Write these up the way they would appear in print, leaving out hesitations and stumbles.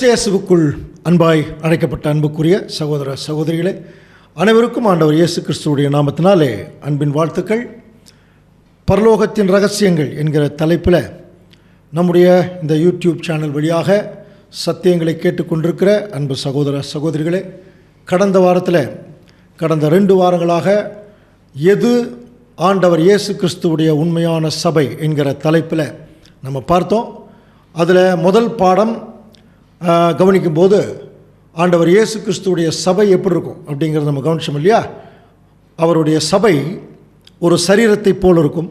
கிறிஸ்து இயேசுவுக்குள் அன்பாய் அழைக்கப்பட்ட அன்புக்குரிய சகோதர சகோதரிகளே, அனைவருக்கும் ஆண்டவர் இயேசு கிறிஸ்துவுடைய நாமத்தினாலே அன்பின் வாழ்த்துக்கள். பரலோகத்தின் ரகசியங்கள் என்கிற தலைப்பில் நம்முடைய இந்த யூடியூப் சேனல் வழியாக சத்தியங்களை கேட்டுக்கொண்டிருக்கிற அன்பு சகோதர சகோதரிகளே, கடந்த 2 வாரங்களாக எது ஆண்டவர் இயேசு கிறிஸ்துவுடைய உண்மையான சபை என்கிற தலைப்பில் நம்ம பார்த்தோம். அதில் முதல் பாடம் கவனிக்கும்போது ஆண்டவர் இயேசு கிறிஸ்துவுடைய சபை எப்படி இருக்கும் அப்படிங்கிறத நம்ம கவனிச்சோம் இல்லையா. அவருடைய சபை ஒரு சரீரத்தை போல் இருக்கும்,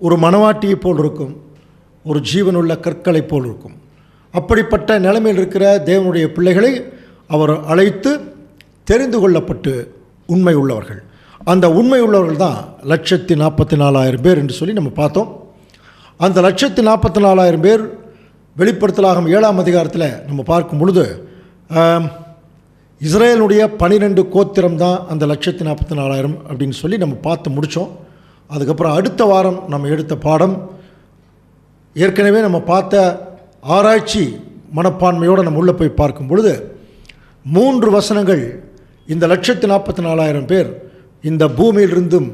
ஒரு மணவாட்டியை போல் இருக்கும், ஒரு ஜீவனுள்ள கற்களை போல் இருக்கும். அப்படிப்பட்ட நிலைமையில் இருக்கிற தேவனுடைய பிள்ளைகளை அவர் அழைத்து தெரிந்து கொள்ளப்பட்டு உண்மை உள்ளவர்கள். அந்த உண்மை உள்ளவர்கள் தான் 144,000 பேர் என்று சொல்லி நம்ம பார்த்தோம். அந்த 144,000 பேர் வெளிப்படுத்தலாகும் 7ஆம் அதிகாரத்தில் நம்ம பார்க்கும் பொழுது இஸ்ரேலுடைய 12 கோத்திரம் தான் அந்த 144,000 அப்படின்னு சொல்லி நம்ம பார்த்து முடித்தோம். அதுக்கப்புறம் அடுத்த வாரம் நம்ம எடுத்த பாடம் ஏற்கனவே நம்ம பார்த்த ஆராய்ச்சி மனப்பான்மையோடு நம்ம உள்ளே போய் பார்க்கும் பொழுது 3 வசனங்கள் இந்த 144,000 பேர் இந்த பூமியிலிருந்தும்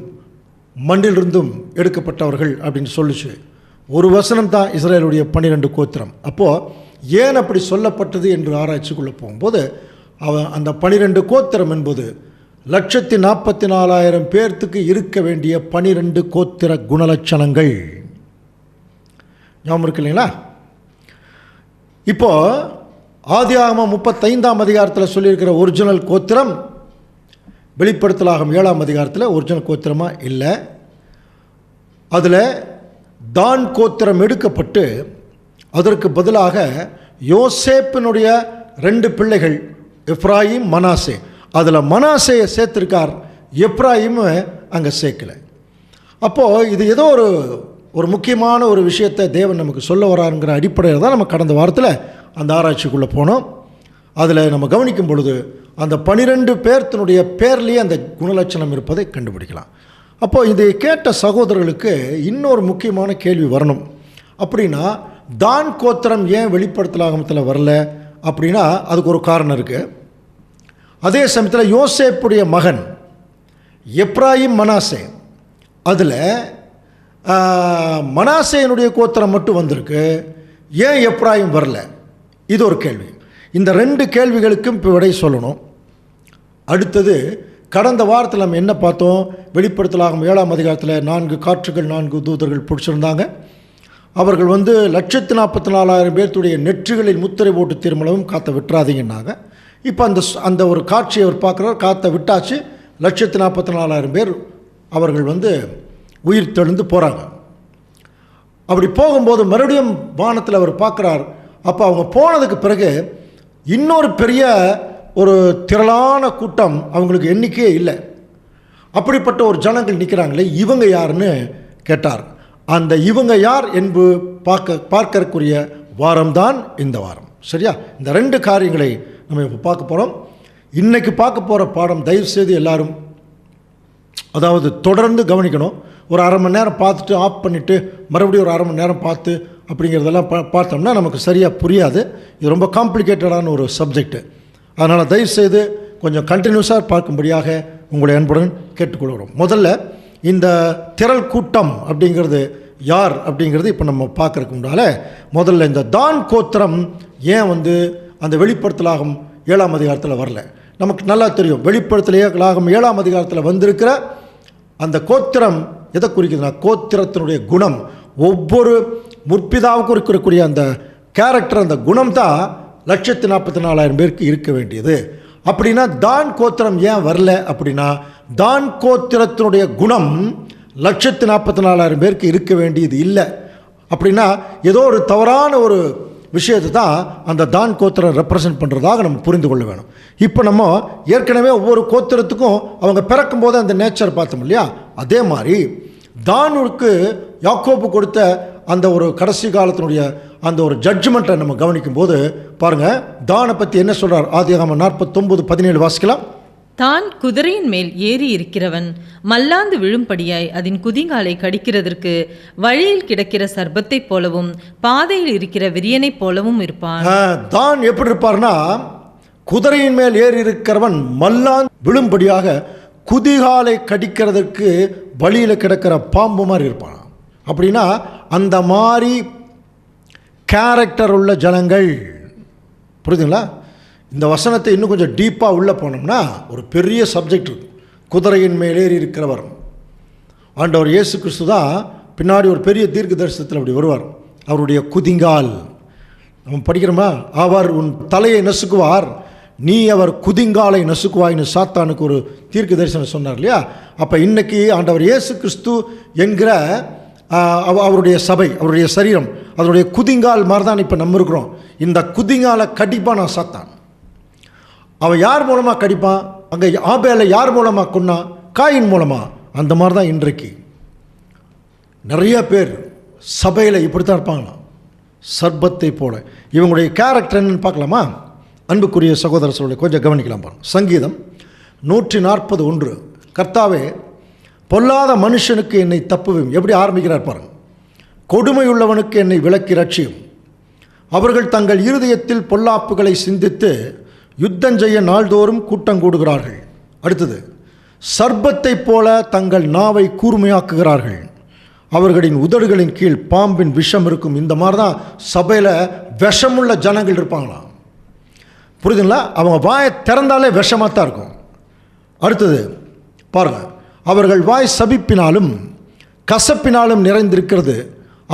மண்ணிலிருந்தும் எடுக்கப்பட்டவர்கள் அப்படின்னு சொல்லிச்சு. ஒரு வசனம் தான் இஸ்ரேலுடைய 12 கோத்திரம். அப்போது ஏன் அப்படி சொல்லப்பட்டது என்று ஆராய்ச்சிக்குள்ளே போகும்போது அந்த 12 கோத்திரம் என்பது 144,000 பேர்த்துக்கு இருக்க வேண்டிய 12 கோத்திர குணலட்சணங்கள். ஞாபகம் இருக்கு இல்லைங்களா? இப்போது ஆதியாகமம் 35ஆம் அதிகாரத்தில் சொல்லியிருக்கிற ஒரிஜினல் கோத்திரம் வெளிப்படுத்தலாகும் 7ஆம் அதிகாரத்தில் ஒரிஜினல் கோத்திரமாக இல்லை. அதில் தான் கோத்திரம் எடுக்கப்பட்டு அதற்கு பதிலாக யோசேப்பினுடைய 2 பிள்ளைகள் எப்ராயிம் மனாசே, அதில் மனாசேயை சேர்த்திருக்கார், எப்ராயிம் அங்கே சேர்க்கலை. அப்போது இது ஏதோ ஒரு முக்கியமான ஒரு விஷயத்தை தேவன் நமக்கு சொல்ல வராங்கிற அடிப்படையில் தான் நம்ம கடந்த வாரத்தில் அந்த ஆராய்ச்சிக்குள்ளே போனோம். அதில் நம்ம கவனிக்கும் பொழுது அந்த 12 பேர்த்தினுடைய பேர்லேயே அந்த குணலட்சணம் இருப்பதை கண்டுபிடிக்கலாம். அப்போது இதை கேட்ட சகோதரர்களுக்கு இன்னொரு முக்கியமான கேள்வி வரணும். அப்படின்னா தான் கோத்திரம் ஏன் வெளிப்படுத்தலாகமத்தில் வரல அப்படின்னா அதுக்கு ஒரு காரணம் இருக்குது. அதே சமயத்தில் யோசேப்புடைய மகன் எப்ராயிம் மனாசே, அதில் மனாசேனுடைய கோத்திரம் மட்டும் வந்திருக்கு, ஏன் எப்ராயிம் வரல? இது ஒரு கேள்வி. இந்த 2 கேள்விகளுக்கும் இப்போ விடை சொல்லணும். அடுத்தது கடந்த வாரத்தில் நம்ம என்ன பார்த்தோம்? வெளிப்படுத்தலாகும் 7ஆம் அதிகாரத்தில் 4 காற்றுகள் 4 தூதர்கள் பிடிச்சிருந்தாங்க. அவர்கள் 144,000 பேர்த்துடைய நெற்றிகளில் முத்திரை போட்டு திருமணமும் காற்றை விட்டுறாதீங்கன்னாங்க. இப்போ அந்த ஒரு காட்சியை அவர் பார்க்குறார், காற்றை விட்டாச்சு, 144,000 பேர் அவர்கள் உயிர் தெழுந்து போகிறாங்க. அப்படி போகும்போது மறுபடியும் வானத்தில் அவர் பார்க்குறார். அப்போ அவங்க போனதுக்கு பிறகு இன்னொரு பெரிய ஒரு திரளான கூட்டம், அவங்களுக்கு எண்ணிக்கையே இல்லை. அப்படிப்பட்ட ஒரு ஜனங்கள் நிற்கிறாங்களே, இவங்க யாருன்னு கேட்டார். அந்த இவங்க யார் என்பது பார்க்கறக்குரிய வாரம்தான் இந்த வாரம். சரியா? இந்த 2 காரியங்களை நம்ம இப்போ பார்க்க போகிறோம். இன்றைக்கி பார்க்க போகிற பாடம் தயவுசெய்து எல்லாரும் அதாவது தொடர்ந்து கவனிக்கணும். ஒரு அரை மணி நேரம் பார்த்துட்டு ஆஃப் பண்ணிவிட்டு மறுபடியும் ஒரு அரை மணி நேரம் பார்த்து அப்படிங்கிறதெல்லாம் பார்த்தோம்னா நமக்கு சரியாக புரியாது. இது ரொம்ப காம்ப்ளிகேட்டடான ஒரு சப்ஜெக்டு. அதனால் தயவுசெய்து கொஞ்சம் கண்டினியூஸாக பார்க்கும்படியாக உங்களை அன்புடன் கேட்டுக்கொள்கிறோம். முதல்ல இந்த திரள் கூட்டம் அப்படிங்கிறது யார் அப்படிங்கிறது இப்போ நம்ம பார்க்குறதுக்கு முன்னால் முதல்ல இந்த தான் கோத்திரம் ஏன் அந்த வெளிப்படுத்தலாகும் 7ஆம் அதிகாரத்தில் வரல? நமக்கு நல்லா தெரியும். வெளிப்படுத்தலாகும் 7ஆம் அதிகாரத்தில் வந்திருக்கிற அந்த கோத்திரம் எதை குறிக்குதுன்னா கோத்திரத்தினுடைய குணம். ஒவ்வொரு முற்பிதாவுக்கும் இருக்கக்கூடிய அந்த கேரக்டர், அந்த குணம் தான் 144,000 பேருக்கு இருக்க வேண்டியது. அப்படின்னா தான் கோத்திரம் ஏன் வரல அப்படின்னா தான் கோத்திரத்தினுடைய குணம் 144,000 பேருக்கு இருக்க வேண்டியது இல்லை. அப்படின்னா ஏதோ ஒரு தவறான ஒரு விஷயத்தை தான் அந்த தான் கோத்திரம் ரெப்ரசன்ட் பண்ணுறதாக நம்ம புரிந்து கொள்ள வேணும். இப்போ நம்ம ஏற்கனவே ஒவ்வொரு கோத்திரத்துக்கும் அவங்க பிறக்கும் போது அந்த நேச்சர் பார்த்தோம் இல்லையா? அதே மாதிரி தானுக்கு யாக்கோபு கொடுத்த அந்த ஒரு கடைசி காலத்தினுடைய அந்த ஒரு ஜட்ஜ்மெண்ட்டை நம்ம கவனிக்கும் போது பாருங்கள், தானை பற்றி என்ன சொல்கிறார்? ஆதியாகமம் 49:17 வாசிக்கலாம். தான் குதிரையின் மேல் ஏறி இருக்கிறவன் மல்லாந்து விழும்படியாய் அதன் குதிங்காலை கடிக்கிறதற்கு வழியில் கிடக்கிற சர்ப்பத்தைப் போலவும் பாதையில் இருக்கிற விரியனைப் போலவும் இருப்பான். தான் எப்படி இருப்பார்னா, குதிரையின் மேல் ஏறி இருக்கிறவன் மல்லாந்து விழும்படியாக குதிகாலை கடிக்கிறதுக்கு வழியில் கிடக்கிற பாம்பு மாதிரி இருப்பான். அப்படின்னா அந்த மாதிரி கேரக்டர் உள்ள ஜனங்கள். புரியுதுங்களா? இந்த வசனத்தை இன்னும் கொஞ்சம் டீப்பாக உள்ளே போனோம்னா ஒரு பெரிய சப்ஜெக்ட் இருக்குது. குதிரையின் மேலேறி இருக்கிறவர் ஆண்டவர் இயேசு கிறிஸ்து தான். பின்னாடி ஒரு பெரிய தீர்க்க தரிசனத்தில் அப்படி வருவார். அவருடைய குதிங்கால் நம்ம படிக்கிறோமா, அவர் உன் தலையை நசுக்குவார், நீ அவர் குதிங்காலை நசுக்குவாயின்னு சாத்தானுக்கு ஒரு தீர்க்க தரிசனம் சொன்னார் இல்லையா? அப்போ இன்னைக்கு ஆண்டவர் இயேசு கிறிஸ்து என்கிற அவருடைய சபை, அவருடைய சரீரம், அதனுடைய குதிங்கால் மாதிரி தான் இப்போ நம்ம இருக்கிறோம். இந்த குதிங்காலை கடிப்பான் நான் சாத்தான். அவன் யார் மூலமாக கடிப்பான்? அங்கே ஆபேலை யார் மூலமாக கொன்னான்? காயின் மூலமாக. அந்த மாதிரி தான் இன்றைக்கு நிறைய பேர் சபையில் இப்படி தான் இருப்பாங்களாம், சர்ப்பத்தை போல. இவங்களுடைய கேரக்டர் என்னன்னு பார்க்கலாமா? அன்புக்குரிய சகோதர சொல்ல கொஞ்சம் கவனிக்கலாம் பாருங்க. சங்கீதம் 141. கர்த்தாவே, பொல்லாத மனுஷனுக்கு என்னை தப்புவும். எப்படி ஆரம்பிக்கிறார் பாருங்க. கொடுமையுள்ளவனுக்கு என்னை விலக்கி ரட்சியும். அவர்கள் தங்கள் இருதயத்தில் பொல்லாப்புகளை சிந்தித்து யுத்தம் செய்ய நாள்தோறும் கூட்டம் கூடுகிறார்கள். அடுத்தது, சர்ப்பத்தைப் போல தங்கள் நாவை கூர்மையாக்குகிறார்கள். அவர்களின் உதடுகளின் கீழ் பாம்பின் விஷம் இருக்கும். இந்த மாதிரி தான் சபையில் விஷமுள்ள ஜனங்கள் இருப்பாங்களாம். புரியுதுங்களா? அவங்க வாயை திறந்தாலே விஷமாக தான் இருக்கும். அடுத்தது பாருங்கள், அவர்கள் வாய் சபிப்பினாலும் கசப்பினாலும் நிறைந்திருக்கிறது.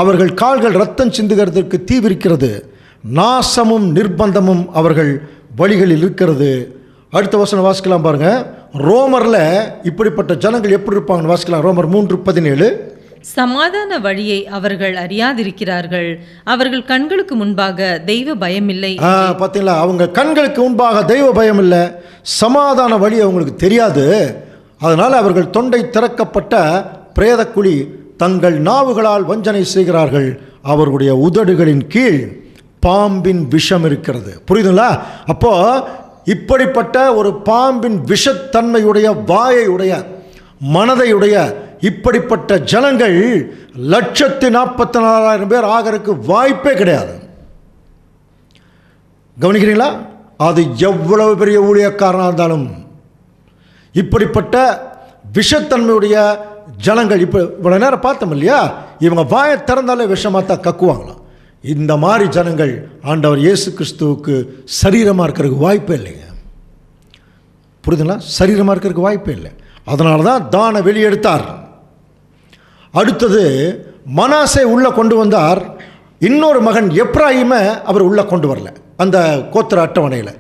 அவர்கள் கால்கள் இரத்தம் சிந்துகிறதற்கு தீவிரிக்கிறது. நாசமும் நிர்பந்தமும் அவர்கள் வழிகளில் இருக்கிறது. அடுத்த வசனம் வாசிக்கலாம் பாருங்க. ரோமரில் இப்படிப்பட்ட ஜனங்கள் எப்படி இருப்பாங்கன்னு வாசிக்கலாம். ரோமர் 3:17. சமாதான வழியை அவர்கள் அறியாதிருக்கிறார்கள். அவர்கள் கண்களுக்கு முன்பாக தெய்வ பயமில்லை. பார்த்தீங்களா? அவங்க கண்களுக்கு முன்பாக தெய்வ பயம் இல்லை, சமாதான வழி அவங்களுக்கு தெரியாது. அதனால் அவர்கள் தொண்டை திறக்கப்பட்ட பிரேதக்குழி, தங்கள் நாவுகளால் வஞ்சனை செய்கிறார்கள். அவர்களுடைய உதடுகளின் கீழ் பாம்பின் விஷம் இருக்கிறது. புரியுதுங்களா? அப்போ இப்படிப்பட்ட ஒரு பாம்பின் விஷத்தன்மையுடைய வாயையுடைய மனதையுடைய இப்படிப்பட்ட ஜனங்கள் 144,000 பேர் ஆகிறதுக்கு வாய்ப்பே கிடையாது. கவனிக்கிறீங்களா? அது எவ்வளவு பெரிய ஊழியக்காரனாக இருந்தாலும் இப்படிப்பட்ட விஷத்தன்மையுடைய ஜனங்கள் இப்போ இவ்வளோ நேரம் பார்த்தோம் இல்லையா? இவங்க வாயை திறந்தாலே விஷமாக தான் கக்குவாங்களாம். இந்த மாதிரி ஜனங்கள் ஆண்டவர் இயேசு கிறிஸ்துவுக்கு சரீரமாக இருக்கிறதுக்கு வாய்ப்பே இல்லைங்க. புரியுதுங்களா? சரீரமாக இருக்கிறதுக்கு வாய்ப்பே இல்லை. அதனால தான் தானை வெளியெடுத்தார். அடுத்தது மனாசே உள்ளே கொண்டு வந்தார். இன்னொரு மகன் எப்ராயிமை அவர் உள்ளே கொண்டு வரல அந்த கோத்திர அட்டவணையில்.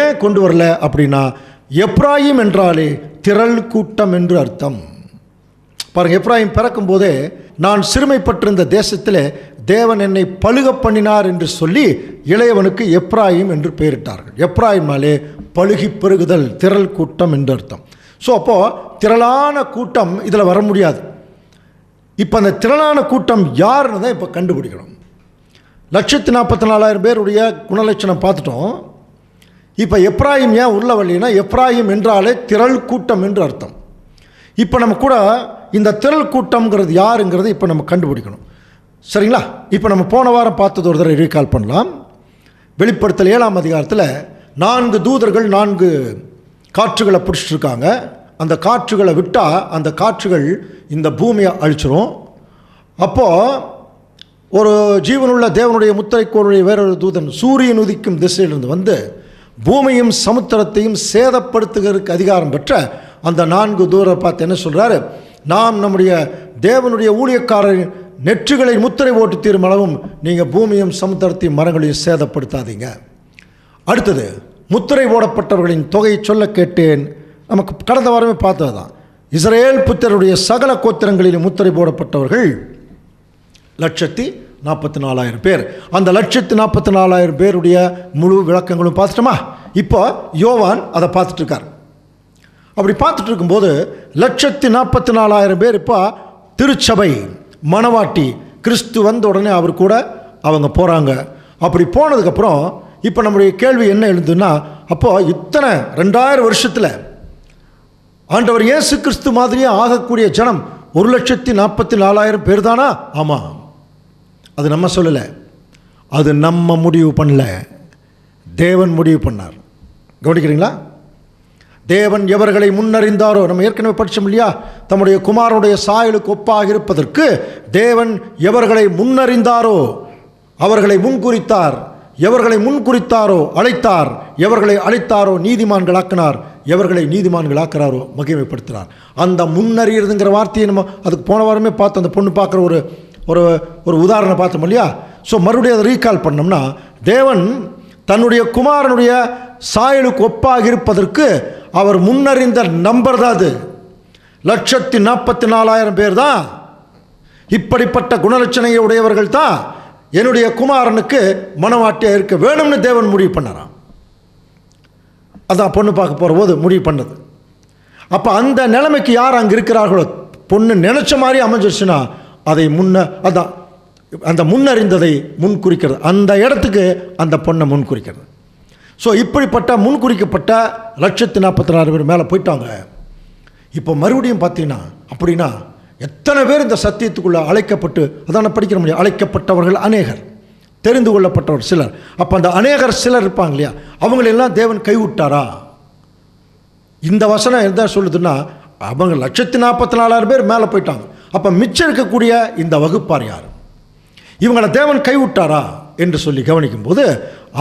ஏன் கொண்டு வரல அப்படின்னா, எப்ராயிம் என்றாலே திரள் கூட்டம் என்று அர்த்தம். பாருங்கள், எப்ராயிம் பிறக்கும் போதே நான் சிறுமைப்பட்டிருந்த தேசத்தில் தேவன் என்னை பழுக பண்ணினார் என்று சொல்லி இளையவனுக்கு எப்ராயிம் என்று பெயரிட்டார்கள். எப்ராயிமாலே பழுகி பெருகுதல், திரள் கூட்டம் என்று அர்த்தம். ஸோ அப்போது திரளான கூட்டம் இதில் வர முடியாது. இப்போ அந்த திரளான கூட்டம் யாருன்னு தான் இப்போ கண்டுபிடிக்கணும். 144,000 பேருடைய குணலட்சணம் பார்த்துட்டோம். இப்போ எப்ராயிம் ஏன் உள்ள வரலைன்னா, எப்ராயிம் என்றாலே திரள் கூட்டம் என்று அர்த்தம். இப்போ நம்ம கூட இந்த திரள் கூட்டம்ங்கிறது யாருங்கிறது இப்போ நம்ம கண்டுபிடிக்கணும். சரிங்களா? இப்போ நம்ம போன வாரம் பார்த்தது ஒரு தடவை ரீகால் பண்ணலாம். வெளிப்படுத்தல் 7ஆம் அதிகாரத்தில் 4 தூதர்கள் 4 காற்றுகளை பிடிச்சிட்ருக்காங்க. அந்த காற்றுகளை விட்டால் அந்த காற்றுகள் இந்த பூமியை அழிச்சிரும். அப்போது ஒரு ஜீவனுள்ள தேவனுடைய முத்திரைக்கோளுடைய வேறொரு தூதன் சூரியன் உதிக்கும் திசையிலிருந்து வந்து பூமியும் சமுத்திரத்தையும் சேதப்படுத்துகிறதுக்கு அதிகாரம் பெற்ற அந்த 4 தூதரை பார்த்து என்ன சொல்கிறாரு? நாம் நம்முடைய தேவனுடைய ஊழியக்காரரின் நெற்றுகளை முத்திரை போட்டு தீரும் அளவும் நீங்கள் பூமியும் சமுத்திரத்தையும் மரங்களையும் சேதப்படுத்தாதீங்க. அடுத்தது, முத்திரை போடப்பட்டவர்களின் தொகையை சொல்ல கேட்டேன். நமக்கு கடந்த வாரமே பார்த்தது தான். இஸ்ரேல் புத்திரருடைய சகல கோத்திரங்களிலும் முத்திரை போடப்பட்டவர்கள் 144,000 பேர். அந்த 144,000 பேருடைய முழு விளக்கங்களும் பார்த்துட்டோமா? இப்போ யோவான் அதை பார்த்துட்டு இருக்கார். அப்படி பார்த்துட்டு இருக்கும்போது 144,000 பேர் இப்போ திருச்சபை மணவாட்டி கிறிஸ்து வந்த உடனே அவர் கூட அவங்க போகிறாங்க. அப்படி போனதுக்கப்புறம் இப்போ நம்முடைய கேள்வி என்ன எழுதுன்னா, அப்போது இத்தனை 2000 வருஷத்தில் ஆண்டவர் இயேசு கிறிஸ்து மாதிரியே ஆகக்கூடிய ஜனம் 1,44,000 பேர் தானா? ஆமாம். அது நம்ம சொல்லலை, அது நம்ம முடிவு பண்ணல, தேவன் முடிவு பண்ணார். கவனிக்கிறீங்களா? தேவன் எவர்களை முன்னறிந்தாரோ, நம்ம ஏற்கனவே படித்தோம் இல்லையா, தம்முடைய குமாரனுடைய சாயலுக்கு ஒப்பாக இருப்பதற்கு தேவன் எவர்களை முன்னறிந்தாரோ அவர்களை முன்குறித்தார். எவர்களை முன்குறித்தாரோ அழைத்தார். எவர்களை அழைத்தாரோ நீதிமான்களாக்கினார். எவர்களை நீதிமான்களாக்குறாரோ மகிமைப்படுத்துகிறார். அந்த முன்னறியதுங்கிற வார்த்தையை நம்ம அதுக்கு போன வாரமே பார்த்தோம். அந்த பொண்ணு பார்க்குற ஒரு ஒரு ஒரு உதாரணம் பார்த்தோம் இல்லையா? ஸோ மறுபடியும் அதை ரீகால் பண்ணோம்னா, தேவன் தன்னுடைய குமாரனுடைய சாயலுக்கு ஒப்பாக இருப்பதற்கு அவர் முன்னறிந்த நம்பர் தான் அது. 1,44,000 பேர் தான். இப்படிப்பட்ட குணலட்சணையை உடையவர்கள் தான் என்னுடைய குமாரனுக்கு மனவாட்டியாக இருக்க வேணும்னு தேவன் முடிவு பண்ணாராம். அதான் பொண்ணு பார்க்க போகிற போது முடிவு பண்ணது. அப்போ அந்த நிலைமைக்கு யார் அங்கே இருக்கிறார்களோ, பொண்ணு நினச்ச மாதிரி அமைஞ்சிருச்சுன்னா அதை அதான் அந்த முன்னறிந்ததை முன்குறிக்கிறது. அந்த இடத்துக்கு அந்த பொண்ணை முன்குறிக்கிறது. ஸோ இப்படிப்பட்ட முன்குறிக்கப்பட்ட 1,44,000 பேர் மேலே போயிட்டாங்க. இப்போ மறுபடியும் பார்த்தீங்கன்னா, அப்படின்னா எத்தனை பேர் இந்த சத்தியத்துக்குள்ளே அழைக்கப்பட்டு, அதான படிக்கிற முடியும், அழைக்கப்பட்டவர்கள் அநேகர், தெரிந்து கொள்ளப்பட்டவர் சிலர். அப்போ அந்த அநேகர் சிலர் இருப்பாங்க இல்லையா, அவங்களெல்லாம் தேவன் கைவிட்டாரா? இந்த வசனம் என்ன சொல்லுதுன்னா, அவங்க 1,44,000 பேர் மேலே போயிட்டாங்க. அப்போ மிச்சம் இருக்கக்கூடிய இந்த வகுப்பார் யார்? இவங்களை தேவன் கைவிட்டாரா என்று சொல்லி கவனிக்கும்போது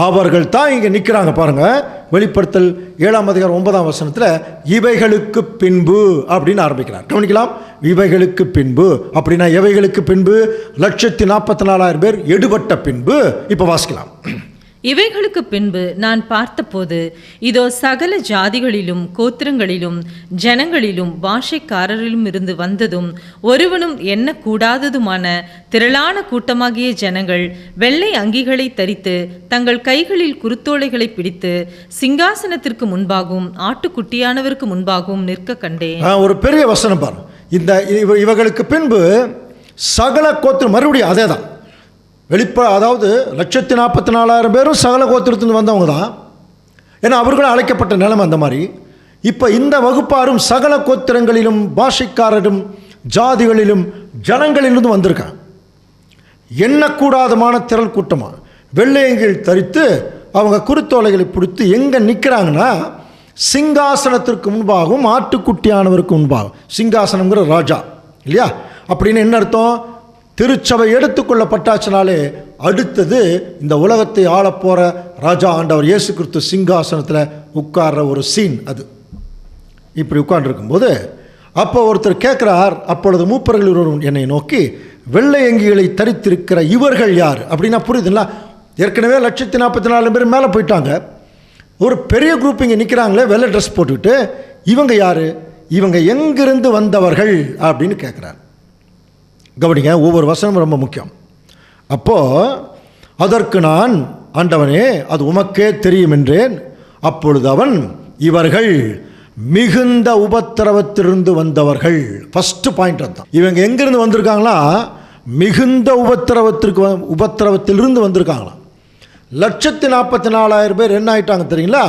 அவர்கள் தான் இங்கே நிற்கிறாங்க. பாருங்கள், வெளிப்படுத்தல் 7ஆம் அதிகாரம் 9ஆம் வசனத்தில் இவைகளுக்கு பின்பு அப்படின்னு ஆரம்பிக்கிறார். கவனிக்கலாம். இவைகளுக்கு பின்பு அப்படின்னா எவைகளுக்கு பின்பு? 1,44,000 பேர் எடுபட்ட பின்பு. இப்போ வாசிக்கலாம். இவைகளுக்கு பின்பு நான் பார்த்தபோது, இதோ சகல ஜாதிகளிலும் கோத்திரங்களிலும் ஜனங்களிலும் பாஷைக்காரரிலும் இருந்து வந்ததும் ஒருவனும் எண்ணக்கூடாததுமான திரளான கூட்டமாகிய ஜனங்கள் வெள்ளை அங்கிகளை தரித்து தங்கள் கைகளில் குருத்தோலைகளை பிடித்து சிங்காசனத்திற்கு முன்பாகவும் ஆட்டுக்குட்டியானவருக்கு முன்பாகவும் நிற்க கண்டேன். ஒரு பெரிய வசனம் பாரு. இந்த இவர்களுக்கு பின்பு சகல கோத்திரம், மறுபடியும் அதே தான் அதாவது 1,44,000 பேரும் சகல கோத்திரத்திலிருந்து வந்தவங்க தான். ஏன்னா அவர்களும் அழைக்கப்பட்ட நிலைமை அந்த மாதிரி. இப்போ இந்த வகுப்பாரும் சகல கோத்திரங்களிலும் பாஷைக்காரரும் ஜாதிகளிலும் ஜனங்களிலிருந்து வந்திருக்காங்க. எண்ணக்கூடாதமான திரள் கூட்டமாக வெள்ளையங்கள் தரித்து அவங்க குருத்தோலைகளை பிடித்து எங்கே நிற்கிறாங்கன்னா, சிங்காசனத்திற்கு முன்பாகவும் ஆட்டுக்குட்டியானவருக்கு முன்பாகும். சிங்காசனங்கிற ராஜா இல்லையா? அப்படின்னு என்ன அர்த்தம்? திருச்சபை எடுத்துக்கொள்ளப்பட்டாச்சினாலே அடுத்தது இந்த உலகத்தை ஆளப்போகிற ராஜா ஆண்டவர் இயேசு கிறிஸ்து சிங்காசனத்தில் உட்கார்ற ஒரு சீன் அது. இப்படி உட்கார்ந்துருக்கும்போது அப்போ ஒருத்தர் கேட்குறார். அப்பொழுது மூப்பர்கள் ஒருவரும் என்னை நோக்கி, வெள்ளை அங்கிகளை தரித்திருக்கிற இவர்கள் யார் அப்படின்னா புரியுதுங்களா? ஏற்கனவே 1,44,000 பேர் மேலே போயிட்டாங்க. ஒரு பெரிய குரூப் இங்கே நிற்கிறாங்களே வெள்ளை ட்ரெஸ் போட்டுக்கிட்டு, இவங்க யார்? இவங்க எங்கிருந்து வந்தவர்கள் அப்படின்னு கேட்குறார். கவனிங்க, ஒவ்வொரு வசனமும் ரொம்ப முக்கியம். அப்போது அதற்கு நான், ஆண்டவனே அது உமக்கே தெரியும் என்றேன். அப்பொழுது அவன், இவர்கள் மிகுந்த உபத்திரவத்திலிருந்து வந்தவர்கள். ஃபஸ்ட்டு பாயிண்ட் அதுதான். இவங்க எங்கிருந்து வந்திருக்காங்களா? மிகுந்த உபத்திரவத்திலிருந்து வந்திருக்காங்களாம். 1,44,000 பேர் என்ன ஆயிட்டாங்க தெரியுங்களா?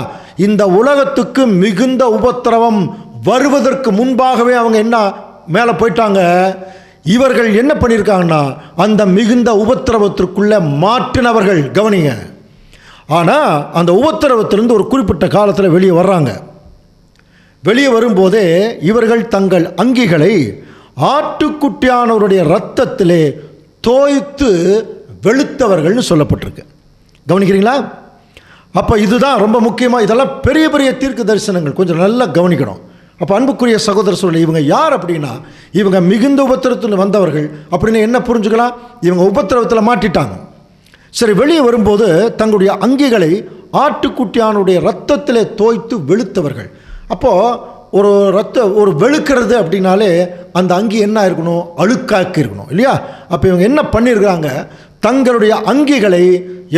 இந்த உலகத்துக்கு மிகுந்த உபத்திரவம் வருவதற்கு முன்பாகவே அவங்க என்ன மேலே போயிட்டாங்க. இவர்கள் என்ன பண்ணியிருக்காங்கன்னா, அந்த மிகுந்த உபத்திரவத்திற்குள்ளே மாற்றினவர்கள். கவனிங்க. ஆனால் அந்த உபத்திரவத்திலிருந்து ஒரு குறிப்பிட்ட காலத்தில் வெளியே வர்றாங்க. வெளியே வரும்போதே இவர்கள் தங்கள் அங்கிகளை ஆட்டுக்குட்டியானவருடைய இரத்தத்திலே தோய்த்து வெளுத்தவர்கள்னு சொல்லப்பட்டிருக்கு. கவனிக்கிறீங்களா? அப்போ இதுதான் ரொம்ப முக்கியமாக. இதெல்லாம் பெரிய பெரிய தீர்க்க தரிசனங்கள், கொஞ்சம் நல்லா கவனிக்கணும். அப்போ அன்புக்குரிய சகோதர சொல்லி, இவங்க யார் அப்படின்னா, இவங்க மிகுந்த உபத்திரத்தில் வந்தவர்கள். அப்படின்னு என்ன புரிஞ்சுக்கலாம்? இவங்க உபத்திரவத்தில் மாட்டிட்டாங்க. சரி, வெளியே வரும்போது தங்களுடைய அங்கிகளை ஆட்டுக்குட்டியானுடைய இரத்தத்திலே தோய்த்து வெளுத்தவர்கள். அப்போது ஒரு வெளுக்கிறது அப்படின்னாலே அந்த அங்கி என்ன இருக்கணும்? அழுக்காக்கி இருக்கணும் இல்லையா? அப்போ இவங்க என்ன பண்ணியிருக்கிறாங்க? தங்களுடைய அங்கிகளை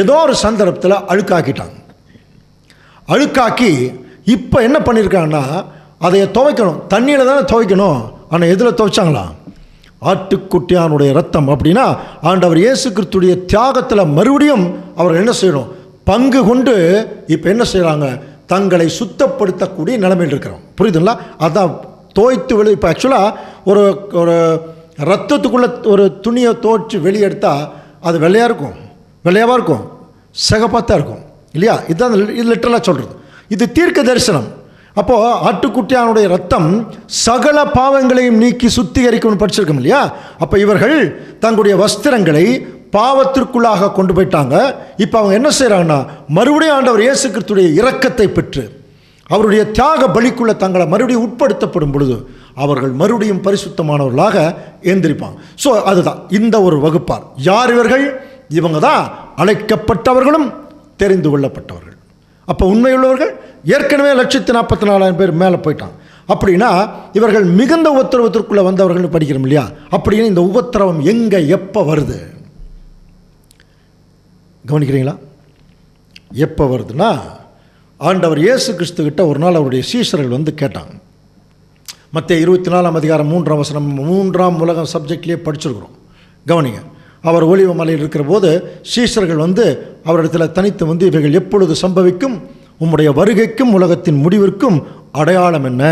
ஏதோ ஒரு சந்தர்ப்பத்தில் அழுக்காக்கிட்டாங்க. அழுக்காக்கி இப்போ என்ன பண்ணியிருக்காங்கன்னா, அதை துவைக்கணும். தண்ணியில் தானே துவைக்கணும். ஆனால் எதில் துவைச்சாங்களா? ஆட்டுக்குட்டியானுடைய ரத்தம். அப்படின்னா ஆண்டவர் இயேசு கிறிஸ்துடைய தியாகத்தில் மறுபடியும் அவர்கள் என்ன செய்யணும்? பங்கு கொண்டு இப்போ என்ன செய்கிறாங்க? தங்களை சுத்தப்படுத்தக்கூடிய நிலைமையில் இருக்கிறோம். புரியுதுங்களா? அதான் தோய்த்து வெளியே. இப்போ ஆக்சுவலாக ஒரு ஒரு ரத்தத்துக்குள்ளே ஒரு துணியை தோய்ச்சி வெளியெடுத்தால் அது வெள்ளையாக இருக்கும், வெள்ளையாவாக இருக்கும், சிகப்பாத்தான் இருக்கும் இல்லையா? இதுதான் இது லிட்டரலாக சொல்கிறது. இது தீர்க்க தரிசனம். அப்போது ஆட்டுக்குட்டியானுடைய ரத்தம் சகல பாவங்களையும் நீக்கி சுத்திகரிக்கும்னு படிச்சிருக்கோம் இல்லையா? அப்போ இவர்கள் தங்களுடைய வஸ்திரங்களை பாவத்திற்குள்ளாக கொண்டு போயிட்டாங்க. இப்போ அவங்க என்ன செய்கிறாங்கன்னா, மறுபடியும் ஆண்டவர் இயேசு கிறிஸ்துடைய இரக்கத்தை பெற்று அவருடைய தியாக பலிக்குள்ளே தங்களை மறுபடியும் உட்படுத்தப்படும் பொழுது அவர்கள் மறுபடியும் பரிசுத்தமானவர்களாக எழுந்திருப்பாங்க. ஸோ அதுதான் இந்த ஒரு வகுப்பார். யார் இவர்கள்? இவங்க தான் அழைக்கப்பட்டவர்களும் தெரிந்து கொள்ளப்பட்டவர்கள். அப்போ உண்மையுள்ளவர்கள் ஏற்கனவே 144,000 பேர் மேலே போயிட்டாங்க. அப்படின்னா இவர்கள் மிகுந்த உபத்திரவத்திற்குள்ளே வந்தவர்கள் படிக்கிறோம் இல்லையா? அப்படின்னு இந்த உபத்திரவம் எங்கே எப்போ வருது கவனிக்கிறீங்களா? எப்போ வருதுன்னா, ஆண்டவர் இயேசு கிறிஸ்துக்கிட்ட ஒரு நாள் அவருடைய சீஷர்கள் வந்து கேட்டாங்க. மத்தேயு 24 அதிகாரம் 3 வசனம், 3ஆம் உலகம் சப்ஜெக்ட்லேயே படிச்சிருக்கிறோம். கவனிங்க. அவர் ஒலிவ மலையில் இருக்கிற போது சீஷர்கள் வந்து அவரிடத்தில் தனித்து வந்து, இவைகள் எப்பொழுது சம்பவிக்கும், உம்முடைய வருகைக்கும் உலகத்தின் முடிவிற்கும் அடையாளம் என்ன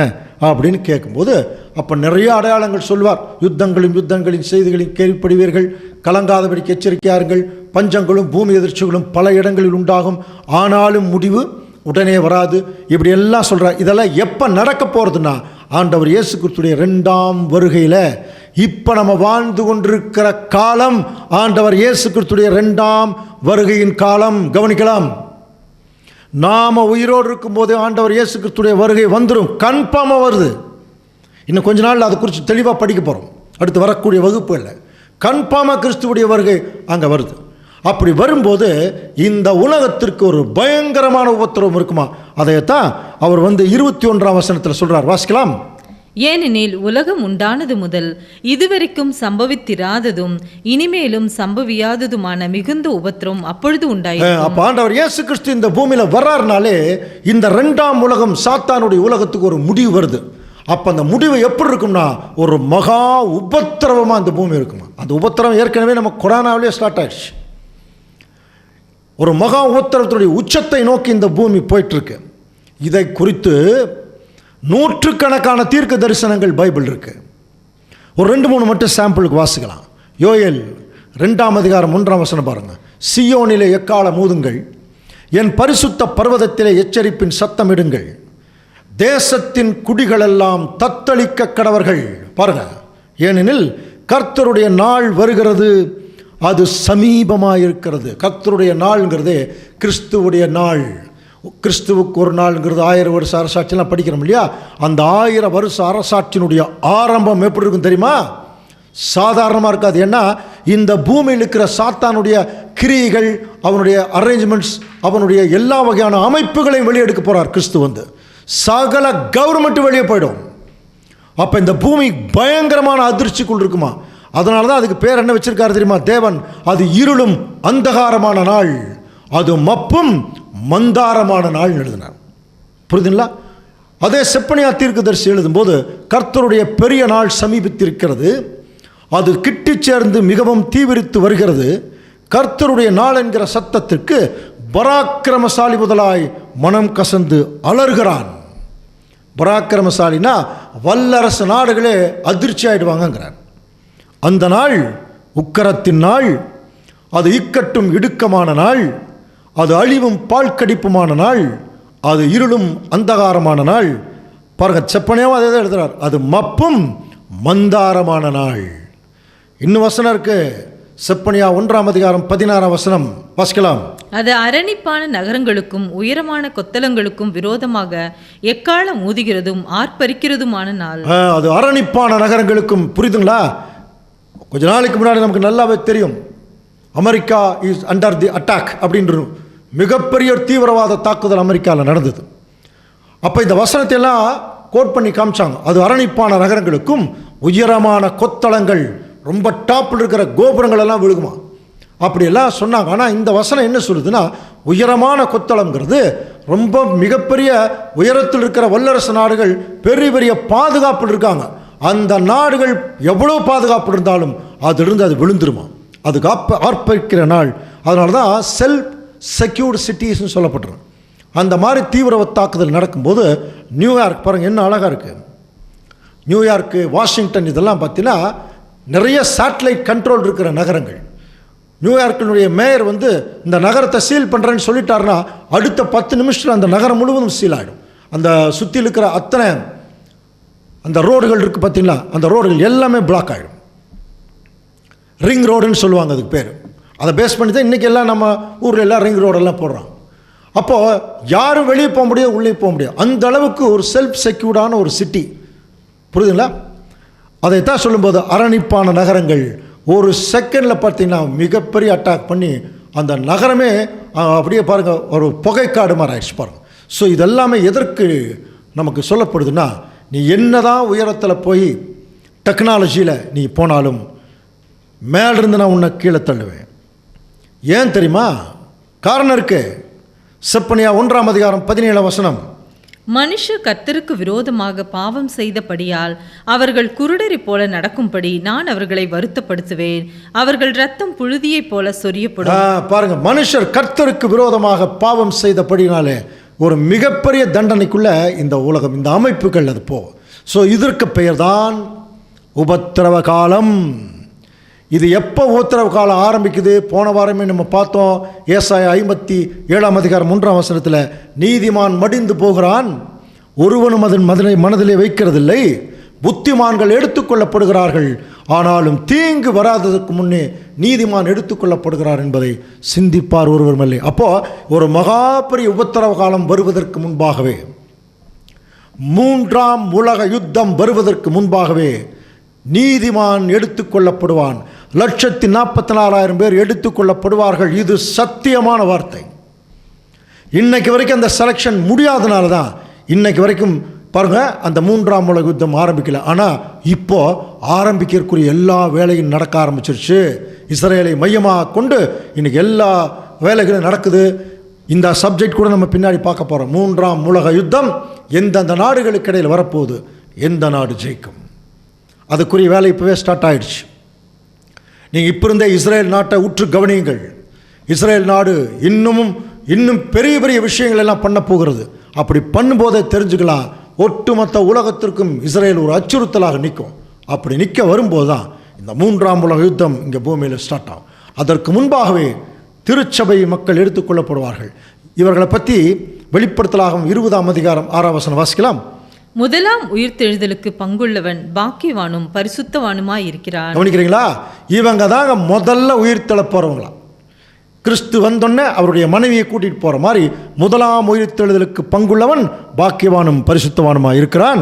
அப்படின்னு கேட்கும்போது, அப்போ நிறைய அடையாளங்கள் சொல்வார். யுத்தங்களின் செய்திகளின் கேள்விப்படுவீர்கள், கலங்காதபடிக்கு எச்சரிக்கையாருங்கள், பஞ்சங்களும் பூமி எதிர்ச்சிகளும் பல இடங்களில் உண்டாகும், ஆனாலும் முடிவு உடனே வராது, இப்படி எல்லாம் சொல்கிறார். இதெல்லாம் எப்போ நடக்க போகிறதுனா, ஆண்டவர் இயேசு கிறிஸ்துடைய 2ஆம் வருகையில். இப்போ நம்ம வாழ்ந்து கொண்டிருக்கிற காலம் ஆண்டவர் இயேசு கிறிஸ்துடைய 2ஆம் வருகையின் காலம். கவனிக்கலாம். நாம் உயிரோடு இருக்கும்போது ஆண்டவர் இயேசு கிறிஸ்துடைய வருகை வந்துடும், கன்ஃபார்மாக வருது. இன்னும் கொஞ்ச நாள் அதை குறித்து தெளிவாக படிக்க போகிறோம். அடுத்து வரக்கூடிய வகுப்புகளில் கன்ஃபார்மாக கிறிஸ்துவுடைய வருகை அங்கே வருது. அப்படி வரும்போது இந்த உலகத்திற்கு ஒரு பயங்கரமான உபத்திரவம் இருக்குமா? அதைத்தான் அவர் வந்து 21ஆம் வசனத்தில் சொல்கிறார். வாசிக்கலாம். ஏனெனில் உலகம் உண்டானது முதல் இதுவரைக்கும் சம்பவித்திராததும் இனிமேலும் சம்பவியாததுமான மிகுந்த உபத்திரம் அப்பொழுது உண்டாயிற்று. அப்ப ஆண்டவர் இயேசு கிறிஸ்து இந்த பூமியில வர்றாருனாலே இந்த 2ஆம் உலகம், சாத்தானுடைய உலகத்துக்கு ஒரு முடிவு வருது. அப்ப அந்த முடிவு எப்படி இருக்கும்னா, ஒரு மகா உபத்திரவமா அந்த பூமி இருக்குமா. அந்த உபத்திரவம் ஏற்கனவே நம்ம கொரோனாவிலே ஸ்டார்ட் ஆயிடுச்சு. ஒரு மகா உபத்திரவத்துடைய உச்சத்தை நோக்கி இந்த பூமி போயிட்டு இருக்கு. இதை குறித்து நூற்றுக்கணக்கான தீர்க்க தரிசனங்கள் பைபிள் இருக்கு. ஒரு 2-3 மட்டும் சாம்பிளுக்கு வாசிக்கலாம். யோயேல் 2ஆம் அதிகாரம் 1ஆம் வசனம் பாருங்க. சியோனிலே எக்காளம் ஊதுங்கள், என் பரிசுத்த பர்வதத்திலே எச்சரிப்பின் சத்தமிடுங்கள், தேசத்தின் குடிகளெல்லாம் தத்தளிக்க கடவர்கள். பாருங்க. ஏனெனில் கர்த்தருடைய நாள் வருகிறது, அது சமீபமாயிருக்கிறது. கர்த்தருடைய நாள்ங்கிறது கிறிஸ்துவுடைய நாள். கிறிஸ்துவுக்கு ஒரு நாள்ங்கிறது 1000 வருஷ அரசாட்சியெல்லாம் படிக்கிறோம் இல்லையா? அந்த 1000 வருஷ அரசாட்சியினுடைய ஆரம்பம் எப்படி இருக்கும் தெரியுமா? சாதாரணமாக இருக்காது. ஏன்னா இந்த பூமியில் இருக்கிற சாத்தானுடைய கிரியைகள், அவனுடைய அரேஞ்ச்மெண்ட்ஸ், அவனுடைய எல்லா வகையான அமைப்புகளையும் வெளியெடுக்க போகிறார் கிறிஸ்து வந்து. சகல கவர்மெண்ட் வெளியே போயிடும். அப்போ இந்த பூமி பயங்கரமான அதிர்ச்சிக்குள் இருக்குமா. அதனால தான் அதுக்கு பேர் என்ன வச்சிருக்காரு தெரியுமா தேவன்? அது இருளும் அந்தகாரமான நாள், அது மப்பும் மந்தாரமான நாள் எழுதினார். புரியுதுங்களா? அதே செப்பனியா தீர்க்கதரிசி எழுதும்போது, கர்த்தருடைய பெரிய நாள் சமீபித்திருக்கிறது, அது கிட்டி சேர்ந்து மிகவும் தீவிரித்து வருகிறது, கர்த்தருடைய நாள் என்கிற சத்தத்திற்கு பராக்கிரமசாலி முதலாய் மனம் கசந்து அலறுகிறான். பராக்கிரமசாலினா வல்லரசு நாடுகளே அதிர்ச்சி ஆயிடுவாங்கிறார். அந்த நாள் உக்கரத்தின் நாள், அது இக்கட்டும் இடுக்கமான நாள், அது அழிவும் பால்கடிப்புமான நாள், அது இருளும் அந்தகாரமான நாள். பாருங்க, செப்பனையாவும் அதே தான் எழுதுறார். அது மப்பும் மந்தாரமான நாள். இன்னும் வசனம் இருக்கு. செப்பனியா 1ஆம் அதிகாரம் 16ஆம் வசனம் வாசிக்கலாம். அது அரணிப்பான நகரங்களுக்கும் உயரமான கொத்தளங்களுக்கும் விரோதமாக எக்காலம் ஊதுகிறதும் ஆர்ப்பரிக்கிறதுமான நாள். அது அரணிப்பான நகரங்களுக்கும். புரியுதுங்களா? கொஞ்ச நாளைக்கு முன்னாடி நமக்கு நல்லாவே தெரியும், America is under the attack அப்படின்ற மிகப்பெரிய தீவிரவாத தாக்குதல் அமெரிக்காவில் நடந்தது. அப்போ இந்த வசனத்தை எல்லாம் கோட் பண்ணி காமிச்சாங்க. அது அரணிப்பான நகரங்களுக்கும் உயரமான கொத்தளங்கள், ரொம்ப டாப்பில் இருக்கிற கோபுரங்கள் எல்லாம் விழுகுமா, அப்படியெல்லாம் சொன்னாங்க. ஆனால் இந்த வசனம் என்ன சொல்லுதுன்னா, உயரமான கொத்தளங்கிறது ரொம்ப மிகப்பெரிய உயரத்தில் இருக்கிற வல்லரசு நாடுகள் பெரிய பெரிய பாதுகாப்பில் இருக்காங்க. அந்த நாடுகள் எவ்வளோ பாதுகாப்பு இருந்தாலும் அதிலிருந்து அது விழுந்துருமா. அதுக்கு ஆர்ப்பரிக்கிற நாள். அதனால தான் செல்ஃப் செக்யூர்டு சிட்டிஸ்ன்னு சொல்லப்படுறோம். அந்த மாதிரி தீவிரவாத தாக்குதல் நடக்கும்போது நியூயார்க் பாருங்கள் என்ன அழகாக இருக்குது. நியூயார்க்கு, வாஷிங்டன் இதெல்லாம் பார்த்தீங்கன்னா நிறைய சேட்டலைட் கண்ட்ரோல் இருக்கிற நகரங்கள். நியூயார்க்கினுடைய மேயர் வந்து இந்த நகரத்தை சீல் பண்ணுறேன்னு சொல்லிட்டாருன்னா அடுத்த 10 நிமிஷத்தில் அந்த நகரம் முழுவதும் சீல் ஆகிடும். அந்த சுற்றி இருக்கிற அத்தனை அந்த ரோடுகள் இருக்குது பார்த்தீங்களா, அந்த ரோடுகள் எல்லாமே பிளாக் ஆகிடும். ரிங் ரோடுன்னு சொல்லுவாங்க அதுக்கு பேர். அதை பேஸ் பண்ணி தான் இன்றைக்கி எல்லாம் நம்ம ஊரில் எல்லாம் ரிங் ரோடெல்லாம் போடுறோம். அப்போது யாரும் வெளியே போக முடியாது, உள்ளே போக முடியாது. அந்த அளவுக்கு ஒரு செல்ஃப் செக்யூர்டான ஒரு சிட்டி. புரியுதுங்களா? அதைத்தான் சொல்லும்போது அரணிப்பான நகரங்கள் ஒரு செகண்டில் பார்த்தீங்கன்னா மிகப்பெரிய அட்டாக் பண்ணி அந்த நகரமே அப்படியே பாருங்கள் ஒரு புகைக்காடு மாதிரி ஆயிடுச்சு பாருங்கள். ஸோ இதெல்லாமே எதற்கு நமக்கு சொல்லப்படுதுன்னா, நீ என்னதான் உயரத்தில் போய் டெக்னாலஜியில் நீ போனாலும் மேலிருந்து நான் உன்னை கீழே தள்ளுவேன். ஏன் தெரியுமா? காரணம் இருக்கு. செப்பனியா 1ஆம் அதிகாரம் 17ஆம் வசனம். மனுஷர் கர்த்தருக்கு விரோதமாக பாவம் செய்தபடியால் அவர்கள் குருடரை போல நடக்கும்படி நான் அவர்களை வருத்தப்படுத்துவேன். அவர்கள் ரத்தம் புழுதியைப் போல சொரியப்படும். பாருங்க, மனுஷர் கர்த்தருக்கு விரோதமாக பாவம் செய்தபடினாலே ஒரு மிகப்பெரிய தண்டனைக்குள்ள இந்த உலகம், இந்த அமைப்புகள் அது போ. ஸோ இதற்கு பெயர் தான் உபத்திரவ காலம். இது எப்போ உபத்திரவ காலம் ஆரம்பிக்குது? போன வாரமே நம்ம பார்த்தோம். ஏசாயா 57ஆம் அதிகாரம் 1ஆம் வசனத்தில், நீதிமான் மடிந்து போகிறான், ஒருவனும் அதன் மனதிலே வைக்கிறதில்லை, புத்திமான்கள் எடுத்துக்கொள்ளப்படுகிறார்கள், ஆனாலும் தீங்கு வராததற்கு முன்னே நீதிமான் எடுத்துக்கொள்ளப்படுகிறார் என்பதை சிந்திப்பார் ஒருவரும் இல்லை. அப்போது ஒரு மகாபெரிய உபத்திரவ காலம் வருவதற்கு முன்பாகவே, 3ஆம் உலக யுத்தம் வருவதற்கு முன்பாகவே நீதிமான் எடுத்துக்கொள்ளப்படுவான். 1,44,000 பேர் எடுத்துக்கொள்ளப்படுவார்கள். இது சத்தியமான வார்த்தை. இன்னைக்கு வரைக்கும் அந்த செலெக்ஷன் முடியாதனால தான் இன்னைக்கு வரைக்கும் பாருங்க அந்த 3ஆம் உலக யுத்தம் ஆரம்பிக்கல. ஆனால் இப்போ ஆரம்பிக்கக்கூடிய எல்லா வேலையும் நடக்க ஆரம்பிச்சிருச்சு. இஸ்ரேலை மையமாக கொண்டு இன்னைக்கு எல்லா வேலைகளும் நடக்குது. இந்த சப்ஜெக்ட் கூட நம்ம பின்னாடி பார்க்க போகிறோம். 3ஆம் உலக யுத்தம் எந்தெந்த நாடுகளுக்கு இடையில் வரப்போகுது, எந்த நாடு ஜெயிக்கும், அதுக்குரிய வேலை இப்போவே ஸ்டார்ட் ஆகிடுச்சு. நீங்கள் இப்போ இருந்தே இஸ்ரேல் நாட்டை உற்று கவனியுங்கள். இஸ்ரேல் நாடு இன்னும் பெரிய பெரிய விஷயங்கள் எல்லாம் பண்ண போகிறது. அப்படி பண்ணும்போதே தெரிஞ்சுக்கலாம், ஒட்டுமொத்த உலகத்திற்கும் இஸ்ரேல் ஒரு அச்சுறுத்தலாக நிற்கும். அப்படி நிற்க வரும்போது தான் இந்த 3ஆம் உலக யுத்தம் இங்கே பூமியில் ஸ்டார்ட் ஆகும். அதற்கு முன்பாகவே திருச்சபை மக்கள் எடுத்துக்கொள்ளப்படுவார்கள். இவர்களை பற்றி வெளிப்படுத்தலாகும் 20ஆம் அதிகாரம் 6ஆம் வசனம் வாசிக்கலாம். முதலாம் உயிர்த்தெழுதலுக்கு பங்குள்ளவன் பாக்கியவானும் பரிசுத்தவானுமாய் இருக்கிறான். கவனிக்கிறீங்களா? இவங்க தாங்க முதல்ல உயிர்த்தெழ போறவங்களா. கிறிஸ்து வந்தோடனே அவருடைய மனைவியை கூட்டிட்டு போற மாதிரி முதலாம் உயிர்த்தெழுதலுக்கு பங்குள்ளவன் பாக்கியவானும் பரிசுத்தவானுமாய் இருக்கிறான்.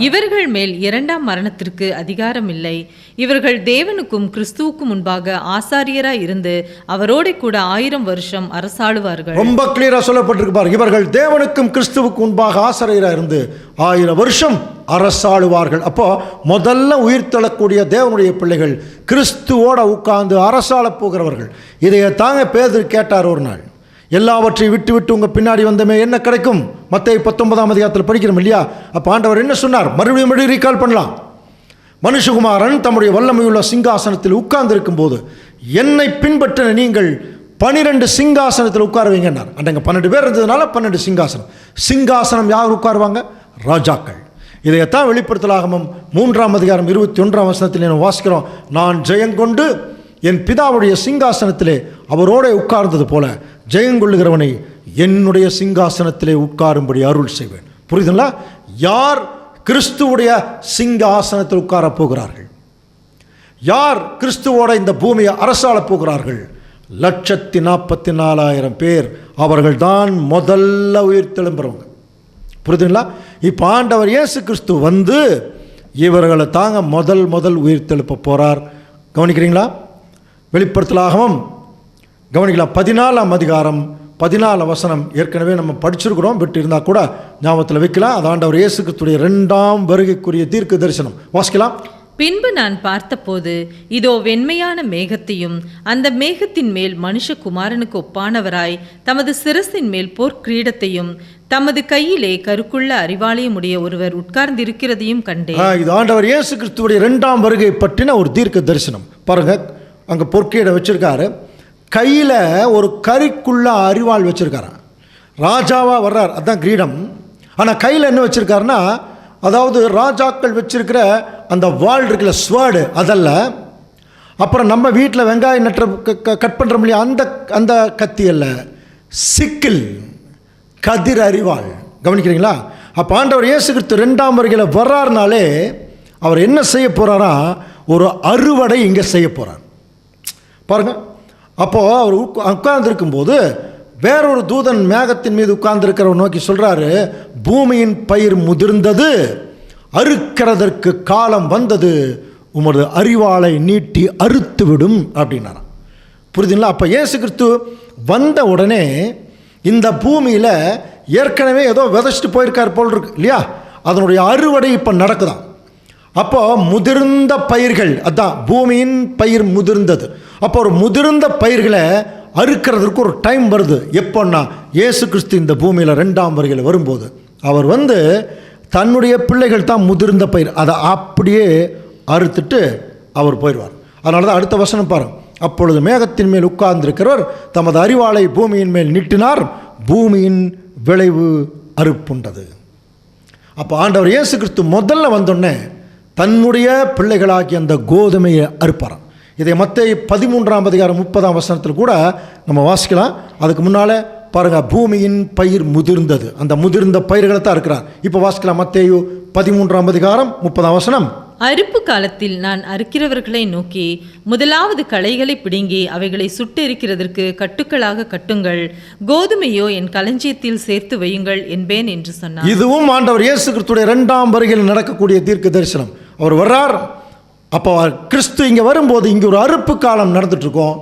இவர்கள் மேல் 2ஆம் மரணத்திற்கு அதிகாரம் இல்லை. இவர்கள் தேவனுக்கும் கிறிஸ்துவுக்கும் முன்பாக ஆசாரியராய் இருந்து அவரோட கூட 1000 வருஷம் அரசாளுவார்கள். ரொம்ப கிளியரா சொல்லப்பட்டிருக்கு பாருங்க. இவர்கள் தேவனுக்கும் கிறிஸ்துவுக்கு முன்பாக ஆசாரியராய் இருந்து 1000 வருஷம் அரசாளுவார்கள். அப்போ முதல்ல உயிர்த்தெழக்கூடிய தேவனுடைய பிள்ளைகள் கிறிஸ்துவோட உட்கார்ந்து அரசாள போகிறவர்கள். இதைய தாங்க பேதுரு கேட்டார் ஒரு நாள். எல்லாவற்றையும் விட்டு விட்டு உங்க பின்னாடி வந்தமே என்ன கிடைக்கும்? மத்தேயு 19ஆம் அதிகாரத்தில் படிக்கிறோம் இல்லையா? அப்போ ஆண்டவர் என்ன சொன்னார்? மறுபடியும் ரீகால் பண்ணலாம். மனுஷகுமாரன் தம்முடைய வல்லமையுள்ள சிங்காசனத்தில் உட்கார்ந்து இருக்கும் போது என்னை பின்பற்றின நீங்கள் 12 சிங்காசனத்தில் உட்காருவீங்கன்னார். அங்க 12 பேர் இருந்ததுனால 12 சிங்காசனம். சிங்காசனம் யார் உட்காருவாங்க? ராஜாக்கள். இதையத்தான் வெளிப்படுத்தலாகமும் 3ஆம் அதிகாரம் 21ஆம் வசனத்தில் நம்ம வாசிக்கிறோம். நான் ஜெயங்கொண்டு என் பிதாவுடைய சிங்காசனத்திலே அவரோட உட்கார்ந்தது போல ஜெயங்கொள்ளுகிறவனை என்னுடைய சிங்காசனத்திலே உட்காரும்படி அருள் செய்வேன். புரியுதுங்களா? யார் கிறிஸ்துவுடைய சிங்காசனத்தில் உட்கார போகிறார்கள்? யார் கிறிஸ்துவோட இந்த பூமியை அரசாள போகிறார்கள்? 1,44,000 பேர். அவர்கள் தான் முதல்ல உயிர்த்தெழும்புறவங்க. புரியுதுங்களா? இப்போ ஆண்டவர் இயேசு கிறிஸ்து வந்து இவர்களை தாங்க முதல் உயிர்த்தெழுப்ப போகிறார். கவனிக்கிறீங்களா? வெளிப்படுத்தலாகவும் கவனிக்கலாம். 14ஆம் அதிகாரம் 14 வசனம் ஏற்கனவே நம்ம படிச்சிருக்கிறோம். விட்டு இருந்தால் கூட ஞாபகத்தில் வைக்கலாம். அது ஆண்டவர் இயேசு கிறிஸ்துடைய 2ஆம் வருகைக்குரிய தீர்க்க தரிசனம். வாசிக்கலாம். பின்பு நான் பார்த்தபோது இதோ வெண்மையான மேகத்தையும் அந்த மேகத்தின் மேல் மனுஷகுமாரனுக்கு ஒப்பானவராய் தமது சிரசின் மேல் போர்க்கிரீடத்தையும் தமது கையிலே கருக்குள்ள அறிவாலயம் உடைய ஒருவர் உட்கார்ந்திருக்கிறதையும் கண்டேன். இது ஆண்டவர் இயேசு கிறிஸ்துவுடைய 2ஆம் வருகை பற்றின ஒரு தீர்க்க தரிசனம். பாருங்க, அங்கே பொற்கிரீடம் வச்சிருக்காரு, கையில் ஒரு கரிக்குள்ள அறிவாள் வச்சிருக்காரு. ராஜாவா வர்றார், அதுதான் கிரீடம். ஆனால் கையில் என்ன வச்சிருக்காருன்னா அதாவது ராஜாக்கள் வச்சிருக்கிற அந்த வாள் இருக்குல்ல, ஸ்வேர்டு, அதல்ல. அப்புறம் நம்ம வீட்டில் வெங்காயம் கட் பண்ணுற முடியும் அந்த அந்த கத்தி அல்ல, சிக்கில், கதிர் அறிவாள். கவனிக்கிறீங்களா? அப்போ ஆண்டவர் இயேசு கிறிஸ்து 2ஆம் வருகையில் வர்றாருனாலே அவர் என்ன செய்ய போகிறாரா, ஒரு அறுவடை இங்கே செய்ய போகிறார் பாருங்கள். அப்போது அவர் உட்கார்ந்துருக்கும்போது வேறொரு தூதன் மேகத்தின் மீது உட்கார்ந்துருக்கிறவர் நோக்கி சொல்கிறாரு, பூமியின் பயிர் முதிர்ந்தது, அறுக்கிறதற்கு காலம் வந்தது, உமது அறிவாளை நீட்டி அறுத்து விடும் அப்படின்னாராம். புரியுதுங்களா? அப்போ இயேசு கிறிஸ்து வந்த உடனே இந்த பூமியில் ஏற்கனவே ஏதோ விதைச்சிட்டு போயிருக்கார் போல் இருக்கு இல்லையா, அதனுடைய அறுவடை இப்போ நடக்குதான். அப்போ முதிர்ந்த பயிர்கள், அதான் பூமியின் பயிர் முதிர்ந்தது. அப்போ ஒரு முதிர்ந்த பயிர்களை அறுக்கிறதுக்கு ஒரு டைம் வருது. எப்போன்னா இயேசு கிறிஸ்து இந்த பூமியில் 2ஆம் வருகையில் வரும்போது அவர் வந்து தன்னுடைய பிள்ளைகள் தான் முதிர்ந்த பயிர், அதை அப்படியே அறுத்துட்டு அவர் போயிடுவார். அதனால தான் அடுத்த வசனம் பாருங்கள். அப்பொழுது மேகத்தின் மேல் உட்கார்ந்திருக்கிறவர் தமது அறிவாளை பூமியின் மேல் நீட்டினார், பூமியின் விளைவு அறுப்புண்டது. அப்போ ஆண்டவர் இயேசு கிறிஸ்து முதல்ல வந்தோடனே தன்னுடைய பிள்ளைகளாக்கி அந்த கோதுமையை அறுப்பாராம். இதை மத்தேயு 13ஆம் அதிகாரம் 30ஆம் வசனத்தில் கூட நம்ம வாசிக்கலாம். அதுக்கு முன்னால் பாருங்கள், பூமியின் பயிர் முதிர்ந்தது, அந்த முதிர்ந்த பயிர்களை தான் இருக்கிறார். இப்போ வாசிக்கலாம், மத்தேயு 13ஆம் அதிகாரம் 30ஆம் வசனம். அறுப்பு காலத்தில் நான் அறுக்கிறவர்களை நோக்கி முதலாவது களைகளை பிடுங்கி அவைகளை சுட்டெரிக்கிறதற்கு கட்டுக்களாக கட்டுங்கள், கோதுமையோ என் களஞ்சியத்தில் சேர்த்து வையுங்கள் என்பேன் என்று சொன்னார். இதுவும் ஆண்டவர் இயேசு கிறிஸ்துடைய 2ஆம் வருகையில் நடக்கக்கூடிய தீர்க்க தரிசனம். அவர் வர்றார். அப்போ கிறிஸ்து இங்கே வரும்போது இங்கே ஒரு அறுப்பு காலம் நடந்துட்டுருக்கோம்.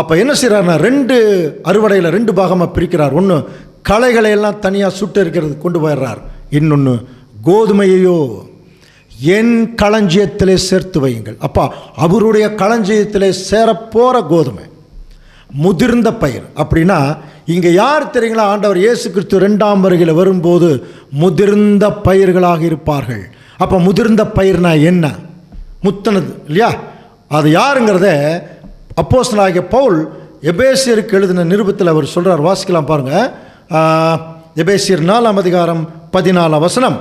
அப்போ என்ன செய்கிறாருன்னா 2 அறுவடையில் 2 பாகமாக பிரிக்கிறார். ஒன்று களைகளை எல்லாம் தனியாக சுட்டு இருக்கிறது கொண்டு போயிடுறார், இன்னொன்று கோதுமையையோ என் களஞ்சியத்திலே சேர்த்து வையுங்கள். அப்பா அவருடைய களஞ்சியத்திலே சேரப்போகிற கோதுமை முதிர்ந்த பயிர். அப்படின்னா இங்கே யார் தெரியுங்களா, ஆண்டவர் இயேசு கிறிஸ்து 2ஆம் வருகையில் வரும்போது முதிர்ந்த பயிர்களாக இருப்பார்கள். அப்போ முதிர்ந்த பயிர்னா என்ன, முத்தனது இல்லையா, அது யாருங்கிறத அப்போஸ்தலனாகிய பவுல் எபேசியருக்கு எழுதின நிருபத்தில் அவர் சொல்கிறார். வாசிக்கலாம் பாருங்கள், எபேசியர் 4ஆம் அதிகாரம் 14ஆம் வசனம்.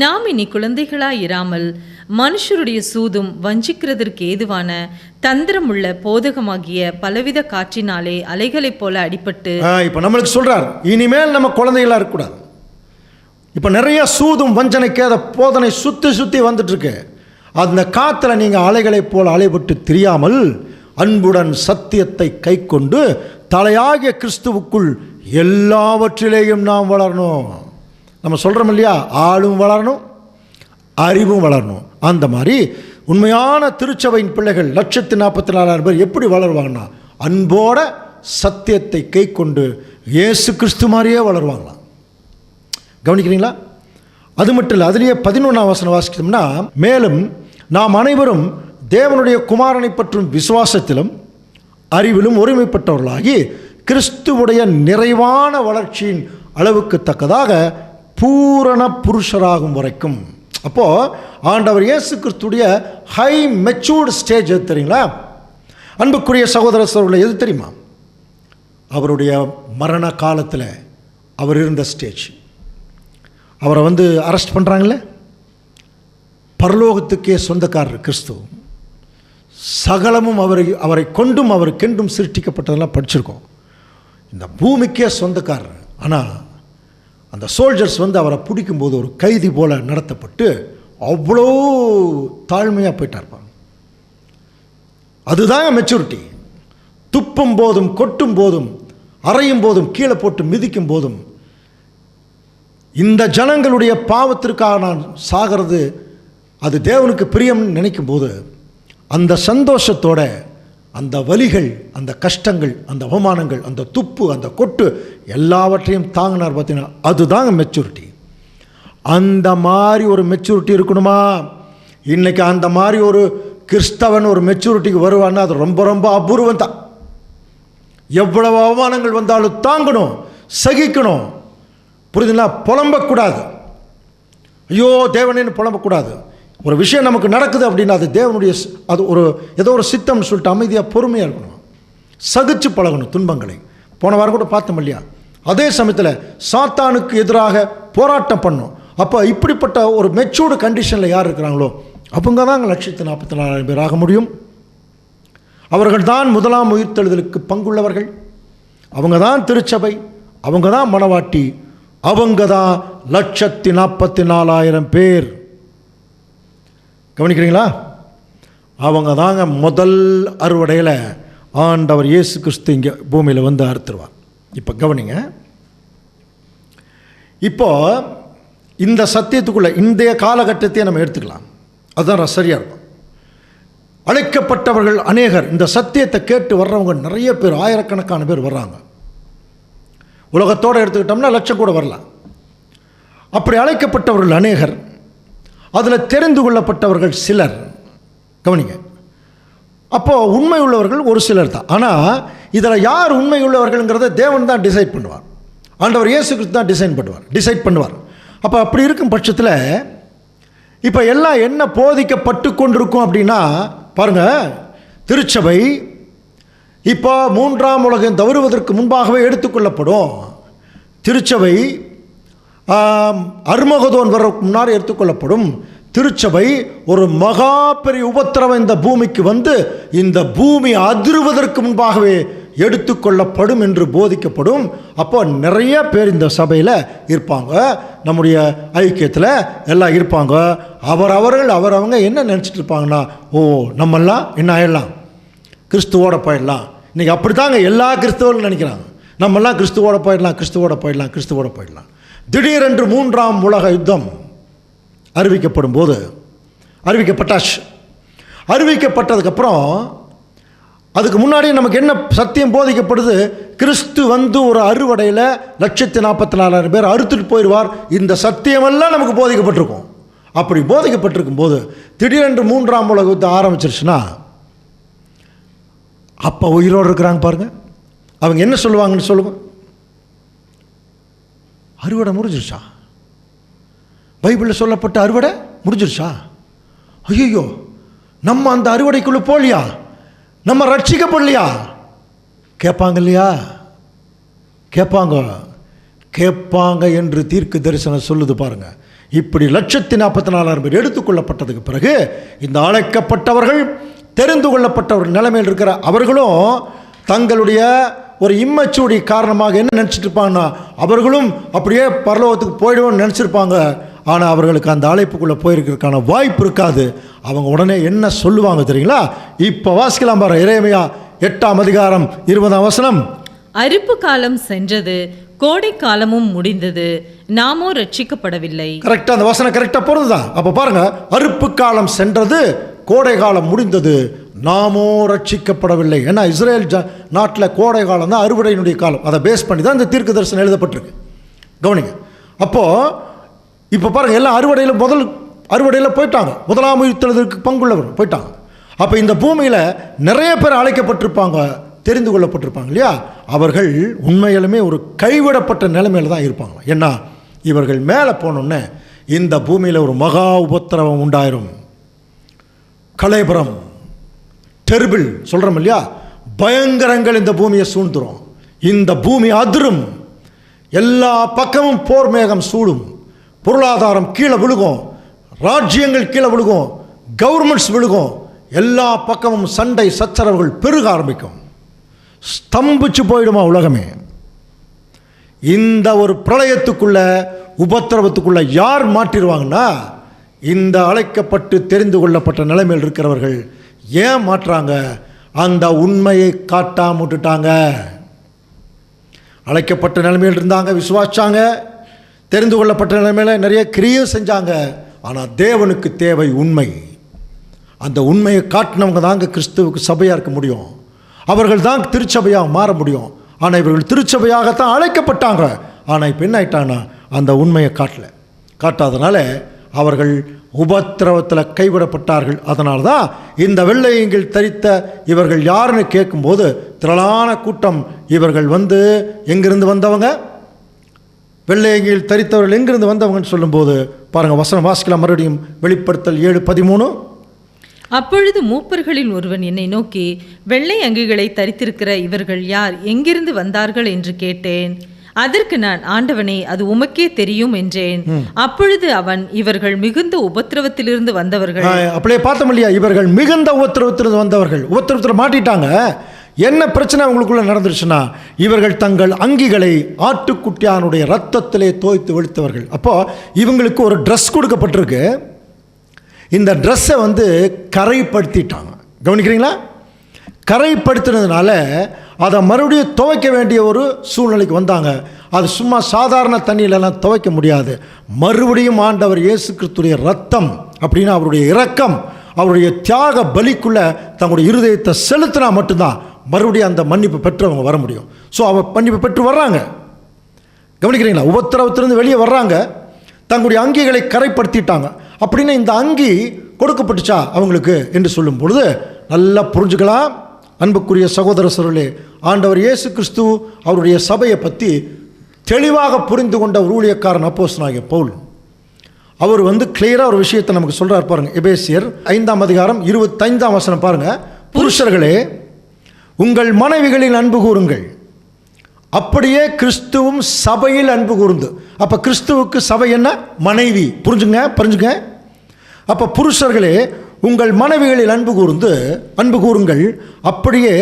நாம் இனி குழந்தைகளாயிராமல் மனுஷருடைய சூதும் வஞ்சிக்கிறதற்கு ஏதுவான தந்திரமுள்ள போதகமாகிய பலவித காற்றினாலே அலைகளைப் போல அடிபட்டு. இப்போ நம்மளுக்கு சொல்கிறார், இனிமேல் நம்ம குழந்தைகளாக இருக்கக்கூடாது. இப்போ நிறைய சூதும் வஞ்சனைக்கு அதை போதனை சுற்றி வந்துட்டுருக்கு. அந்த காற்றுல நீங்கள் அலைகளைப் போல் அலைபட்டு தெரியாமல் அன்புடன் சத்தியத்தை கை கொண்டு தலையாகிய கிறிஸ்துவுக்குள் எல்லாவற்றிலேயும் நாம் வளரணும். நம்ம சொல்கிறோம் இல்லையா, ஆளும் வளரணும், அறிவும் வளரணும். அந்த மாதிரி உண்மையான திருச்சபையின் பிள்ளைகள் 144,000 பேர் எப்படி வளருவாங்கன்னா அன்போட சத்தியத்தை கை கொண்டு இயேசு கிறிஸ்து மாதிரியே வளருவாங்களாம். கவனிக்கிறீங்களா? அது மட்டும் இல்லை, அதுலேயே 11ஆம் வசனம் வாசிக்கிறோம்னா, மேலும் நாம் அனைவரும் தேவனுடைய குமாரனை பற்றும் விசுவாசத்திலும் அறிவிலும் ஒருமைப்பட்டவர்களாகி கிறிஸ்துவுடைய நிறைவான வளர்ச்சியின் அளவுக்கு தக்கதாக பூரண புருஷராகும் வரைக்கும். அப்போது ஆண்டவர் இயேசு கிறிஸ்துடைய ஹை மெச்சூர்டு ஸ்டேஜ் எது தெரியுங்களா? அன்புக்குரிய சகோதர சகோதரர்களே, எது தெரியுமா? அவருடைய மரண காலத்தில் அவர் இருந்த ஸ்டேஜ். அவரை அரெஸ்ட் பண்ணுறாங்களே, பரலோகத்துக்கே சொந்தக்காரர் கிறிஸ்து, சகலமும் அவரை கொண்டும் அவருக்கென்றும் சிருஷ்டிக்கப்பட்டதெல்லாம் படிச்சிருக்கோம். இந்த பூமிக்கே சொந்தக்காரர். ஆனால் அந்த சோல்ஜர்ஸ் அவரை பிடிக்கும்போது ஒரு கைதி போல் நடத்தப்பட்டு அவ்வளோ தாழ்மையாக போயிட்டார்ப்பாங்க. அதுதான் மெச்சூரிட்டி. துப்பும் போதும் கொட்டும் போதும் அறையும் போதும் கீழே போட்டு மிதிக்கும் போதும் இந்த ஜனங்களுடைய பாவத்திற்காக நான் சாகிறது அது தேவனுக்கு பிரியம்னு நினைக்கும் போது அந்த சந்தோஷத்தோட அந்த வலிகள், அந்த கஷ்டங்கள், அந்த அவமானங்கள், அந்த துப்பு, அந்த கொட்டு எல்லாவற்றையும் தாங்கினார். பார்த்தீங்கன்னா அதுதாங்க மெச்சூரிட்டி. அந்த மாதிரி ஒரு மெச்சூரிட்டி இருக்கணுமா? இன்றைக்கி அந்த மாதிரி ஒரு கிறிஸ்தவன் ஒரு மெச்சூரிட்டிக்கு வருவான்னா அது ரொம்ப ரொம்ப அபூர்வம் தான். எவ்வளவு அவமானங்கள் வந்தாலும் தாங்கணும், சகிக்கணும். புரியுதுங்களா? புலம்பக்கூடாது. ஐயோ தேவனேன்னு புலம்பக்கூடாது. ஒரு விஷயம் நமக்கு நடக்குது அப்படின்னா அது தேவனுடைய, அது ஏதோ ஒரு சித்தம்னு சொல்லிட்டு அமைதியாக பொறுமையாக இருக்கணும், சகிச்சு பழகணும் துன்பங்களை. போன வாரம் கூட பார்த்தோம் இல்லையா? அதே சமயத்தில் சாத்தானுக்கு எதிராக போராட்டம் பண்ணணும். அப்போ இப்படிப்பட்ட ஒரு மெச்சூர்டு கண்டிஷனில் யார் இருக்கிறாங்களோ அவங்க தான் 1,44,000 பேர் ஆக முடியும். அவர்கள் தான் முதலாம் உயிர்த்தெழுதலுக்கு பங்குள்ளவர்கள். அவங்க தான் திருச்சபை, அவங்க தான் மணவாட்டி, அவங்க தான் 1,44,000 பேர். கவனிக்கிறீங்களா? அவங்க தாங்க முதல் அறுவடையில் ஆண்டவர் இயேசு கிறிஸ்து இங்கே பூமியில் வந்து அறுத்துருவார். இப்போ கவனிங்க, இப்போ இந்த சத்தியத்துக்குள்ளே இன்றைய காலகட்டத்தையே நம்ம எடுத்துக்கலாம். அதுதான் சரியாக இருக்கும். அழைக்கப்பட்டவர்கள் அநேகர், இந்த சத்தியத்தை கேட்டு வர்றவங்க நிறைய பேர், ஆயிரக்கணக்கான பேர் வர்றாங்க. உலகத்தோடு எடுத்துக்கிட்டோம்னா லட்சம் கூட வரலாம். அப்படி அழைக்கப்பட்டவர்கள் அநேகர், அதில் தெரிந்து கொள்ளப்பட்டவர்கள் சிலர். கவனிங்க, அப்போது உண்மை உள்ளவர்கள் ஒரு சிலர் தான். ஆனால் இதில் யார் உண்மை உள்ளவர்கள்ங்கிறத தேவன் தான் டிசைட் பண்ணுவார். ஆண்டவர் இயேசு கிறிஸ்து தான் டிசைட் பண்ணுவார். அப்போ அப்படி இருக்கும் பட்சத்தில் இப்போ எல்லாம் என்ன போதிக்கப்பட்டு கொண்டிருக்கும் அப்படின்னா பாருங்கள், திருச்சபை இப்போ 3ஆம் உலகம் தவறுவதற்கு முன்பாகவே எடுத்துக்கொள்ளப்படும். திருச்சபை அர்மகதோன் வர்றதுக்கு முன்னாடி எடுத்துக்கொள்ளப்படும். திருச்சபை ஒரு மகா பெரிய உபத்திரவம் இந்த பூமிக்கு வந்து இந்த பூமி அதிர்வதற்கு முன்பாகவே எடுத்துக்கொள்ளப்படும் என்று போதிக்கப்படும். அப்போ நிறைய பேர் இந்த சபையில் இருப்பாங்க, நம்முடைய ஐக்கியத்தில் எல்லாம் இருப்பாங்க. அவரவங்க என்ன நினச்சிட்டு இருப்பாங்கன்னா, ஓ நம்மெல்லாம் என்ன ஆயிடலாம், கிறிஸ்துவோட போயிடலாம். இன்றைக்கி அப்படி தாங்க எல்லா கிறிஸ்துவர்களும் நினைக்கிறாங்க, நம்மெல்லாம் கிறிஸ்துவோட போயிடலாம். திடீரென்று 3ஆம் உலக யுத்தம் அறிவிக்கப்படும் போது அறிவிக்கப்பட்டதுக்கப்புறம் அதுக்கு முன்னாடி நமக்கு என்ன சத்தியம் போதிக்கப்படுது? கிறிஸ்து வந்து ஒரு அறுவடையில் 1,44,000 பேர் அறுத்துட்டு போயிடுவார். இந்த சத்தியமெல்லாம் நமக்கு போதிக்கப்பட்டிருக்கும். அப்படி போதிக்கப்பட்டிருக்கும் போது திடீரென்று 3ஆம் உலக யுத்தம் ஆரம்பிச்சிருச்சுன்னா அப்போ உயிரோடு இருக்கிறாங்க பாருங்கள், அவங்க என்ன சொல்லுவாங்கன்னு சொல்லுங்க. அறுவடை முடிஞ்சிருச்சா? பைபிளில் சொல்லப்பட்ட அறுவடை முடிஞ்சிருச்சா? ஐயோ, நம்ம அந்த அறுவடைக்குள்ளே போகலையா, நம்ம ரட்சிக்கப்படலையா? கேட்பாங்க இல்லையா? கேட்பாங்க என்று தீர்க்க தரிசனம் சொல்லுது பாருங்கள். இப்படி 1,44,000 பேர் எடுத்துக்கொள்ளப்பட்டதுக்கு பிறகு இந்த அழைக்கப்பட்டவர்கள், தெரிந்து கொள்ளப்பட்டவர்கள் நிலைமையில் இருக்கிற அவர்களும் தங்களுடைய ஒரு இம்மெச்சூரிட்டி காரணமாக என்ன நினச்சிட்டு இருப்பாங்கன்னா, அவர்களும் அப்படியே பரலோகத்துக்கு போயிடுவோம்னு நினச்சிருப்பாங்க. ஆனால் அவர்களுக்கு அந்த அழைப்புக்குள்ளே போயிருக்கிறதுக்கான வாய்ப்பு இருக்காது. அவங்க உடனே என்ன சொல்லுவாங்க தெரியுங்களா? இப்போ வாசிக்கலாம் பாரு, எரேமியா 8ஆம் அதிகாரம் 20ஆம் வசனம். அறுப்பு காலம் சென்றது, கோடை காலமும் முடிந்தது, நாமோ ரட்சிக்கப்படவில்லை. கரெக்டாக அந்த வசனம் கரெக்டாக பொருந்துதான். அப்போ பாருங்க, அறுப்பு காலம் சென்றது, கோடை காலம் முடிந்தது, நாமோ ரட்சிக்கப்படவில்லை. ஏன்னா இஸ்ரேல் நாட்டில் கோடை காலம் தான் அறுவடையினுடைய காலம். அதை பேஸ் பண்ணி தான் இந்த தீர்க்க தரிசனம் எழுதப்பட்டிருக்கு. கவனிங்க, அப்போது இப்போ பாருங்கள், எல்லாம் அறுவடையில் போயிட்டாங்க. முதலாம் உயிர்த்தெழுதலுக்கு பங்குள்ளவர் போயிட்டாங்க. அப்போ இந்த பூமியில் நிறைய பேர் அழைக்கப்பட்டிருப்பாங்க, தெரிந்து கொள்ளப்பட்டிருப்பாங்க இல்லையா? அவர்கள் உண்மையிலுமே ஒரு கைவிடப்பட்ட நிலைமையில் தான் இருப்பாங்க. ஏன்னா இவர்கள் மேலே போனோன்னே இந்த பூமியில் ஒரு மகா உபத்திரவம் உண்டாயிரும். கலேபரம், டெர்பிள் சொல்கிறோம் இல்லையா? பயங்கரங்கள் இந்த பூமியை சூழ்ந்துரும். இந்த பூமி அதிரும், எல்லா பக்கமும் போர் மேகம் சூழும், பொருளாதாரம் கீழே விழுகும், ராஜ்யங்கள் கீழே விழுகும், கவர்மெண்ட்ஸ் விழுகும், எல்லா பக்கமும் சண்டை சச்சரவுகள் பெருக ஆரம்பிக்கும். ஸ்தம்பிச்சு போயிடுமா உலகமே. இந்த ஒரு பிரளயத்துக்குள்ள, உபத்திரவத்துக்குள்ள யார் மாற்றிடுவாங்கன்னா, இந்த அழைக்கப்பட்டு தெரிந்து கொள்ளப்பட்ட நிலைமையில் இருக்கிறவர்கள். ஏன் மாற்றுறாங்க? அந்த உண்மையை காட்டாம விட்டுட்டாங்க. அழைக்கப்பட்ட நிலைமையில் இருந்தாங்க, விசுவாசிச்சாங்க, தெரிந்து கொள்ளப்பட்ட நிலைமையில் நிறைய கிரியை செஞ்சாங்க. ஆனால் தேவனுக்கு தேவை உண்மை. அந்த உண்மையை காட்டினவங்க தாங்க கிறிஸ்துவுக்கு சபையாக இருக்க முடியும். அவர்கள் தான் திருச்சபையாக மாற முடியும். ஆனால் இவர்கள் திருச்சபையாகத்தான் அழைக்கப்பட்டாங்க. ஆனால் இப்போ என்ன ஆயிட்டாங்கன்னா, அந்த உண்மையை காட்டாதனால அவர்கள் உபத்திரவத்தில் கைவிடப்பட்டார்கள். அதனால தான் இந்த வெள்ளையங்கில் தரித்த இவர்கள் யாருன்னு கேட்கும்போது திரளான கூட்டம், இவர்கள் வந்து எங்கிருந்து வந்தவங்க, வெள்ளையங்கில் தரித்தவர்கள் எங்கிருந்து வந்தவங்கன்னு சொல்லும்போது பாருங்கள், வசனம் வாசிக்கலாம் மறுபடியும். வெளிப்படுத்தல் 7:13. அப்பொழுது மூப்பர்களில் ஒருவன் என்னை நோக்கி, வெள்ளை அங்கிகளை தரித்திருக்கிற இவர்கள் யார், எங்கிருந்து வந்தார்கள் என்று கேட்டேன். அதற்கு நான், ஆண்டவனே, அது உமக்கே தெரியும் என்றேன். அப்பொழுது அவன், இவர்கள் மிகுந்த உபத்திரவத்திலிருந்து வந்தவர்கள். அப்படியே பார்த்தோம் இல்லையா, இவர்கள் மிகுந்த உபத்திரவத்திலிருந்து வந்தவர்கள். உபத்திரவத்தில் மாட்டிட்டாங்க. என்ன பிரச்சனை அவங்களுக்குள்ள நடந்துருச்சுன்னா, இவர்கள் தங்கள் அங்கிகளை ஆட்டுக்குட்டியானுடைய ரத்தத்திலே தோய்த்து வெளுத்தவர்கள். அப்போ இவங்களுக்கு ஒரு ட்ரெஸ் கொடுக்கப்பட்டிருக்கு. இந்த ட்ரெஸ்ஸை கரைப்படுத்திட்டாங்க. கவனிக்கிறீங்களா? கரைப்படுத்தினதுனால அதை மறுபடியும் துவைக்க வேண்டிய ஒரு சூழ்நிலைக்கு வந்தாங்க. அது சும்மா சாதாரண தண்ணியிலலாம் துவைக்க முடியாது. மறுபடியும் ஆண்டவர் இயேசு கிறிஸ்துடைய ரத்தம் அப்படின்னு அவருடைய இரக்கம், அவருடைய தியாக பலிக்குள்ள தங்களுடைய இருதயத்தை செலுத்தினா மட்டும்தான் மறுபடியும் அந்த மன்னிப்பு பெற்றவங்க வர முடியும். ஸோ மன்னிப்பு பெற்று வர்றாங்க. கவனிக்கிறீங்களா? உபத்திரவத்திலிருந்து வெளியே வர்றாங்க. தங்களுடைய அங்கிகளை கரைப்படுத்திட்டாங்க. அப்படின்னு இந்த அங்கி கொடுக்கப்பட்டுச்சா அவங்களுக்கு என்று சொல்லும் பொழுது நல்லா புரிஞ்சுக்கலாம். அன்புக்குரிய சகோதர சகோதரர்களே, ஆண்டவர் இயேசு கிறிஸ்து அவருடைய சபையை பற்றி தெளிவாக புரிந்து கொண்ட ஒரு ஊழியக்காரன் அப்போஸ்தலனாகிய பவுல். அவர் கிளியராக ஒரு விஷயத்தை நமக்கு சொல்கிறார் பாருங்க. எபேசியர் 5ஆம் அதிகாரம் 25ஆம் வசனம் பாருங்க. புருஷர்களே, உங்கள் மனைவிகளில் அன்பு கூறுங்கள், அப்படியே கிறிஸ்துவும் சபையில் அன்பு கூர்ந்து. அப்போ கிறிஸ்துவுக்கு சபை என்ன? மனைவி. புரிஞ்சுங்க. அப்போ புருஷர்களே, உங்கள் மனைவிகளில் அன்பு கூறுங்கள், அப்படியே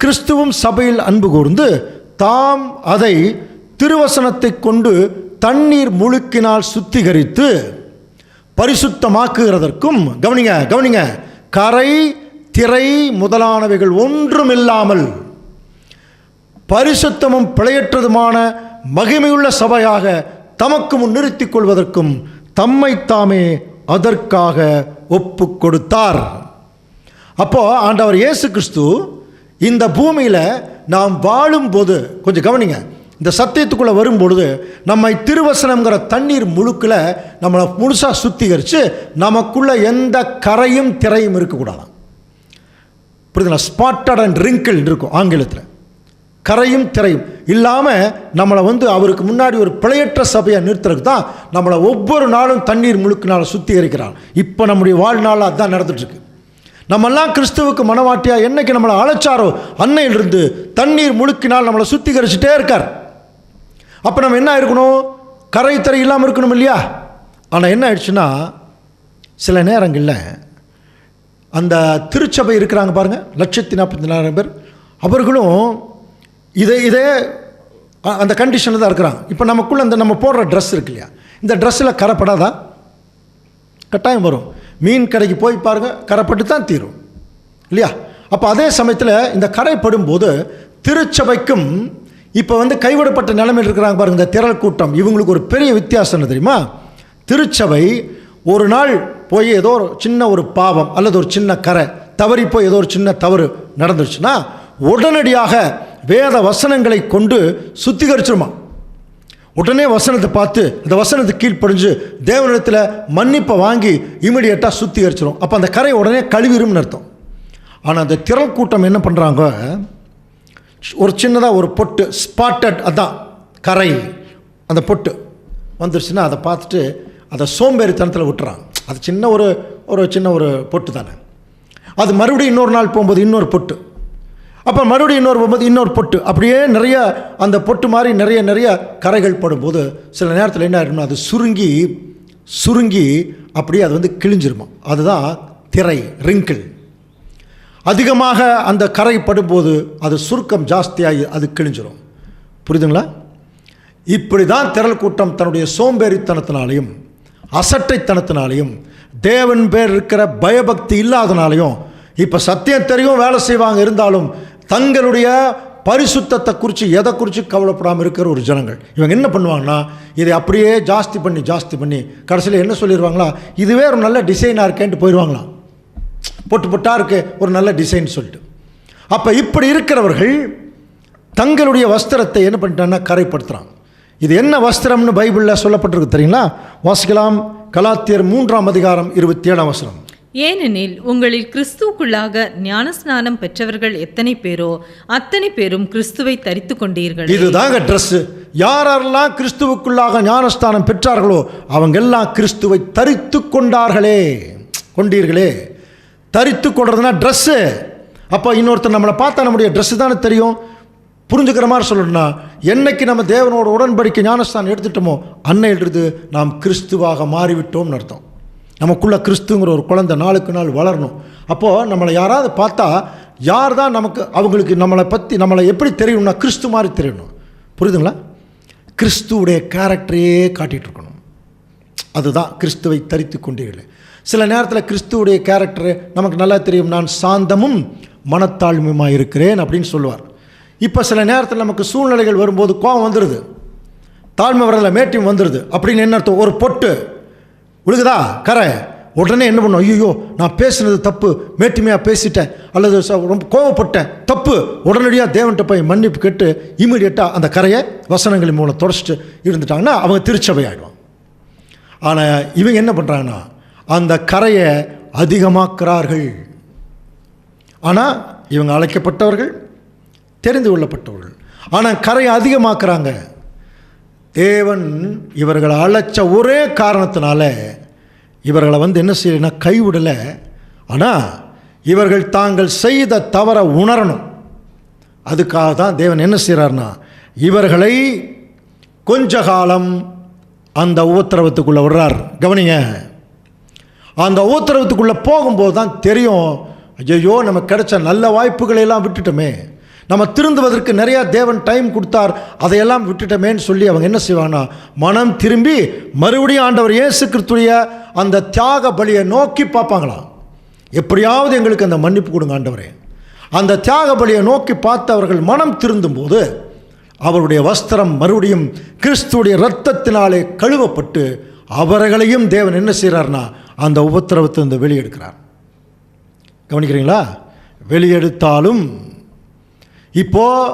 கிறிஸ்துவும் சபையில் அன்பு கூர்ந்து தாம் அதை திருவசனத்தை கொண்டு தண்ணீர் முழுக்கினால் சுத்திகரித்து பரிசுத்தமாக்குகிறதற்கும், கவனிங்க, கரை திரை முதலானவைகள் ஒன்றுமில்லாமல் பரிசுத்தமும் பிழையற்றதுமான மகிமையுள்ள சபையாக தமக்கு முன் நிறுத்திக் கொள்வதற்கும் தம்மைத்தாமே அதற்காக ஒப்பு கொடுத்தார். அப்போ ஆண்டவர் இயேசு கிறிஸ்து இந்த பூமியில் நாம் வாழும்போது, கொஞ்சம் கவனிங்க, இந்த சத்தியத்துக்குள்ளே வரும்பொழுது நம்மை திருவசனங்கிற தண்ணீர் முழுக்கில் நம்மளை முழுசாக சுத்திகரித்து நமக்குள்ள எந்த கரையும் திரையும் இருக்கக்கூடாது. புரியுதுங்களா? ஸ்பாட்டட் அண்ட் ரிங்கிள் இருக்கும் ஆங்கிலத்தில். கரையும் திரையும் இல்லாமல் நம்மளை அவருக்கு முன்னாடி ஒரு பிழையற்ற சபையை நிறுத்துறதுக்கு தான் நம்மளை ஒவ்வொரு நாளும் தண்ணீர் முழுக்கினால் சுத்திகரிக்கிறார். இப்போ நம்முடைய வாழ்நாள் அதுதான் நடந்துட்டுருக்கு. நம்மெல்லாம் கிறிஸ்துவுக்கு மனவாட்டியாக என்னைக்கு நம்மளை அழைச்சாரோ அன்னையிலிருந்து தண்ணீர் முழுக்கினால் நம்மளை சுத்திகரிச்சுட்டே இருக்கார். அப்போ நம்ம என்ன இருக்கணும்? கரை திரை இல்லாமல் இருக்கணும் இல்லையா? ஆனால் என்ன ஆயிடுச்சுன்னா, சில நேரங்களில் அந்த திருச்சபை இருக்கிறாங்க பாருங்கள், 1,44,000 பேர், அவர்களும் இதே அந்த கண்டிஷனில் தான் இருக்கிறாங்க. இப்போ நமக்குள்ளே நம்ம போடுற ட்ரெஸ் இருக்கு இல்லையா, இந்த ட்ரெஸ்ஸில் கரைப்படாதா? கட்டாயம் வரும். மீன் கடைக்கு போய் பாருங்கள், கரைப்பட்டு தான் தீரும் இல்லையா? அப்போ அதே சமயத்தில் இந்த கரைப்படும் போது திருச்சபைக்கும் இப்போ கைவிடப்பட்ட நிலைமையில் இருக்கிறாங்க பாருங்கள் இந்த திரள் கூட்டம், இவங்களுக்கு ஒரு பெரிய வித்தியாசம் என்ன தெரியுமா? திருச்சபை ஒரு நாள் போய் ஏதோ ஒரு சின்ன ஒரு பாவம் அல்லது ஒரு சின்ன கரை தவறி போய் ஏதோ ஒரு சின்ன தவறு நடந்துருச்சுன்னா உடனடியாக வேத வசனங்களை கொண்டு சுத்திகரிச்சிருமா. உடனே வசனத்தை பார்த்து அந்த வசனத்துக்கு கீழ்ப்படிஞ்சு தேவனிடத்தில் மன்னிப்பை வாங்கி இமிடியேட்டாக சுத்திகரிச்சிடும். அப்போ அந்த கரை உடனே கழுவிரும்னு அர்த்தம். ஆனால் அந்த திரள் கூட்டம் என்ன பண்ணுறாங்க, ஒரு சின்னதாக ஒரு பொட்டு ஸ்பாட்டட், அதான் கரை, அந்த பொட்டு வந்துருச்சுன்னா அதை பார்த்துட்டு அதை சோம்பேறித்தனத்தில் விட்டுறாங்க. அது சின்ன ஒரு சின்ன ஒரு பொட்டு தானே. அது மறுபடியும் இன்னொரு நாள் போகும்போது இன்னொரு பொட்டு, அப்போ மறுபடியும் இன்னொரு போகும்போது இன்னொரு பொட்டு, அப்படியே நிறைய அந்த பொட்டு மாதிரி நிறைய கரைகள் படும்போது சில நேரத்தில் என்ன ஆகிடும்னா அது சுருங்கி அப்படியே அது கிழிஞ்சிருமா. அதுதான் திரை, ரிங்கிள். அதிகமாக அந்த கரை படும்போது அது சுருக்கம் ஜாஸ்தியாகி அது கிழிஞ்சிரும். புரியுதுங்களா? இப்படி தான் திரள் கூட்டம் தன்னுடைய சோம்பேறித்தனத்தினாலையும் அசட்டைத்தனத்தினாலையும் தேவன் பேர் இருக்கிற பயபக்தி இல்லாதனாலையும் இப்போ சத்தியம் தெரியும் வேலை செய்வாங்க, இருந்தாலும் தங்களுடைய பரிசுத்தத்தை குறித்து எதை குறித்து கவலைப்படாமல் இருக்கிற ஒரு ஜனங்கள். இவங்க என்ன பண்ணுவாங்கன்னா இதை அப்படியே ஜாஸ்தி பண்ணி கடைசியில் என்ன சொல்லிடுவாங்களா, இதுவே ஒரு நல்ல டிசைனாக இருக்கேன்ட்டு போயிடுவாங்களாம். பொட்டாக இருக்கு ஒரு நல்ல டிசைன் சொல்லிட்டு. அப்போ இப்படி இருக்கிறவர்கள் தங்களுடைய வஸ்திரத்தை என்ன பண்ணிட்டாங்கன்னா கரைப்படுத்துகிறாங்க. இது என்ன வஸ்திரம்னு பைபிளில் சொல்லப்பட்டிருக்கு தெரியுங்களா? வாசிக்கலாம். கலாத்தியர் 3ஆம் அதிகாரம் 27ஆம் வசனம். ஏனெனில் உங்களில் கிறிஸ்துவுக்குள்ளாக ஞானஸ்நானம் பெற்றவர்கள் எத்தனை பேரோ அத்தனை பேரும் கிறிஸ்துவை தரித்து கொண்டீர்கள். இதுதாங்க ட்ரெஸ். யாரெல்லாம் கிறிஸ்துவுக்குள்ளாக ஞானஸ்நானம் பெற்றார்களோ அவங்க எல்லாம் கிறிஸ்துவை தரித்து கொண்டீர்களே. தரித்து கொள்றதுனா ட்ரெஸ்ஸு. அப்போ இன்னொருத்தர் நம்மளை பார்த்தா நம்முடைய ட்ரெஸ்ஸு தானே தெரியும். புரிஞ்சுக்கிற மாதிரி சொல்லணும்னா, என்னைக்கு நம்ம தேவனோட உடன்படிக்கை ஞானஸ்தானம் எடுத்துட்டோமோ அன்னையிலிருந்து நாம் கிறிஸ்துவாக மாறிவிட்டோம்னு அர்த்தம். நமக்குள்ளே கிறிஸ்துங்கிற ஒரு குழந்தை நாளுக்கு நாள் வளரணும். அப்போது நம்மளை யாராவது பார்த்தா யார் தான் நமக்கு அவங்களுக்கு நம்மளை எப்படி தெரியணும்னா கிறிஸ்து மாதிரி தெரியணும். புரியுதுங்களா? கிறிஸ்துவுடைய கேரக்டரையே காட்டிகிட்டு இருக்கணும். அதுதான் கிறிஸ்துவை தரித்து கொண்டீர்கள். சில நேரத்தில் கிறிஸ்துவுடைய கேரக்டரு நமக்கு நல்லா தெரியும். நான் சாந்தமும் மனத்தாழ்மையுமாக இருக்கிறேன் அப்படின்னு சொல்லுவார். இப்போ சில நேரத்தில் நமக்கு சூழ்நிலைகள் வரும்போது கோபம் வந்துடுது, தாழ்மை வரதில் மேட்டியம் வந்துடுது. அப்படின்னு என்ன அர்த்தம்? ஒரு பொட்டு விழுகுதா கரை, உடனே என்ன பண்ணும்? ஐயோ நான் பேசுனது தப்பு, மேட்டிமையாக பேசிட்டேன், அல்லது ரொம்ப கோவப்பட்டேன், தப்பு. உடனடியாக தேவன்கிட்ட போய் மன்னிப்பு கேட்டு இமீடியட்டாக அந்த கரையை வசனங்களின் மூலம் தொடச்சிட்டு இருந்துட்டாங்கன்னா அவங்க திருச்சபை ஆகிடுவாங்க. ஆனால் இவங்க என்ன பண்ணுறாங்கன்னா அந்த கரையை அதிகமாக்குறார்கள். ஆனால் இவங்க அழைக்கப்பட்டவர்கள், தெரிந்து கொள்ளப்பட்டவர்கள். ஆனால் கரையை அதிகமாக்குறாங்க. தேவன் இவர்களை அழைச்ச ஒரே காரணத்தினால இவர்களை என்ன செய்யணும்னா கைவிடலை. ஆனால் இவர்கள் தாங்கள் செய்த தவறை உணரணும். அதுக்காக தான் தேவன் என்ன செய்கிறார்னா இவர்களை கொஞ்ச காலம் அந்த உபத்திரவத்துக்குள்ளே விடுறார். கவனிங்க, அந்த உபத்திரவத்துக்குள்ளே போகும்போது தான் தெரியும், ஐயோ நம்ம கிடைச்ச நல்ல வாய்ப்புகளை எல்லாம் விட்டுட்டோமே, நம்ம திருந்துவதற்கு நிறையா தேவன் டைம் கொடுத்தார், அதையெல்லாம் விட்டுட்டோமேன்னு சொல்லி அவங்க என்ன செய்வாங்கன்னா மனம் திரும்பி மறுபடியும் ஆண்டவர் இயேசு கிறிஸ்துடைய அந்த தியாக பலியை நோக்கி பார்ப்பாங்களாம். எப்படியாவது எங்களுக்கு அந்த மன்னிப்பு கொடுங்க ஆண்டவரே. அந்த தியாக பலியை நோக்கி பார்த்தவர்கள் மனம் திருந்தும் போது அவருடைய வஸ்திரம் மறுபடியும் கிறிஸ்துடைய இரத்தத்தினாலே கழுவப்பட்டு அவர்களையும் தேவன் என்ன செய்கிறார்னா அந்த உபத்திரவத்தை வெளியெடுக்கிறார். கவனிக்கிறீங்களா? வெளியெடுத்தாலும் இப்போது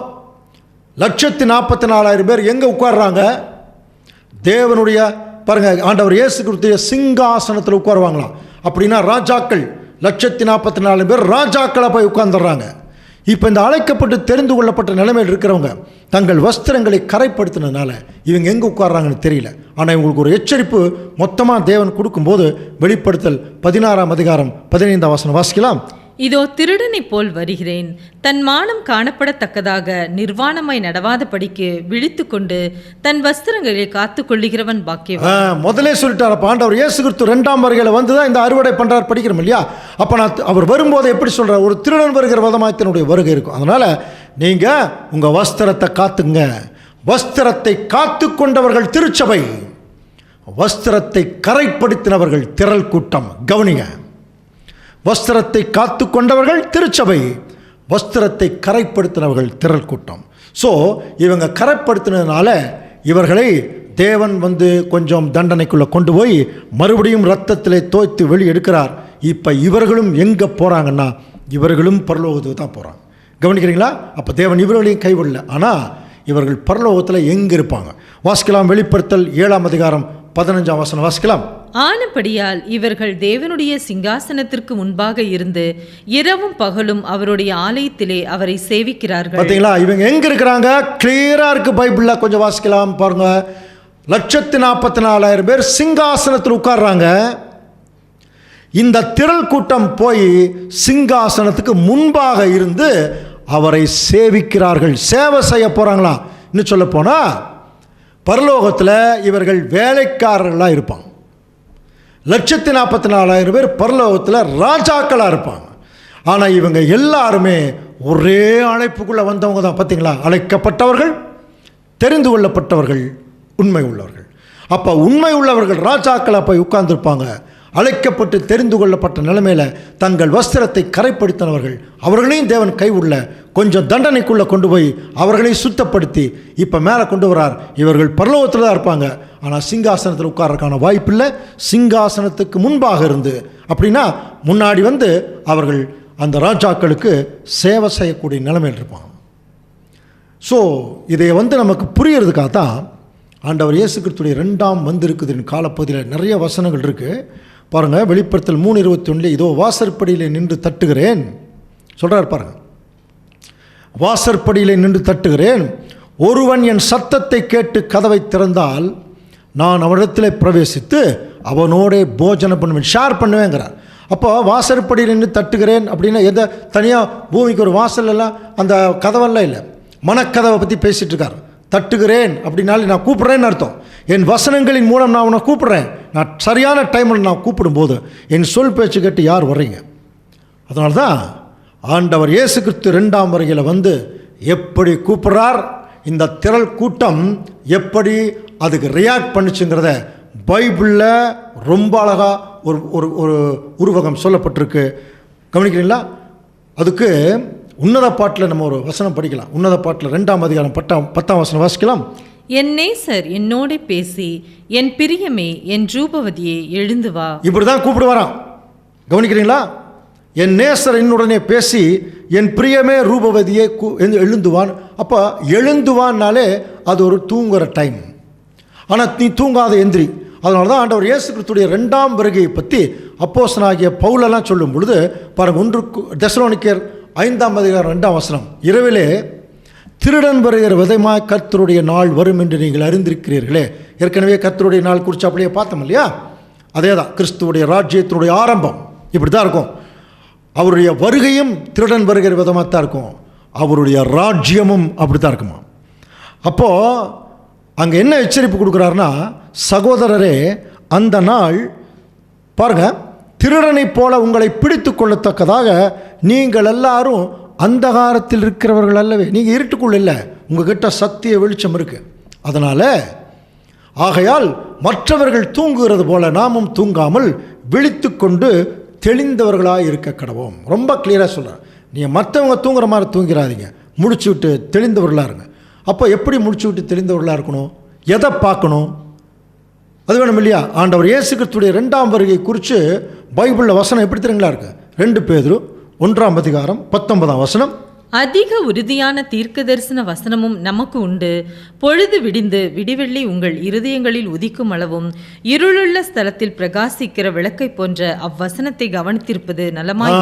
1,44,000 பேர் எங்கே உட்கார்றாங்க? தேவனுடைய பாருங்கள், ஆண்டவர் இயேசு கிறிஸ்துவின் சிங்காசனத்தில் உட்காருவாங்களாம். அப்படின்னா ராஜாக்கள் 1,44,000 பேர் ராஜாக்களை போய் உட்கார்ந்துடுறாங்க. இப்போ இந்த அழைக்கப்பட்டு தெரிந்து கொள்ளப்பட்ட நிலைமையில் இருக்கிறவங்க தங்கள் வஸ்திரங்களை கரைப்படுத்தினதுனால இவங்க எங்கே உட்கார்றாங்கன்னு தெரியல. ஆனால் இவங்களுக்கு ஒரு எச்சரிப்பு மொத்தமாக தேவன் கொடுக்கும்போது வெளிப்படுத்தல் 16ஆம் அதிகாரம் 15ஆம் வசனம் வாசிக்கலாம். இதோ திருடனைப் போல் வருகிறேன், தன் மானம் காணப்படத்தக்கதாக நிர்வாணமாய் நடவாதபடிக்கு விழித்து கொண்டு தன் வஸ்திரங்களை காத்து கொள்ளுகிறவன் பாக்கியவான். முதலே சொல்லிட்டார் ஆண்டவர் இயேசு கிறிஸ்து 2ஆம் வருகையில் வந்துதான் இந்த அறுவடை பண்றார், படிக்கிறோம் இல்லையா? அப்போ நான் அவர் வரும்போது எப்படி சொல்றார்? ஒரு திருடன் வருகிற விதமாக தன்னுடைய வருகை இருக்கும். அதனால நீங்க உங்க வஸ்திரத்தை காத்துங்க. வஸ்திரத்தை காத்து கொண்டவர்கள் திருச்சபை, வஸ்திரத்தை கரைப்படுத்தினவர்கள் திரள் கூட்டம். கவனிங்க, வஸ்திரத்தை காத்து கொண்டவர்கள் திருச்சபை, வஸ்திரத்தை கரைப்படுத்தினவர்கள் திரள் கூட்டம். ஸோ இவங்க கரைப்படுத்தினதுனால இவர்களை தேவன் கொஞ்சம் தண்டனைக்குள்ளே கொண்டு போய் மறுபடியும் இரத்தத்திலே தோய்த்து வெளியெடுக்கிறார். இப்போ இவர்களும் எங்கே போகிறாங்கன்னா இவர்களும் பரலோகத்துக்கு தான் போகிறாங்க. கவனிக்கிறீங்களா? அப்போ தேவன் இவர்களையும் கைவிடல. ஆனால் இவர்கள் பரலோகத்தில் எங்கே இருப்பாங்க? வாசிக்கலாம். வெளிப்படுத்தல் 7ஆம் அதிகாரம் 15ஆம் வசனம் வாசிக்கலாம். ஆனபடியால் இவர்கள் தேவனுடைய சிங்காசனத்திற்கு முன்பாக இருந்து இரவும் பகலும் அவருடைய ஆலயத்திலே அவரை சேவிக்கிறார்கள். பார்த்தீங்களா? இவங்க எங்க இருக்கிறாங்க? கிளியரா இருக்கு பைபிள்ல. கொஞ்சம் வாசிக்கலாம் பாருங்க. 1,44,000 பேர் சிங்காசனத்தில் உட்கார்றாங்க. இந்த திரள் கூட்டம் போய் சிங்காசனத்துக்கு முன்பாக இருந்து அவரை சேவிக்கிறார்கள். சேவை செய்ய போறாங்களா? இன்னும் சொல்ல போனா பரலோகத்தில் இவர்கள் வேலைக்காரர்களாக இருப்பாங்க. 1,44,000 பேர் பரலோகத்தில் ராஜாக்களாக இருப்பாங்க. ஆனால் இவங்க எல்லாருமே ஒரே அழைப்புக்குள்ளே வந்தவங்க தான். பார்த்தீங்களா? அழைக்கப்பட்டவர்கள், தெரிந்து கொள்ளப்பட்டவர்கள், உண்மை உள்ளவர்கள். அப்போ உண்மை உள்ளவர்கள் ராஜாக்களை போய் உட்கார்ந்துருப்பாங்க. அழைக்கப்பட்டு தெரிந்து கொள்ளப்பட்ட நிலைமையில் தங்கள் வஸ்திரத்தை கரைப்படுத்தினவர்கள் அவர்களையும் தேவன் கைவிடல, கொஞ்சம் தண்டனைக்குள்ளே கொண்டு போய் அவர்களையும் சுத்தப்படுத்தி இப்போ மேலே கொண்டு வரார். இவர்கள் பரலோகத்தில் தான் இருப்பாங்க. ஆனால் சிங்காசனத்தில் உட்கார்றதுக்கான வாய்ப்பு இல்லை. சிங்காசனத்துக்கு முன்பாக இருந்து, அப்படின்னா முன்னாடி அவர்கள் அந்த ராஜாக்களுக்கு சேவை செய்யக்கூடிய நிலைமையில் இருப்பாங்க. ஸோ இதை நமக்கு புரியறதுக்காக தான் ஆண்டவர் இயேசு கிறிஸ்துவின் 2ஆம் வந்திருக்குதுன்னு காலப்பகுதியில் நிறைய வசனங்கள் இருக்குது. பாருங்கள், வெளிப்படுத்தல் 3:21 இதோ வாசற்படியில் நின்று தட்டுகிறேன் சொல்கிறார். பாருங்கள், வாசற்படியில் நின்று தட்டுகிறேன், ஒருவன் என் சத்தத்தை கேட்டு கதவை திறந்தால் நான் அவனிடத்தில் பிரவேசித்து அவனோட போஜனம் பண்ணுவேன், ஷேர் பண்ணுவேங்கிறார். அப்போ வாசற்படியில் நின்று தட்டுகிறேன் அப்படின்னா எதை தனியாக பூமிக்கு ஒரு வாசல் எல்லாம் அந்த கதவெல்லாம் இல்லை. மனக்கதவை பற்றி பேசிகிட்டு இருக்கார். தட்டுகிறேன் அப்படின்னாலே நான் கூப்பிட்றேன்னு அர்த்தம். என் வசனங்களின் மூலம் நான் உன்னை கூப்பிட்றேன். நான் சரியான டைமில் நான் கூப்பிடும்போது என் சொல் பேச்சு கேட்டு யார் வர்றீங்க? அதனால தான் ஆண்டவர் இயேசு கிறிஸ்து 2ஆம் வருகையில் வந்து எப்படி கூப்பிட்றார், இந்த திரள் கூட்டம் எப்படி அதுக்கு ரியாக்ட் பண்ணிச்சுங்கிறத பைபிளில் ரொம்ப அழகாக ஒரு ஒரு ஒரு உருவகம் சொல்லப்பட்டிருக்கு. கவனிக்கிறீங்களா? அதுக்கு உன்னத பாட்டில் நம்ம ஒரு வசனம் படிக்கலாம். உன்னத பாட்டில் 2ஆம் அதிகாரம் 10ஆம் வசனம் வாசிக்கலாம். என் நேசர் என்னோட பேசி, என் பிரியமே என் ரூபவதியே எழுந்து வா. இப்படி தான் கூப்பிடுவாராம். கவனிக்கிறீங்களா? என் நேசர் என்னுடனே பேசி, என் பிரியமே ரூபவதியே எழுந்துவான். அப்போ எழுந்துவான்னாலே அது ஒரு தூங்குற டைம். ஆனால் நீ தூங்காத எந்திரி. அதனால தான் ஆண்டவர் இயேசு கிறிஸ்துடைய 2ஆம் வருகையை பற்றி அப்போஸ்தலனாகிய பவுலெல்லாம் சொல்லும் பொழுது பாருங்கள், 1 தெசலோனிக்கேயர் 5ஆம் அதிகாரம் 2ஆம் வசனம், இரவிலே திருடன் வருகிற விதமாக கர்த்தருடைய நாள் வரும் என்று நீங்கள் அறிந்திருக்கிறீர்களே. ஏற்கனவே கர்த்தருடைய நாள் குறித்து அப்படியே பார்த்தோம் இல்லையா? அதே தான் கிறிஸ்துவுடைய ராஜ்யத்தினுடைய ஆரம்பம் இப்படி தான் இருக்கும். அவருடைய வருகையும் திருடன் வருகிற விதமாக தான் இருக்கும். அவருடைய ராஜ்யமும் அப்படி தான் இருக்குமா. அப்போது அங்கே என்ன எச்சரிப்பு கொடுக்குறாருன்னா, சகோதரரே, அந்த நாள் பாருங்கள், திருடனைப் போல உங்களை பிடித்து கொள்ளத்தக்கதாக நீங்கள் எல்லாரும் அந்தகாரத்தில் இருக்கிறவர்கள் அல்லவே. நீங்கள் இருட்டுக்குள்ள இல்லை, உங்ககிட்ட சத்திய வெளிச்சம் இருக்குது. அதனால் ஆகையால் மற்றவர்கள் தூங்குகிறது போல நாமும் தூங்காமல் விழித்து கொண்டு தெளிந்தவர்களாக இருக்க கடவோம். ரொம்ப கிளியராக சொல்கிறேன். நீங்கள் மற்றவங்க தூங்குற மாதிரி தூங்கிறாதீங்க, முடிச்சு விட்டு தெளிந்தவர்களாக இருங்க. அப்போ எப்படி முடிச்சு விட்டு தெளிந்தவர்களாக இருக்கணும்? எதை பார்க்கணும்? அது வேணும் இல்லையா? ஆண்டவர் இயேசு கிறிஸ்துடைய 2ஆம் வருகை குறித்து பைபிளில் வசனம் எப்படி தெரியுங்களா இருக்குது? 2 பேதுரு 1ஆம் அதிகாரம் 19ஆம் வசனம். அதிக உறுதியான தீர்க்க தரிசன வசனமும் நமக்கு உண்டு. பொழுது விடிந்து விடிவெள்ளி உங்கள் இருதயங்களில் உதிக்கும் அளவும் இருளுள்ள ஸ்தலத்தில் பிரகாசிக்கிற விளக்கை போன்ற அவ்வசனத்தை கவனித்திருப்பது நலமாய்.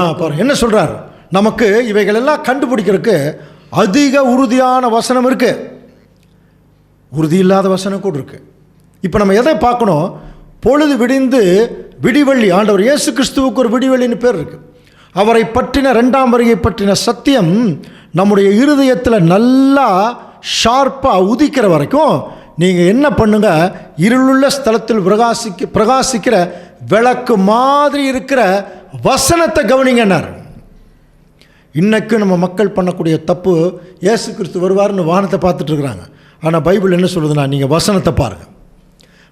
என்ன சொல்றார்? நமக்கு இவைகள் எல்லாம் கண்டுபிடிக்கிறதுக்கு அதிக உறுதியான வசனம் இருக்கு, உறுதி இல்லாத வசனம் கூட இருக்கு. இப்போ நம்ம எதை பார்க்கணும்? பொழுது விடிந்து விடிவெள்ளி, ஆண்டவர் இயேசு கிறிஸ்துவுக்கு ஒரு விடிவெள்ளின்னு பேர் இருக்கு. அவரை பற்றின 2ஆம் வருகை பற்றின சத்தியம் நம்முடைய இருதயத்தில் நல்லா ஷார்ப்பாக உதிக்கிற வரைக்கும் நீங்கள் என்ன பண்ணுங்க, இருளுள்ள ஸ்தலத்தில் பிரகாசிக்கிற விளக்கு மாதிரி இருக்கிற வசனத்தை கவனிங்கன்னார். இன்னைக்கு நம்ம மக்கள் பண்ணக்கூடிய தப்பு, இயேசு கிறிஸ்து வருவார்னு வானத்தை பார்த்துட்டு இருக்கிறாங்க. ஆனால் பைபிள் என்ன சொல்லுதுன்னா, நீங்கள் வசனத்தை பாருங்கள்.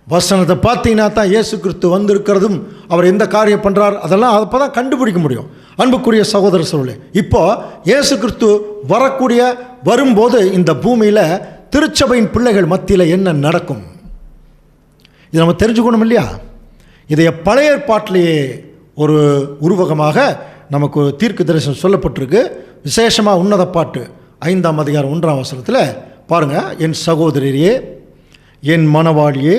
வசனத்தை பார்த்தீங்கன்னா தான் இயேசு கிறிஸ்து வந்திருக்கிறதும் அவர் எந்த காரியம் பண்ணுறார் அதெல்லாம் அப்போ தான் கண்டுபிடிக்க முடியும். அன்புக்குரிய சகோதர சகோதரர்களே, இப்போ இயேசு கிறிஸ்து வரும்போது இந்த பூமியில் திருச்சபையின் பிள்ளைகள் மத்தியில் என்ன நடக்கும் இது நம்ம தெரிஞ்சுக்கணும் இல்லையா? இதைய பழைய ஏற்பாட்டிலேயே ஒரு உருவகமாக நமக்கு தீர்க்க தரிசனம் சொல்லப்பட்டிருக்கு. விசேஷமாக உன்னத பாட்டு 5ஆம் அதிகாரம் 1ஆம் வசனத்தில் பாருங்கள், என் சகோதரியே, என் மணவாளியே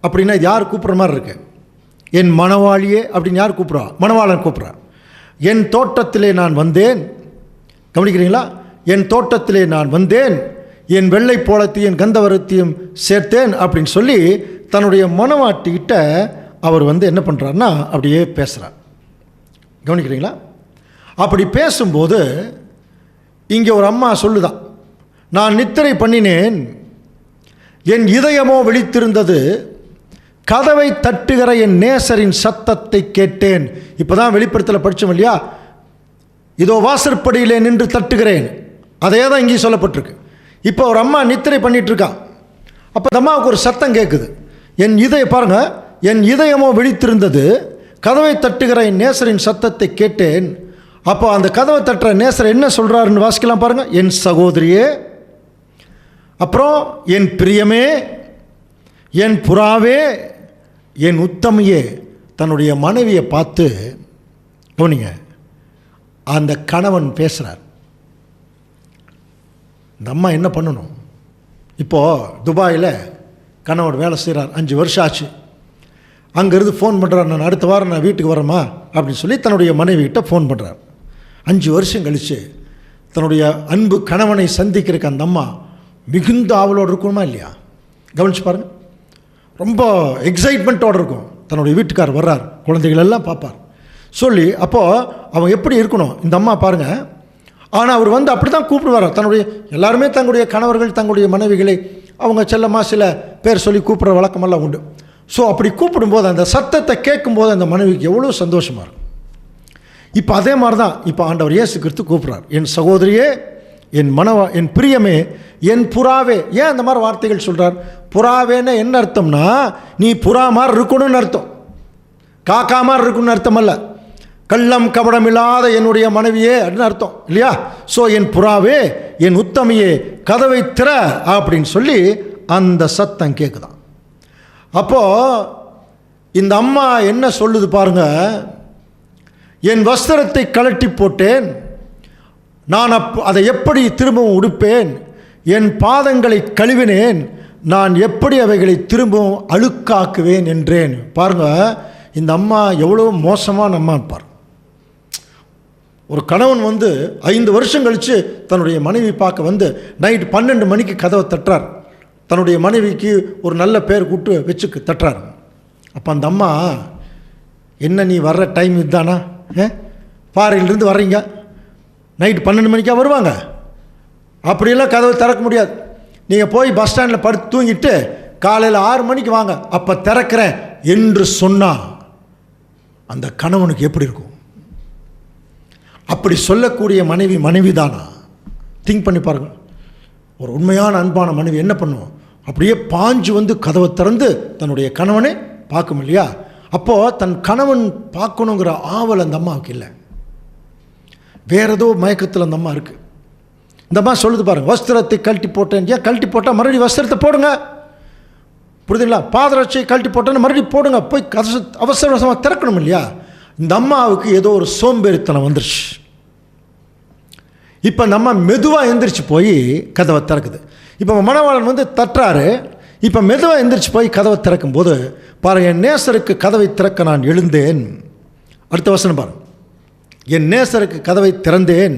அப்படின்னா இது யார் கூப்பிட்ற மாதிரி இருக்கு? என் மணவாளியே அப்படின்னு யார் கூப்பிட்றா? மணவாளன் கூப்பிட்றார். என் தோட்டத்திலே நான் வந்தேன். கவனிக்கிறீங்களா? என் தோட்டத்திலே நான் வந்தேன், என் வெள்ளை போலத்தையும் கந்தவரத்தையும் சேர்த்தேன் அப்படின்னு சொல்லி தன்னுடைய மணவாட்டிக்கிட்ட அவர் என்ன பண்ணுறாருன்னா அப்படியே பேசுகிறார். கவனிக்கிறீங்களா? அப்படி பேசும்போது இங்கே ஒரு அம்மா சொல்லுதான், நான் நித்திரை பண்ணினேன், என் இதயமோ விழித்திருந்தது, கதவை தட்டுகிற என் நேசரின் சத்தத்தை கேட்டேன். இப்போ தான் வெளிப்படுத்தல படித்தோம் இல்லையா? இதோ வாசற்படியிலே நின்று தட்டுகிறேன். அதே தான் இங்கேயும் சொல்லப்பட்டிருக்கு. இப்போ ஒரு அம்மா நித்திரை பண்ணிட்டு இருக்கா. அப்போ அந்த அம்மாவுக்கு ஒரு சத்தம் கேட்குது. பாருங்கள், என் இதயமோ விழித்திருந்தது, கதவை தட்டுகிற என் நேசரின் சத்தத்தை கேட்டேன். அப்போ அந்த கதவை தட்டுற நேசர் என்ன சொல்கிறாருன்னு வாசிக்கலாம் பாருங்கள். என் சகோதரியே, அப்புறம் என் பிரியமே, என் புறாவே, என் உத்தமையே. தன்னுடைய மனைவியை பார்த்து போனீங்க, அந்த கணவன் பேசுகிறார். இந்த அம்மா என்ன பண்ணணும்? இப்போது துபாயில் கணவன் வேலை செய்கிறார், 5 வருஷம் ஆச்சு. அங்கேருந்து ஃபோன் பண்ணுறார், நான் அடுத்த வாரம் நான் வீட்டுக்கு வரேம்மா அப்படின்னு சொல்லி தன்னுடைய மனைவிகிட்ட ஃபோன் பண்ணுறார். 5 வருஷம் கழித்து தன்னுடைய அன்பு கணவனை சந்திக்கிறதுக்கு அந்த அம்மா மிகுந்த ஆவலோடு இருக்கணுமா இல்லையா? கவனிச்சு பாருங்கள். ரொம்ப எக்ஸைட்மெண்ட்டோடு இருக்கும். தன்னுடைய வீட்டுக்கார் வர்றார், குழந்தைகள் எல்லாம் பார்ப்பார் சொல்லி. அப்போது அவங்க எப்படி இருக்கணும்? இந்த அம்மா பாருங்கள், ஆனால் அவர் வந்து அப்படி தான் கூப்பிடுவார். தன்னுடைய எல்லாருமே தங்களுடைய கணவர்கள் தங்களுடைய மனைவிகளை அவங்க செல்லமாக சில பேர் சொல்லி கூப்பிட்ற வழக்கமெல்லாம் உண்டு. ஸோ அப்படி கூப்பிடும்போது அந்த சத்தத்தை கேட்கும்போது அந்த மனைவிக்கு எவ்வளோ சந்தோஷமாக இருக்கும். இப்போ அதே மாதிரி தான் இப்போ ஆண்டவர் இயேசு கிறிஸ்து கூப்பிட்றார், என் சகோதரியே, என் பிரியமே, என் புறாவே. ஏன் அந்த மாதிரி வார்த்தைகள் சொல்கிறார்? புறாவேன்னு என்ன அர்த்தம்னா, நீ புறா மாதிரி இருக்கணும்னு அர்த்தம், காக்கா மாதிரி இருக்கணும்னு அர்த்தம் அல்ல. கள்ளம் கபடம் இல்லாத என்னுடைய மனைவியே அப்படின்னு அர்த்தம் இல்லையா? ஸோ என் புறாவே, என் உத்தமியே, கதவை திற அப்படின்னு சொல்லி அந்த சத்தம் கேட்குதான். அப்போது இந்த அம்மா என்ன சொல்லுது பாருங்க, என் வஸ்திரத்தை கழட்டி போட்டேன், நான் அதை எப்படி திரும்பவும் உடுப்பேன், என் பாதங்களை கழுவினேன், நான் எப்படி அவைகளை திரும்பவும் அழுக்காக்குவேன் என்றேன். பாருங்க, இந்த அம்மா எவ்வளோ மோசமான அம்மா இருப்பார். ஒரு கணவன் வந்து 5 வருஷம் கழித்து தன்னுடைய மனைவி பார்க்க வந்து நைட் 12 மணிக்கு கதவை தட்டுறார். தன்னுடைய மனைவிக்கு ஒரு நல்ல பேர் கூட்டு வச்சு தட்டுறார். அப்போ அந்த அம்மா, என்ன நீ வர்ற டைம் இதுதானா, ஃபாரின்லேருந்து வர்றீங்க, நைட்டு 12 மணிக்கா வருவாங்க, அப்படியெல்லாம் கதவை திறக்க முடியாது, நீங்கள் போய் பஸ் ஸ்டாண்டில் படுத்து தூங்கிட்டு காலையில் 6 மணிக்கு வாங்க, அப்போ திறக்கிறேன் என்று சொன்னால் அந்த கணவனுக்கு எப்படி இருக்கும்? அப்படி சொல்லக்கூடிய மனைவி தானா? திங்க் பண்ணி பாருங்கள். ஒரு உண்மையான அன்பான மனைவி என்ன பண்ணுவோம்? அப்படியே பாஞ்சு வந்து கதவை திறந்து தன்னுடைய கணவனை பார்க்கும் இல்லையா? அப்போது தன் கணவன் பார்க்கணுங்கிற ஆவல் அந்த அம்மாவுக்கு இல்லை, வேற ஏதோ மயக்கத்தில் அந்த அம்மா இருக்குது. இந்த அம்மா சொல்லுது பாருங்கள், வஸ்திரத்தை கழட்டி போட்டேன். ஏன் கழட்டி போட்டால் மறுபடியும் வஸ்திரத்தை போடுங்க, புரியுதுங்களா? பாதரட்சை கழட்டி போட்டேன்னு மறுபடியும் போடுங்க, போய் அவசர அவசரமாக திறக்கணும் இல்லையா? இந்த அம்மாவுக்கு ஏதோ ஒரு சோம்பேறித்தனம் வந்துருச்சு. இப்போ நம்ம மெதுவாக எந்திரிச்சு போய் கதவை திறக்குது. இப்போ மணவாளன் வந்து தட்டுறாரு, இப்போ மெதுவாக எந்திரிச்சு போய் கதவை திறக்கும் போது பாரு, என் நேசருக்கு கதவை திறக்க நான் எழுந்தேன். அடுத்த வசனம் பாரு, என் நேசருக்கு கதவை திறந்தேன்,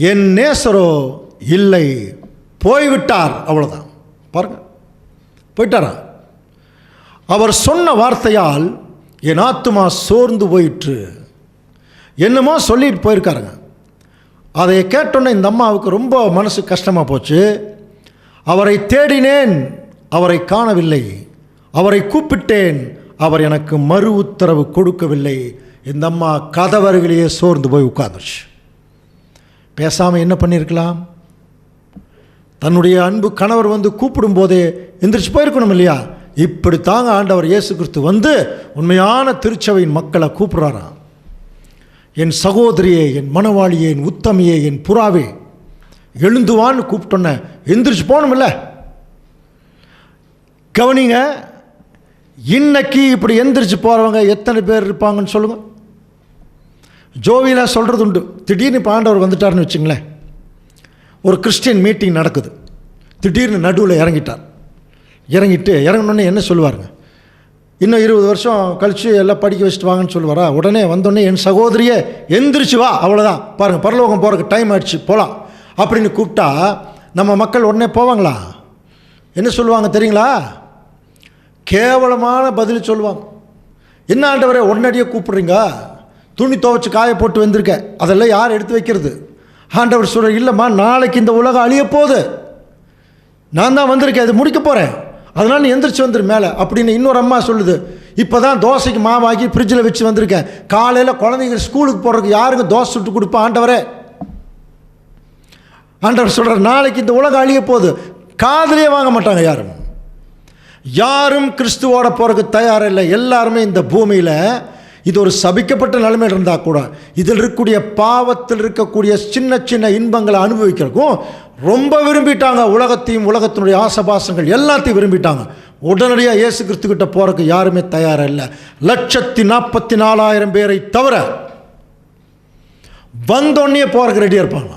என் நேசரோ இல்லை, போய்விட்டார். அவ்வளோதான். பாருங்க, போயிட்டாரா? அவர் சொன்ன வார்த்தையால் என் ஆத்துமா சோர்ந்து போயிற்று. என்னமோ சொல்லிட்டு போயிருக்காருங்க. அதை கேட்டோன்னே இந்த அம்மாவுக்கு ரொம்ப மனசு கஷ்டமாக போச்சு. அவரை தேடினேன், அவரை காணவில்லை, அவரை கூப்பிட்டேன், அவர் எனக்கு மறு உத்தரவு கொடுக்கவில்லை. இந்த அம்மா கதவருகிலேயே சோர்ந்து போய் உட்கார்ந்துச்சு. பேசாமல் என்ன பண்ணியிருக்கலாம்? தன்னுடைய அன்பு கணவர் வந்து கூப்பிடும் போதே எந்திரிச்சு போயிருக்கணும் இல்லையா? இப்படி தாங்க ஆண்டவர் இயேசு கிறிஸ்து வந்து உண்மையான திருச்சபையின் மக்களை கூப்பிட்றாராம். என் சகோதரியே, என் மணவாளியே, என் உத்தமியே, என் புறாவே, எழுந்துவான்னு கூப்பிட்டோன்ன எந்திரிச்சு போகணுமில்ல? கவனிங்க, இன்னைக்கு இப்படி எந்திரிச்சு போகிறவங்க எத்தனை பேர் இருப்பாங்கன்னு சொல்லுங்கள். ஜோவியில் சொல்கிறது உண்டு, திடீர்னு இப்போ ஆண்டவர் வந்துட்டார்னு வச்சுங்களேன். ஒரு கிறிஸ்டியன் மீட்டிங் நடக்குது, திடீர்னு நடுவில் இறங்கினோடனே என்ன சொல்லுவாருங்க? இன்னும் 20 வருஷம் கழித்து எல்லாம் படிக்க வச்சுட்டு வாங்கன்னு சொல்லுவாரா? உடனே வந்தோடனே என் சகோதரியே எந்திரிச்சு வா, அவ்வளோதான். பாருங்கள், பரலோகம் போகிறதுக்கு டைம் ஆகிடுச்சு, போகலாம் அப்படின்னு கூப்பிட்டா நம்ம மக்கள் உடனே போவாங்களா? என்ன சொல்லுவாங்க தெரியுங்களா? கேவலமான பதில் சொல்லுவாங்க. என்ன ஆண்டவரே உடனடியே கூப்பிட்றீங்க? துணி துவைச்சி காய போட்டு வந்திருக்கேன், அதெல்லாம் யார் எடுத்து வைக்கிறது? ஆண்டவர் சொல்கிற, இல்லைம்மா, நாளைக்கு இந்த உலகம் அழிய போகுது, நான் தான் வந்திருக்கேன், அது முடிக்க போகிறேன், அதனால நீ எந்திரிச்சு வந்துரு மேலே அப்படின்னு இன்னொரு அம்மா சொல்லுது. இப்போ தான் தோசைக்கு மாவாக்கி ஃப்ரிட்ஜில் வச்சு வந்திருக்கேன், காலையில் குழந்தைங்க ஸ்கூலுக்கு போகிறதுக்கு யாருக்கு தோசை சுட்டு கொடுப்பா ஆண்டவரே? ஆண்டவர் சொல்கிறார், நாளைக்கு இந்த உலகம் அழிய போகுது. காதலே வாங்க மாட்டாங்க யாரும் கிறிஸ்துவோட போகிறதுக்கு தயாராக இல்லை. எல்லாருமே இந்த பூமியில் இது ஒரு சபிக்கப்பட்ட நிலைமையில் இருந்தால் கூட இதில் இருக்கக்கூடிய பாவத்தில் இருக்கக்கூடிய சின்ன சின்ன இன்பங்களை அனுபவிக்கிறதுக்கும் ரொம்ப விரும்பிட்டாங்க. உலகத்தையும் உலகத்தினுடைய ஆசபாசங்கள் எல்லாத்தையும் விரும்பிட்டாங்க. உடனடியாக இயேசு கிறிஸ்துக்கிட்ட போகிறதுக்கு யாருமே தயாராக இல்லை. 144,000 பேரை தவிர வந்தோடனே போகிறதுக்கு ரெடியாக இருப்பாங்க.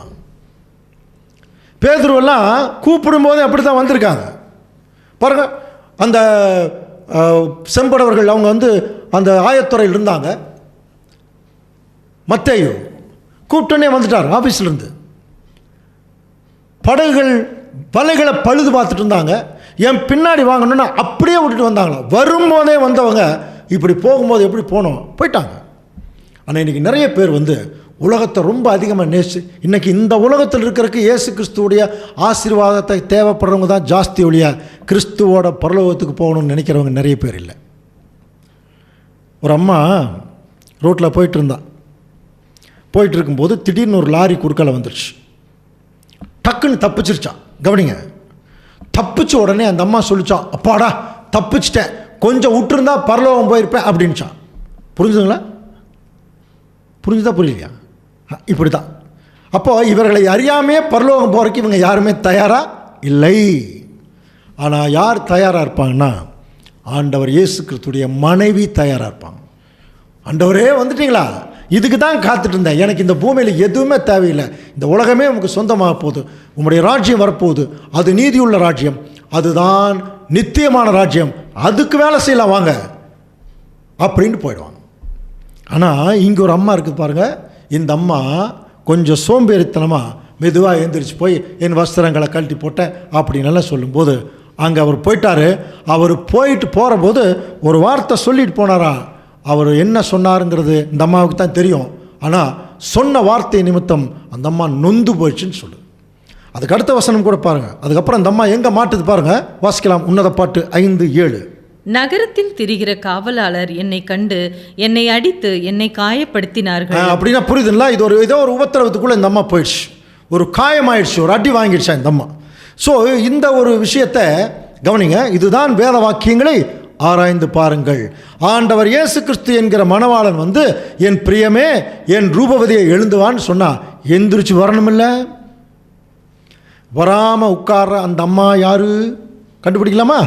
பேதுருவெல்லாம் கூப்பிடும்போதே அப்படி தான் வந்திருக்காங்க. பாருங்கள், அந்த செம்படவர்கள் அவங்க வந்து அந்த ஆயத்துறையில் இருந்தாங்க. மத்தேயு கூப்பிட்டோன்னே வந்துட்டார் ஆஃபீஸ்லேருந்து. படகுகள் வலைகளை பழுது பார்த்துட்டு இருந்தாங்க. என் பின்னாடி வாங்கணுன்னா அப்படியே விட்டுட்டு வந்தாங்களா. வரும்போதே வந்தவங்க இப்படி போகும்போது எப்படி போனோம் போயிட்டாங்க. ஆனால் இன்றைக்கி நிறைய பேர் வந்து உலகத்தை ரொம்ப அதிகமாக நேசி, இன்றைக்கி இந்த உலகத்தில் இருக்கிறதுக்கு இயேசு கிறிஸ்துவோடைய ஆசீர்வாதத்தை தேவைப்படுறவங்க தான் ஜாஸ்தி ஒழிய கிறிஸ்துவோட பரலோகத்துக்கு போகணும்னு நினைக்கிறவங்க நிறைய பேர் இல்லை. ஒரு அம்மா ரோட்டில் போயிட்டு இருக்கும்போது திடீர்னு ஒரு லாரி குறுக்கால வந்துருச்சு. டக்குன்னு தப்பிச்சிருச்சான். கவனிங்க, தப்பிச்ச உடனே அந்த அம்மா சொல்லிச்சான், அப்பாடா தப்பிச்சிட்டேன், கொஞ்சம் விட்டுருந்தா பரலோகம் போயிருப்பேன் அப்படின்ச்சான். புரிஞ்சுதுங்களா? புரிஞ்சுதா புரியலையா? இப்படி தான். அப்போது இவர்களை அறியாமே பரலோகம் போகிறதுக்கு இவங்க யாருமே தயாராக இல்லை. ஆனால் யார் தயாராக இருப்பாங்கன்னா, ஆண்டவர் இயேசு கிறிஸ்துடைய மனைவி தயாராக இருப்பாங்க. ஆண்டவரே வந்துட்டீங்களா, இதுக்கு தான் காத்துட்டு இருந்தேன், எனக்கு இந்த பூமியில் எதுவுமே தேவையில்லை, இந்த உலகமே உமக்கு சொந்தமாக போகுது, உம்முடைய ராஜ்யம் வரப்போகுது, அது நீதியுள்ள ராஜ்யம், அதுதான் நித்தியமான ராஜ்யம், அதுக்கு வேலை செய்யலாம் வாங்க அப்படின்னு போயிடுவாங்க. ஆனால் இங்கே ஒரு அம்மா இருக்குது பாருங்கள். இந்த அம்மா கொஞ்சம் சோம்பேறித்தனமாக மெதுவாக எழுந்திரிச்சு போய் என் வஸ்திரங்களை கழட்டி போட்டேன் அப்படின்னெல்லாம் சொல்லும்போது அங்கே அவர் போயிட்டார். அவர் போயிட்டு போகிற போது ஒரு வார்த்தை சொல்லிட்டு போனாரா. அவர் என்ன சொன்னாருங்கிறது இந்த அம்மாவுக்கு தான் தெரியும். ஆனால் சொன்ன வார்த்தை நிமித்தம் அந்த அம்மா நொந்து போயிடுச்சுன்னு சொல்லுது. அதுக்கு அடுத்த வசனம் கூட பாருங்கள். அதுக்கப்புறம் இந்த அம்மா எங்கே மாட்டுது பாருங்கள். வாசிக்கலாம். உன்னத பாட்டு 5:7. நகரத்தில் திரிகிற காவலாளர் என்னை கண்டு என்னை அடித்து என்னை காயப்படுத்தினார்கள். அப்படின்னா புரியுதுங்களா? இது ஏதோ ஒரு உபத்திரவத்துக்குள்ளே இந்த அம்மா போயிடுச்சு, ஒரு காயமாயிடுச்சு, ஒரு அடி வாங்கிடுச்சா இந்த அம்மா. ஸோ இந்த ஒரு விஷயத்தை கவனிங்க. இதுதான் வேத வாக்கியங்களை ஆராய்ந்து பாருங்கள். ஆண்டவர் இயேசு கிறிஸ்து என்கிற மணவாளன் வந்து என் பிரியமே என் ரூபவதியை எழுந்துவான்னு சொன்னால் எந்திரிச்சு வரணுமில்ல? வராமல் உட்கார்ற அந்த அம்மா யாரு கண்டுபிடிக்கலாமா?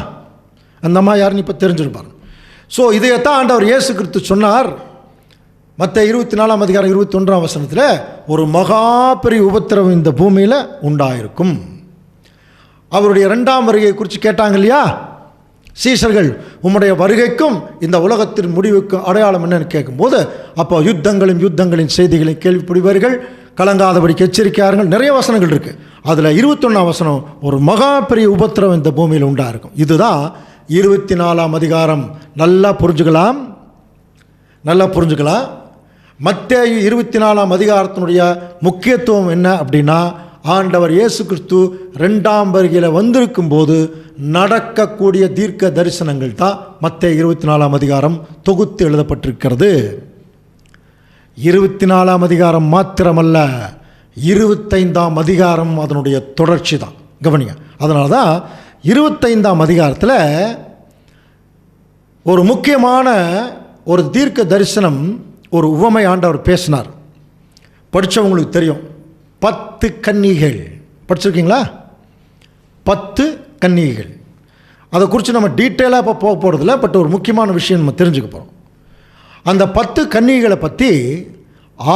அந்த அம்மா யாருன்னு இப்போ தெரிஞ்சிருப்பார். ஸோ இதையத்தான் ஆண்டவர் இயேசு கிறிஸ்து சொன்னார். மத்தேயு 24:21 ஒரு மகா பெரிய உபத்திரவம் இந்த பூமியில் உண்டாயிருக்கும். அவருடைய 2ஆம் வருகையை குறித்து கேட்டாங்க இல்லையா சீஷர்கள், உம்முடைய வருகைக்கும் இந்த உலகத்தின் முடிவுக்கும் அடையாளம் என்னன்னு கேட்கும்போது, அப்போ யுத்தங்களின் செய்திகளை கேள்விப்படுவீர்கள், கலங்காதபடிக்கு எச்சரிக்கையார்கள், நிறைய வசனங்கள் இருக்குது. அதில் 21ஆம் வசனம் ஒரு மகா பெரிய உபத்திரவம் இந்த பூமியில் உண்டாயிருக்கும். இதுதான் 24ஆம் அதிகாரம். நல்லா புரிஞ்சுக்கலாம். மத்தேயு 24ஆம் அதிகாரத்தினுடைய முக்கியத்துவம் என்ன அப்படின்னா, ஆண்டவர் இயேசு கிறிஸ்து 2ஆம் வருகையில் வந்திருக்கும் போது நடக்கக்கூடிய தீர்க்க தரிசனங்கள் தான் மத்தேயு 24ஆம் அதிகாரம் தொகுத்து எழுதப்பட்டிருக்கிறது. 24ஆம் அதிகாரம் மாத்திரமல்ல, 25ஆம் அதிகாரம் அதனுடைய தொடர்ச்சி தான். கவனிங்க. அதனால தான் 25ஆம் அதிகாரத்தில் ஒரு முக்கியமான ஒரு தீர்க்க தரிசனம், ஒரு உவமை ஆண்டவர் பேசினார். படித்தவங்களுக்கு தெரியும். 10 கன்னிகைகள் படிச்சிருக்கீங்களா? 10 கன்னிகைகள். அதை குறித்து நம்ம டீட்டெயிலாக இப்போ போக போகிறதில்ல. பட் ஒரு முக்கியமான விஷயம் நம்ம தெரிஞ்சுக்க போகிறோம். அந்த 10 கன்னிகைகளை பற்றி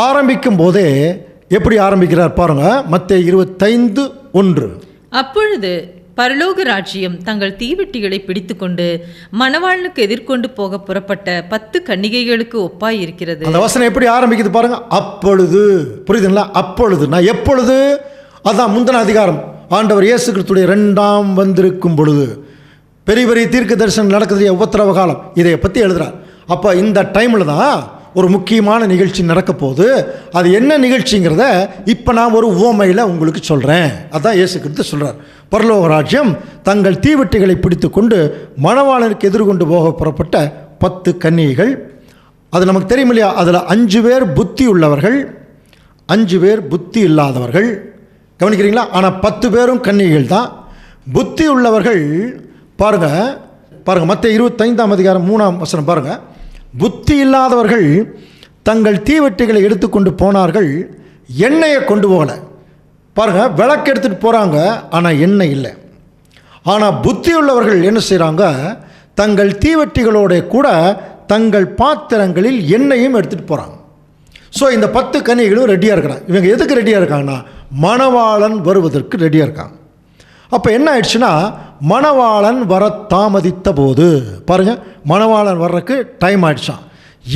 ஆரம்பிக்கும் போதே எப்படி ஆரம்பிக்கிறார் பாருங்கள். மத்தேயு 25:1. அப்பொழுது பரலோக ராஜ்யம் தங்கள் தீவெட்டிகளை பிடித்துக்கொண்டு மணவாளனுக்கு எதிர்கொண்டு போக புறப்பட்ட 10 கன்னிகைகளுக்கு ஒப்பாய் இருக்கிறது. அந்த வசனம் எப்படி ஆரம்பிக்குது பாருங்க. அப்பொழுது. புரியுதுங்களா? அப்பொழுது நான் எப்பொழுது, அதான் முந்தின அதிகாரம். ஆண்டவர் இயேசு கிறிஸ்துடைய 2ஆம் வந்திருக்கும் பொழுது பெரிய பெரிய தீர்க்க தரிசனம் நடக்குது, உபத்திரவ காலம், இதை பற்றி எழுதுறார். அப்போ இந்த டைமில் தான் ஒரு முக்கியமான நிகழ்ச்சி நடக்க போகுது. அது என்ன நிகழ்ச்சிங்கிறத இப்போ நான் ஒரு உவமையில் உங்களுக்கு சொல்கிறேன். அதான் இயேசு கிறிஸ்து சொல்கிறார். பரலோக ராஜ்யம் தங்கள் தீவெட்டிகளை பிடித்து கொண்டு மணவாளனுக்கு எதிர்கொண்டு போக புறப்பட்ட 10 கன்னிகைகள். அது நமக்கு தெரியும் இல்லையா? அதில் 5 பேர் புத்தி உள்ளவர்கள், 5 பேர் புத்தி இல்லாதவர்கள். கவனிக்கிறீங்களா? ஆனால் 10 பேரும் கன்னிகைகள் தான். புத்தி உள்ளவர்கள் பாருங்கள் மத்தேயு 25ஆம் அதிகாரம் 3ஆம் வசனம் பாருங்கள். புத்தி இல்லாதவர்கள் தங்கள் தீவெட்டிகளை எடுத்துக்கொண்டு போனார்கள், எண்ணெயை கொண்டு போகலை. பாருங்கள், விளக்கு எடுத்துகிட்டு போகிறாங்க, ஆனால் எண்ணெய் இல்லை. ஆனால் புத்தி உள்ளவர்கள் என்ன செய்கிறாங்க, தங்கள் தீவெட்டிகளோட கூட தங்கள் பாத்திரங்களில் எண்ணெயும் எடுத்துகிட்டு போகிறாங்க. ஸோ இந்த 10 கன்னிகளும் ரெடியாக இருக்கிறாங்க. இவங்க எதுக்கு ரெடியாக இருக்காங்கன்னா, மணவாளன் வருவதற்கு ரெடியாக இருக்காங்க. அப்போ என்ன ஆயிடுச்சுன்னா, மணவாளன் வர தாமதித்த போது பாருங்கள், மணவாளன் வர்றதுக்கு டைம் ஆயிடுச்சான்.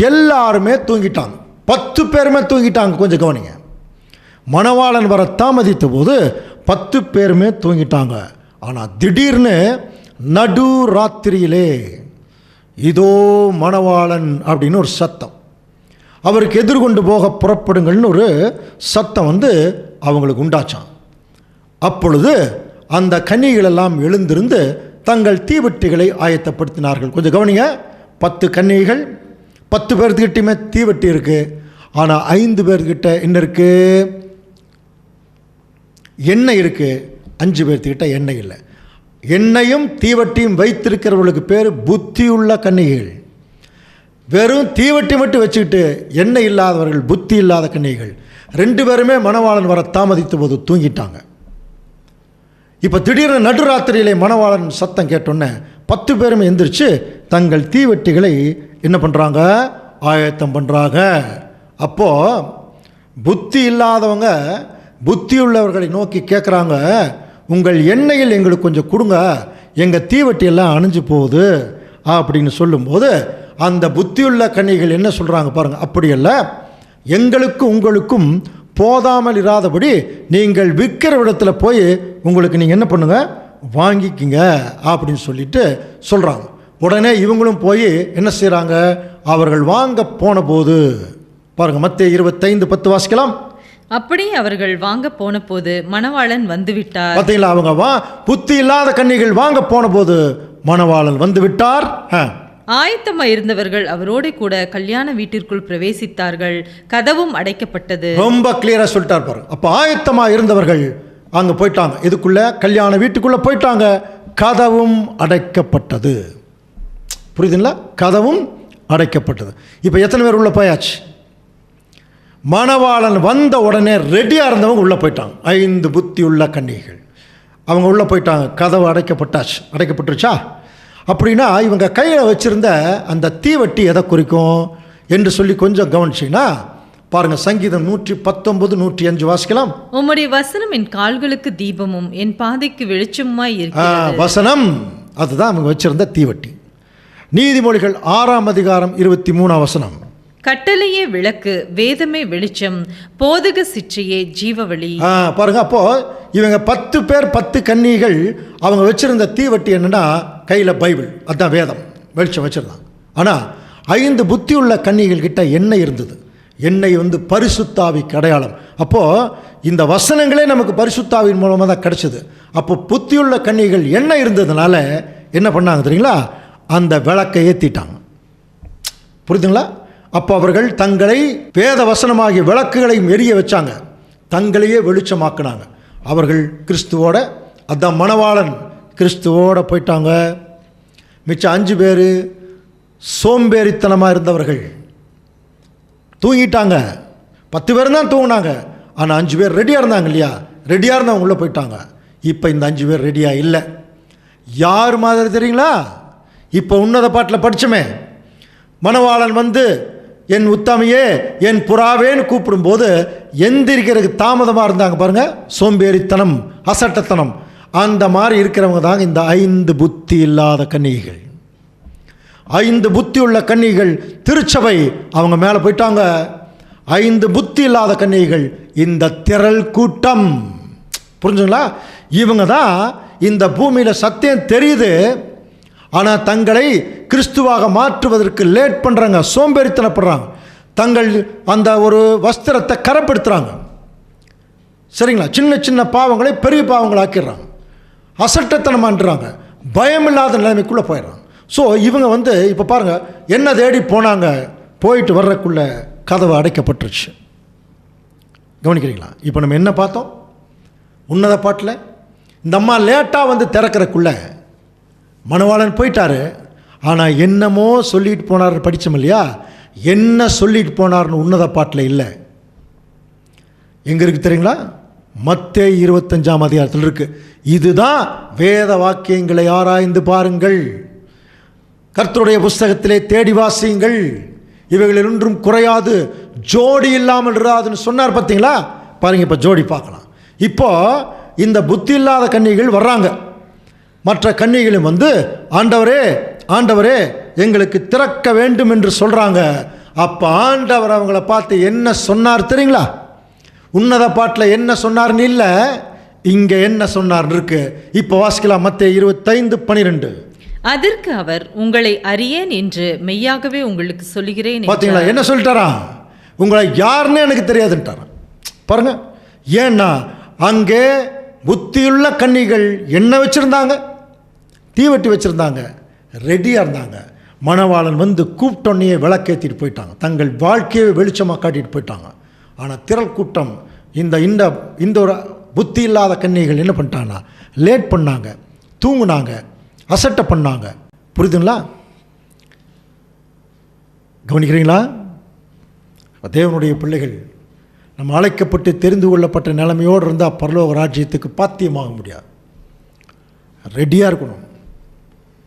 எல்லாருமே தூங்கிட்டாங்க, 10 பேருமே தூங்கிட்டாங்க. கொஞ்சம் கவனிங்க. மணவாளன் வர தாமதித்த போது 10 பேருமே தூங்கிட்டாங்க. ஆனால் திடீர்னு நடு ராத்திரியிலே இதோ மணவாளன் அப்படின்னு ஒரு சத்தம். அவருக்கு எதிர்கொண்டு போக புறப்படுங்கள்னு ஒரு சத்தம் வந்து அவங்களுக்கு உண்டாச்சான். அப்பொழுது அந்த கன்னிகளெல்லாம் எழுந்திருந்து தங்கள் தீவெட்டிகளை ஆயத்தப்படுத்தினார்கள். கொஞ்சம் கவனிங்க, 10 கன்னிகள், 10 பேர்த்துக்கிட்டையுமே தீவெட்டி இருக்குது. ஆனால் 5 பேர்கிட்ட என்ன இருக்குது? எண்ணெய் இருக்குது. 5 பேர்த்துக்கிட்ட எண்ணெய் இல்லை. எண்ணெயும் தீவட்டியும் வைத்திருக்கிறவர்களுக்கு பேர் புத்தியுள்ள கன்னிகைகள். வெறும் தீவட்டி மட்டும் வச்சுக்கிட்டு எண்ணெய் இல்லாதவர்கள் புத்தி இல்லாத கன்னிகைகள். 2 பேருமே மணவாளன் வர தாமதித்த போது தூங்கிட்டாங்க. இப்போ திடீர்னு நடுராத்திரியிலே மணவாளன் சத்தம் கேட்டோன்னே 10 பேருமே எந்திரிச்சு தங்கள் தீவெட்டிகளை என்ன பண்ணுறாங்க? ஆயத்தம் பண்ணுறாங்க. அப்போது புத்தி இல்லாதவங்க புத்தி உள்ளவர்களை நோக்கி கேட்குறாங்க, உங்கள் எண்ணெயில் எங்களுக்கு கொஞ்சம் கொடுங்க, எங்கள் தீவெட்டியெல்லாம் அணிஞ்சு போகுது அப்படின்னு சொல்லும்போது அந்த புத்தியுள்ள கன்னிகள் என்ன சொல்கிறாங்க பாருங்கள், அப்படியல்ல, எங்களுக்கும் உங்களுக்கும் போதாமல் இராதபடி நீங்கள் விற்கிற இடத்துல போய் உங்களுக்கு நீங்கள் என்ன பண்ணுங்க, வாங்கிக்கிங்க அப்படின்னு சொல்லிட்டு சொல்கிறாங்க. உடனே இவங்களும் போய் என்ன செய்கிறாங்க? அவர்கள் வாங்க போன போது பாருங்கள், மத்தேயு 25:10 வாசிக்கலாம். அப்படி அவர்கள் வாங்க போன போது மணவாளன் வந்துவிட்டார். பார்த்தீங்களா, அவங்க புத்தி இல்லாத கன்னிகள் வாங்க போன போது மணவாளன் வந்து விட்டார். ஆயத்தமாக இருந்தவர்கள் அவரோடு கூட கல்யாண வீட்டிற்குள் பிரவேசித்தார்கள், கதவும் அடைக்கப்பட்டது. ரொம்ப கிளியரா சொல்லிட்டார் பாருங்க. அப்ப ஆயத்தமாக இருந்தவர்கள் அங்க போயிட்டாங்க, இதுக்குள்ள கல்யாண வீட்டுக்குள்ள போயிட்டாங்க, கதவும் அடைக்கப்பட்டது. புரியுதுங்களா? கதவும் அடைக்கப்பட்டது. இப்போ எத்தனை பேர் உள்ள போயாச்சு? மணவாளன் வந்த உடனே ரெடியாக இருந்தவங்க உள்ளே போயிட்டாங்க. 5 புத்தி உள்ள கன்னிகைகள் அவங்க உள்ளே போயிட்டாங்க. கதவு அடைக்கப்பட்டாச்சு. அடைக்கப்பட்டுருச்சா? அப்படின்னா இவங்க கையில் வச்சுருந்த அந்த தீவட்டி எதை குறிக்கும் என்று சொல்லி கொஞ்சம் கவனிச்சிங்கன்னா பாருங்கள், சங்கீதம் 119, 105 வாசிக்கலாம். உம்முடைய வசனம் என் கால்களுக்கு தீபமும் என் பாதைக்கு வெளிச்சமாய் இருக்கிறது. வசனம் அதுதான் அவங்க வச்சிருந்த தீவட்டி. நீதிமொழிகள் 6ஆம் அதிகாரம் 23ஆம் வசனம். கட்டளையே விளக்கு, வேதமே வெளிச்சம், போதக சிற்றையே ஜீவவழி. பாருங்க, அப்போ இவங்க 10 பேர் 10 கன்னிகள் அவங்க வச்சிருந்த தீவட்டி என்னன்னா கையில் பைபிள், அதுதான் வேதம், வெளிச்சம் வச்சிருந்தாங்க. ஆனால் 5 புத்தி உள்ள கன்னிகள் கிட்ட எண்ணெய் இருந்தது. எண்ணெய் வந்து பரிசுத்தாவிக்கு அடையாளம். அப்போது இந்த வசனங்களே நமக்கு பரிசுத்தாவின் மூலமாக தான் கிடைச்சது. அப்போ புத்தியுள்ள கன்னிகள் எண்ணெய் இருந்ததுனால என்ன பண்ணாங்க தெரியுங்களா? அந்த விளக்கை ஏற்றிட்டாங்க. புரியுதுங்களா? அப்போ அவர்கள் தங்களை வேத வசனமாகிய விளக்குகளையும் எரிய வச்சாங்க, தங்களையே வெளிச்சமாக்குனாங்க. அவர்கள் கிறிஸ்துவோட, அதான் மணவாளன் கிறிஸ்துவோட போயிட்டாங்க. மிச்சம் 5 பேர் சோம்பேறித்தனமாக இருந்தவர்கள் தூங்கிட்டாங்க. 10 பேர் தான் தூங்கினாங்க. ஆனால் 5 பேர் ரெடியாக இருந்தாங்க இல்லையா? ரெடியாக இருந்தவங்க உள்ளே போயிட்டாங்க. இப்போ இந்த 5 பேர் ரெடியாக இல்லை. யார் மாதிரி தெரியுங்களா? இப்போ உன்னத பாட்டில் படித்தோமே, மணவாளன் வந்து என் உத்தமையே என் புறாவேன்னு கூப்பிடும்போது எந்திரிக்கிறதுக்கு தாமதமாக இருந்தாங்க பாருங்கள். சோம்பேறித்தனம், அசட்டத்தனம், அந்த மாதிரி இருக்கிறவங்க தாங்க இந்த 5 புத்தி இல்லாத கன்னிகைகள். 5 புத்தி உள்ள கன்னிகள் திருச்சபை, அவங்க மேலே போயிட்டாங்க. 5 புத்தி இல்லாத கன்னிகள் இந்த திரள் கூட்டம். புரிஞ்சுங்களா? இவங்க தான் இந்த பூமியில் சத்தியம் தெரியுது, ஆனால் தங்களை கிறிஸ்துவாக மாற்றுவதற்கு லேட் பண்ணுறாங்க, சோம்பேறித்தனப்படுறாங்க, தங்கள் அந்த ஒரு வஸ்திரத்தை கரப்படுத்துகிறாங்க. சரிங்களா? சின்ன சின்ன பாவங்களை பெரிய பாவங்களை ஆக்கிடுறாங்க, அசட்டத்தனமான்றாங்க, பயமில்லாத நிலைமைக்குள்ளே போயிடுறாங்க. ஸோ இவங்க வந்து இப்போ பாருங்கள், என்ன தேடி போனாங்க, போயிட்டு வர்றதுக்குள்ளே கதவு அடைக்கப்பட்டுருச்சு. கவனிக்கிறீங்களா? இப்போ நம்ம என்ன பார்த்தோம்? உன்னத பாட்டில் இந்த அம்மா லேட்டாக வந்து திறக்கிறக்குள்ள மணவாளன் போயிட்டாரு. ஆனால் என்னமோ சொல்லிட்டு போனார், படித்தோம் இல்லையா? என்ன சொல்லிட்டு போனார்னு உன்னத பாட்டில் இல்லை. எங்கே இருக்குது தெரியுங்களா? மத்தேயு 25ஆம் அதிகாரத்தில் இருக்குது. இதுதான் வேத வாக்கியங்களை ஆராய்ந்து பாருங்கள், கர்த்தருடைய புஸ்தகத்திலே தேடி வாசியுங்கள், இவைகளில் ஒன்றும் குறையாது, ஜோடி இல்லாமல் இராதுன்னு சொன்னார். பார்த்தீங்களா? பாருங்கள், இப்போ ஜோடி பார்க்கலாம். இப்போ இந்த புத்தி இல்லாத கன்னிகள் வர்றாங்க. மற்ற கன்னிகளும் வந்து ஆண்டவரே ஆண்டவரே எங்களுக்கு திறக்க வேண்டும் என்று சொல்கிறாங்க. அப்போ ஆண்டவர் அவங்கள பார்த்து என்ன சொன்னார் தெரியுங்களா? உன்னத பாட்டில் என்ன சொன்னார்னு இல்லை, இங்கே என்ன சொன்னார்னு இருக்கு. இப்போ வாசிக்கலாம், மத்தேயு 25:12. அதற்கு அவர், உங்களை அறியேன் என்று மெய்யாகவே உங்களுக்கு சொல்லுகிறேன். பார்த்தீங்களா? என்ன சொல்லிட்டாரா? உங்களை யாருன்னு எனக்கு தெரியாதுன்ட்டார். பாருங்க, ஏன்னா அங்கே புத்தியுள்ள கன்னிகள் என்ன வச்சுருந்தாங்க, தீவெட்டி வச்சுருந்தாங்க, ரெடியாக இருந்தாங்க. மணவாளன் வந்து கூப்பிட்டோன்னையே விளக்கேற்றிட்டு போயிட்டாங்க, தங்கள் வாழ்க்கையை வெளிச்சமாக காட்டிட்டு போயிட்டாங்க. ஆனால் திரள் கூட்டம் இந்த இந்த இந்த ஒரு புத்தி இல்லாத கன்னிகள் என்ன பண்ணிட்டாங்கன்னா லேட் பண்ணாங்க, தூங்குனாங்க, அசட்டை பண்ணாங்க. புரியுதுங்களா? கவனிக்கிறீங்களா? தேவனுடைய பிள்ளைகள் நம்ம அழைக்கப்பட்டு தெரிந்து கொள்ளப்பட்ட நிலைமையோடு இருந்தால் பரலோக ராஜ்யத்துக்கு பாத்தியமாக முடியாது. ரெடியாக இருக்கணும்,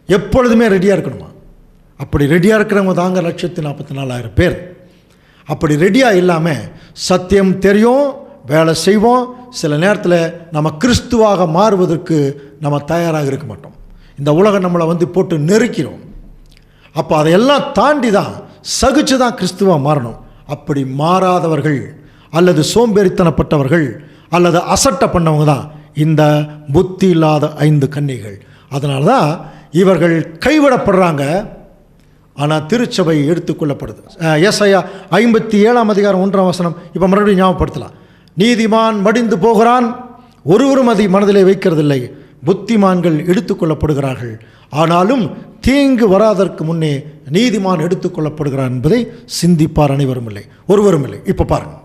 எப்பொழுதுமே ரெடியாக இருக்கணுமா? அப்படி ரெடியாக இருக்கிறவங்க தாங்க 1,44,000 பேர். அப்படி ரெடியாக இல்லாமல் சத்தியம் தெரியும், வேலை செய்வோம், சில நேரத்தில் நம்ம கிறிஸ்துவாக மாறுவதற்கு நம்ம தயாராக இருக்க மாட்டோம். இந்த உலகம் நம்மளை வந்து போட்டு நெருக்கிறோம். அப்போ அதையெல்லாம் தாண்டி தான் சகிச்சு தான் கிறிஸ்துவாக மாறணும். அப்படி மாறாதவர்கள் அல்லது சோம்பேறித்தனப்பட்டவர்கள் அல்லது அசட்டை பண்ணவங்க தான் இந்த புத்தி இல்லாத 5 கன்னிகள். அதனால தான் இவர்கள் கைவிடப்படுறாங்க. ஆனால் திருச்சபை எடுத்துக்கொள்ளப்படுது. ஏசாயா 57 அதிகாரம் 1 இப்போ மறுபடியும் ஞாபகப்படுத்தலாம். நீதிமான் மடிந்து போகிறான், ஒருவரும் அதை மனதிலே வைக்கிறதில்லை. புத்திமான்கள் எடுத்துக்கொள்ளப்படுகிறார்கள், ஆனாலும் தீங்கு வராதற்கு முன்னே நீதிமான் எடுத்துக்கொள்ளப்படுகிறான் என்பதை சிந்திப்பார் அனைவரும் இல்லை, ஒருவரும் இல்லை. இப்போ பாருங்கள்,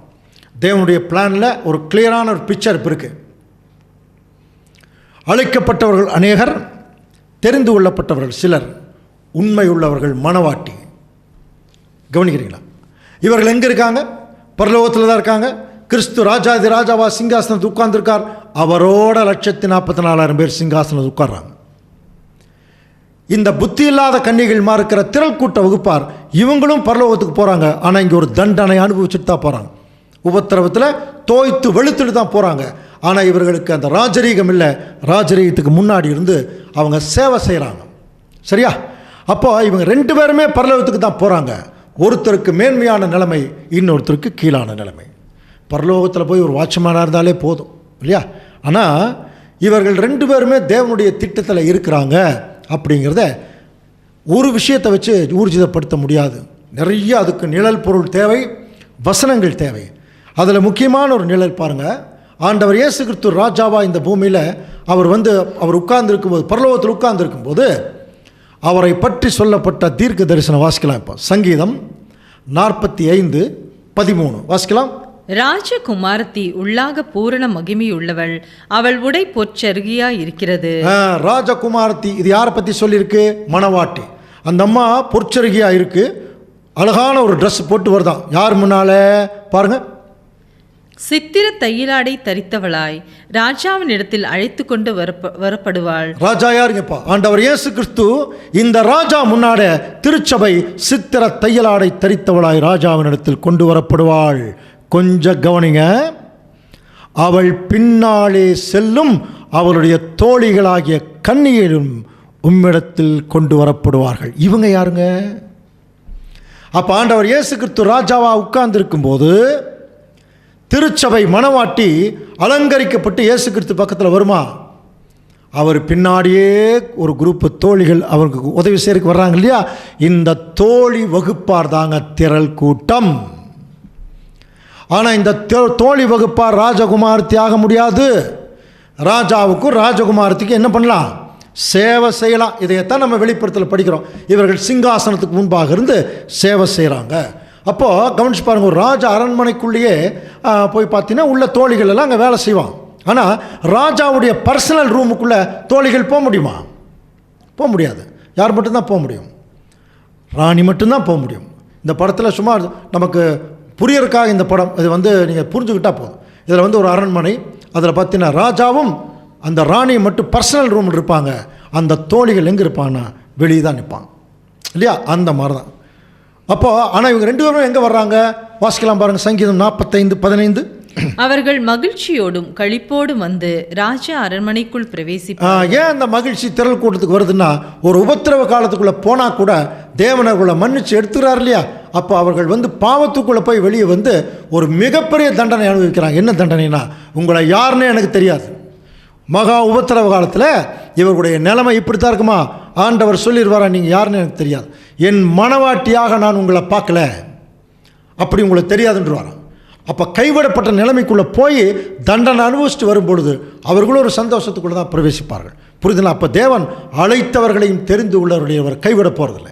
தேவனுடைய பிளானில் ஒரு கிளியரான ஒரு பிக்சர் இப்போ இருக்குது. அழைக்கப்பட்டவர்கள் அநேகர், தெரிந்து கொள்ளப்பட்டவர்கள் சிலர், உண்மை உள்ளவர்கள் மனவாட்டி. கவனிக்கிறீங்களா? இவர்கள் எங்கே இருக்காங்க? பரலோகத்தில் தான் இருக்காங்க. கிறிஸ்து ராஜாதி ராஜாவா சிங்காசனத்தில் உட்கார்ந்துருக்கார். அவரோட 1,44,000 பேர் சிங்காசனத்தில் உட்கார்றாங்க. இந்த புத்தி இல்லாத கன்னிகள் இருக்கிற திரள் கூட்ட வகுப்பார் இவங்களும் பரலோகத்துக்கு போகிறாங்க. ஆனால் இங்கே ஒரு தண்டனை அனுபவிச்சுட்டு தான் போகிறாங்க. உபத்திரவத்தில் தோய்த்து வெளுத்துட்டு தான் போகிறாங்க. ஆனால் இவர்களுக்கு அந்த ராஜரீகம் இல்லை. ராஜரீகத்துக்கு முன்னாடி இருந்து அவங்க சேவை செய்கிறாங்க. சரியா? அப்போ இவங்க 2 பேருமே பரலோகத்துக்கு தான் போகிறாங்க. ஒருத்தருக்கு மேன்மையான நிலைமை, இன்னொருத்தருக்கு கீழான நிலைமை. பரலோகத்தில் போய் ஒரு வாட்ச்மேனாக இருந்தாலே போதும் இல்லையா? ஆனால் இவர்கள் 2 பேருமே தேவனுடைய திட்டத்தில் இருக்கிறாங்க. அப்படிங்கிறத ஒரு விஷயத்தை வச்சு ஊர்ஜிதப்படுத்த முடியாது. நிறைய அதுக்கு நிழல் பொருள் தேவை, வசனங்கள் தேவை. அதில் முக்கியமான ஒரு நிழல் பாருங்கள். ஆண்டவர் இயேசு கிறிஸ்து ராஜாவா இந்த பூமியில் அவர் உட்கார்ந்துருக்கும்போது, பரலோகத்தில் உட்கார்ந்துருக்கும்போது அவரை பற்றி சொல்லப்பட்ட தீர்க்க தரிசனம் வாசிக்கலாம். இப்போ சங்கீதம் 45:13 வாசிக்கலாம். ராஜகுமாரத்தி உள்ளாக பூரண மகிமையுள்ளவள், அவள் உடை பொற்சருகியா இருக்கிறது. ராஜகுமாரத்தி, இது யாரை பற்றி சொல்லியிருக்கு? மணவாட்டி. அந்த அம்மா பொற்சருகியா இருக்கு, அழகான ஒரு ட்ரெஸ் போட்டு வருதான். யார் முன்னால பாருங்க? சித்திர தையிலாடை தரித்தவளாய் ராஜாவின் இடத்தில் அழைத்து கொண்டு வரப்படுவாள். ராஜா யாருங்கப்பா? ஆண்டவர் இயேசு கிறிஸ்து. இந்த ராஜா முன்னாட திருச்சபை சித்திர தையலாடை தரித்தவளாய் ராஜாவின் இடத்தில் கொண்டு வரப்படுவாள். கொஞ்சம் கவனிங்க. அவள் பின்னாலே செல்லும் அவளுடைய தோழிகளாகிய கன்னியரும் உம்மிடத்தில் கொண்டு வரப்படுவார்கள். இவங்க யாருங்க? அப்போ ஆண்டவர் இயேசு கிறிஸ்து ராஜாவா உட்கார்ந்திருக்கும் போது திருச்சபை மணவாட்டி அலங்கரிக்கப்பட்டு இயேசு கிறிஸ்து பக்கத்தில் வருமா? அவர் பின்னாடியே ஒரு குரூப் தோழிகள் அவருக்கு உதவி செய்யறதுக்கு வர்றாங்க இல்லையா? இந்த தோழி வகுப்பார் தாங்க திரள் கூட்டம். ஆனால் இந்த தோழி வகுப்பார் ராஜகுமாரத்தி ஆக முடியாது. ராஜாவுக்கும் ராஜகுமாரத்துக்கு என்ன பண்ணலாம்? சேவை செய்யலாம். இதையத்தான் நம்ம வெளிப்படுத்தல படிக்கிறோம். இவர்கள் சிங்காசனத்துக்கு முன்பாக இருந்து சேவை செய்கிறாங்க. அப்போது கவனிச்சு பாருங்கள், ஒரு ராஜா அரண்மனைக்குள்ளேயே போய் பார்த்தீங்கன்னா உள்ள தோழிகள் எல்லாம் அங்கே வேலை செய்வாங்க. ஆனால் ராஜாவுடைய பர்சனல் ரூமுக்குள்ளே தோழிகள் போக முடியுமா? போக முடியாது. யார் மட்டும்தான் போக முடியும்? ராணி மட்டும்தான் போக முடியும். இந்த படத்தில் சும்மா நமக்கு புரியறதுக்காக இந்த படம் இது நீங்கள் புரிஞ்சுக்கிட்டால் போதும். இதில் ஒரு அரண்மனை, அதில் பார்த்தீங்கன்னா ராஜாவும் அந்த ராணியை மட்டும் பர்சனல் ரூமில் இருப்பாங்க. அந்த தோழிகள் எங்கே இருப்பாங்கன்னா வெளியே தான் நிற்பாங்க இல்லையா? அந்த மாதிரி தான். அப்போது ஆனால் இவங்க 2 பேரும் எங்கே வர்றாங்க? வாசிக்கலாம் பாருங்கள். சங்கீதம் 45:15. அவர்கள் மகிழ்ச்சியோடும் களிப்போடும் வந்து ராஜா அரண்மனைக்குள் பிரவேசிப்பார். ஏன் அந்த மகிழ்ச்சி திரள் கூட்டத்துக்கு வருதுன்னா, ஒரு உபத்திரவ காலத்துக்குள்ளே போனால் கூட தேவனர்களை மன்னிச்சு எடுத்துக்கிறார் இல்லையா? அப்போ அவர்கள் பாவத்துக்குள்ளே போய் வெளியே ஒரு மிகப்பெரிய தண்டனை அனுபவிக்கிறாங்க. என்ன தண்டனைனா, உங்களை யாருன்னு எனக்கு தெரியாது. மகா உபத்திரவ காலத்தில் இவர்களுடைய நிலைமை இப்படித்தான் இருக்குமா? ஆண்டவர் சொல்லிடுவாரா, நீங்கள் யாருன்னு எனக்கு தெரியாது, என் மனவாட்டியாக நான் உங்களை பார்க்கல, அப்படி உங்களுக்கு தெரியாதுன்றாங்க. அப்போ கைவிடப்பட்ட நிலைமைக்குள்ளே போய் தண்டனை அனுபவிச்சுட்டு வரும்பொழுது அவர்களும் ஒரு சந்தோஷத்துக்குள்ளே தான் பிரவேசிப்பார்கள். புரியுதுங்களா? அப்போ தேவன் அழைத்தவர்களையும் தெரிந்து உள்ளவர்களையும் கைவிட போகிறதில்ல.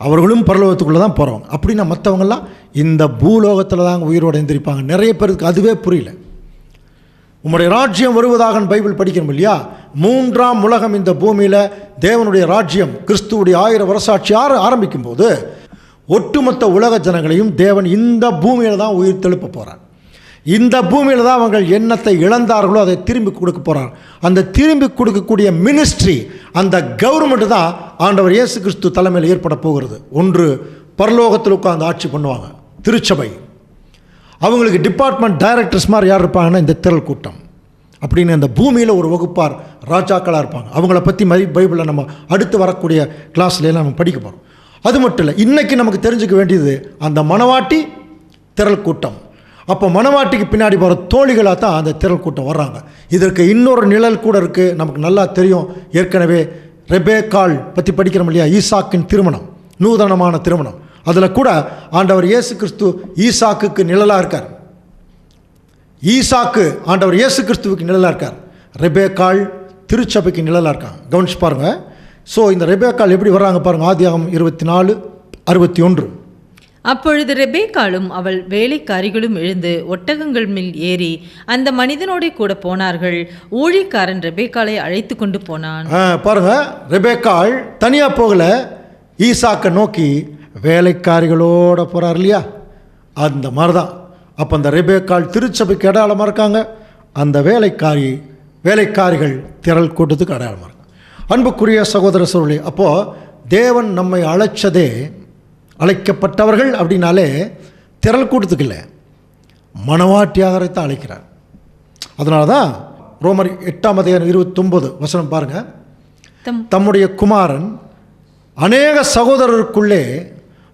அவர்களும் பரலோகத்துக்குள்ளே தான் போகிறவங்க. அப்படின்னா மற்றவங்கெல்லாம் இந்த பூலோகத்தில் தாங்க உயிரோடு எந்திரிப்பாங்க. நிறைய பேருக்கு அதுவே புரியல. உம்முடைய ராஜ்யம் வருவதாக பைபிள் படிக்கணும் இல்லையா? 3ஆம் உலகம் இந்த பூமியில் தேவனுடைய ராஜ்யம் கிறிஸ்துவுடைய 1000 வருஷாட்சி ஆரம்பிக்கும் போது ஒட்டுமொத்த உலக ஜனங்களையும் தேவன் இந்த பூமியில் தான் உயிர் தெழுப்ப போகிறார். இந்த பூமியில் தான் அவங்க எண்ணத்தை இழந்தார்களோ அதை திரும்பி கொடுக்க போகிறார். அந்த திரும்பி கொடுக்கக்கூடிய மினிஸ்ட்ரி, அந்த கவர்மெண்ட் தான் ஆண்டவர் இயேசு கிறிஸ்து தலைமையில் ஏற்பட போகிறது. ஒன்று பரலோகத்தில் உட்கார்ந்து ஆட்சி பண்ணுவாங்க திருச்சபை. அவங்களுக்கு டிபார்ட்மெண்ட் டைரக்டர்ஸ் மாதிரி யார் இருப்பாங்கன்னா இந்த திரள் கூட்டம் அப்படின்னு அந்த பூமியில் ஒரு வகுப்பார் ராஜாக்களாக இருப்பாங்க. அவங்கள பற்றி பைபிளில் நம்ம அடுத்து வரக்கூடிய கிளாஸ்லாம் நம்ம படிக்க போகிறோம். அது மட்டும் இல்லை, இன்றைக்கி நமக்கு தெரிஞ்சுக்க வேண்டியது அந்த மணவாட்டி திரள் கூட்டம். அப்போ மணவாட்டிக்கு பின்னாடி போகிற தோழிகளாக தான் அந்த திரள் கூட்டம் வர்றாங்க. இதற்கு இன்னொரு நிழல் கூட இருக்குது, நமக்கு நல்லா தெரியும். ஏற்கனவே ரெபேக்காள் பற்றி படிக்கிறோம் இல்லையா? ஈசாக்கின் திருமணம், நூதனமான திருமணம். அதில் கூட ஆண்டவர் இயேசு கிறிஸ்து ஈசாக்குக்கு நிழலாக இருக்கார். ஈசாக்கு ஆண்டவர் இயேசு கிறிஸ்துவுக்கு நிழலாக இருக்கார். ரெபேக்காள் திருச்சபைக்கு நிழலாக இருக்காங்க. கவனிச்சு பாருங்கள். ஸோ இந்த ரெபேக்காள் எப்படி வர்றாங்க பாருங்கள். ஆதியாகமம் 24:61. அப்பொழுது ரெபேக்காளும் அவள் வேலைக்காரிகளும் எழுந்து ஒட்டகங்கள் மேல் ஏறி அந்த மனிதனோட கூட போனார்கள். ஊழியக்காரன் ரெபேக்காளை அழைத்து கொண்டு போனான். பாருங்க, ரெபேக்காள் தனியாக போகல, ஈசாக்கை நோக்கி வேலைக்காரிகளோட போகிறார் இல்லையா? அந்த மாதிரி தான். அப்போ அந்த ரெபேக்காள் திருச்சபைக்கு அடையாளமாக இருக்காங்க. அந்த வேலைக்காரிகள் திரள் கூட்டத்துக்கு அடையாளமாக இருக்காங்க. அன்புக்குரிய சகோதர சகோதரிகளே, அப்போது தேவன் நம்மை அழைக்கப்பட்டவர்கள் அப்படின்னாலே திரள் கூட்டத்துக்கு இல்லை, மணவாட்டியாகத்தான் அழைக்கிறார். அதனால தான் ரோமர் 8:29 பாருங்கள். தம்முடைய குமாரன் அநேக சகோதரருக்குள்ளே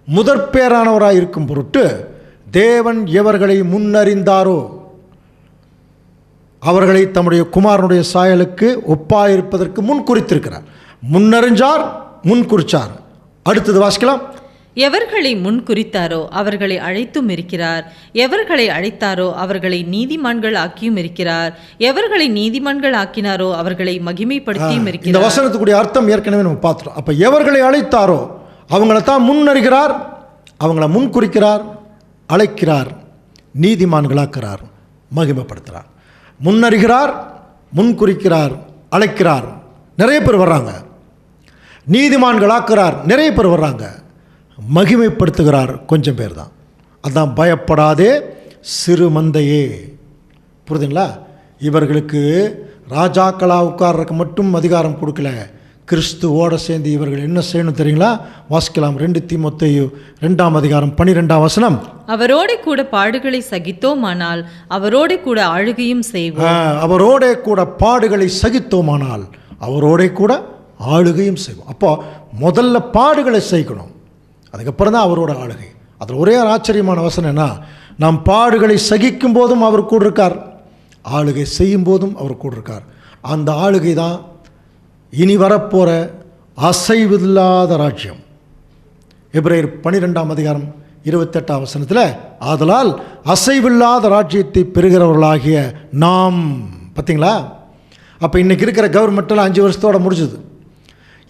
முதற்பேரானவராக இருக்கும் பொருட்டு தேவன் எவர்களை முன்னறிந்தாரோ அவர்களை தம்முடைய குமாரனுடைய சாயலுக்கு ஒப்பாயிருப்பதற்கு முன் குறித்திருக்கிறார். முன்னறிஞ்சார், முன் குறிச்சார். அடுத்தது வாசிக்கலாம். எவர்களை முன் குறித்தாரோ அவர்களை அழைத்தும் இருக்கிறார், எவர்களை அழைத்தாரோ அவர்களை நீதிமான்கள் ஆக்கியும் இருக்கிறார், எவர்களை நீதிமான்கள் ஆக்கினாரோ அவர்களை மகிமைப்படுத்தியும் இருக்கிறார். இந்த வசனத்துக்குரிய அர்த்தம் ஏற்கனவே நம்ம பார்த்துட்டோம். அப்போ எவர்களை அழைத்தாரோ அவங்கள தான் முன்னறிகிறார், அவங்கள முன் குறிக்கிறார், அழைக்கிறார், நீதிமான்களாக்கிறார், மகிமைப்படுத்துகிறார். முன்னறிகிறார், முன் குறிக்கிறார், அழைக்கிறார், நிறைய பேர் வர்றாங்க. நீதிமான்களாக்கிறார், நிறைய பேர் வர்றாங்க. மகிமைப்படுத்துகிறார், கொஞ்சம் பேர் தான். அதான் பயப்படாதே சிறு மந்தையே. புரியுதுங்களா? இவர்களுக்கு ராஜாக்களாக உட்கார்றதுக்கு மட்டும் அதிகாரம் கொடுக்கல, கிறிஸ்துவோடு சேர்ந்து இவர்கள் என்ன செய்யணும் தெரியுங்களா? வாசிக்கலாம். 2 தீமோத்தேயு 2:12. அவரோட கூட பாடுகளை சகித்தோமானால் அவரோட கூட ஆளுகையும் செய்வோம். அவரோட கூட பாடுகளை சகித்தோமானால் அவரோட கூட ஆளுகையும் செய்வோம். அப்போ முதல்ல பாடுகளை சகிக்கணும், அதுக்கப்புறம் தான் அவரோட ஆளுகை. அதில் ஒரே ஆச்சரியமான வசனம் என்ன? நாம் பாடுகளை சகிக்கும் போதும் அவர் கூட இருக்கார், ஆளுகை செய்யும் போதும் அவர் கூட இருக்கார். அந்த ஆளுகை தான் இனி வரப்போகிற அசைவில்லாத ராஜ்யம். எபிரேயர் 12:28 ஆதலால் அசைவில்லாத ராஜ்யத்தை பெறுகிறவர்களாகிய நாம். பார்த்தீங்களா? அப்போ இன்றைக்கி இருக்கிற கவர்மெண்ட்டெல்லாம் 5 வருஷத்தோடு முடிஞ்சுது.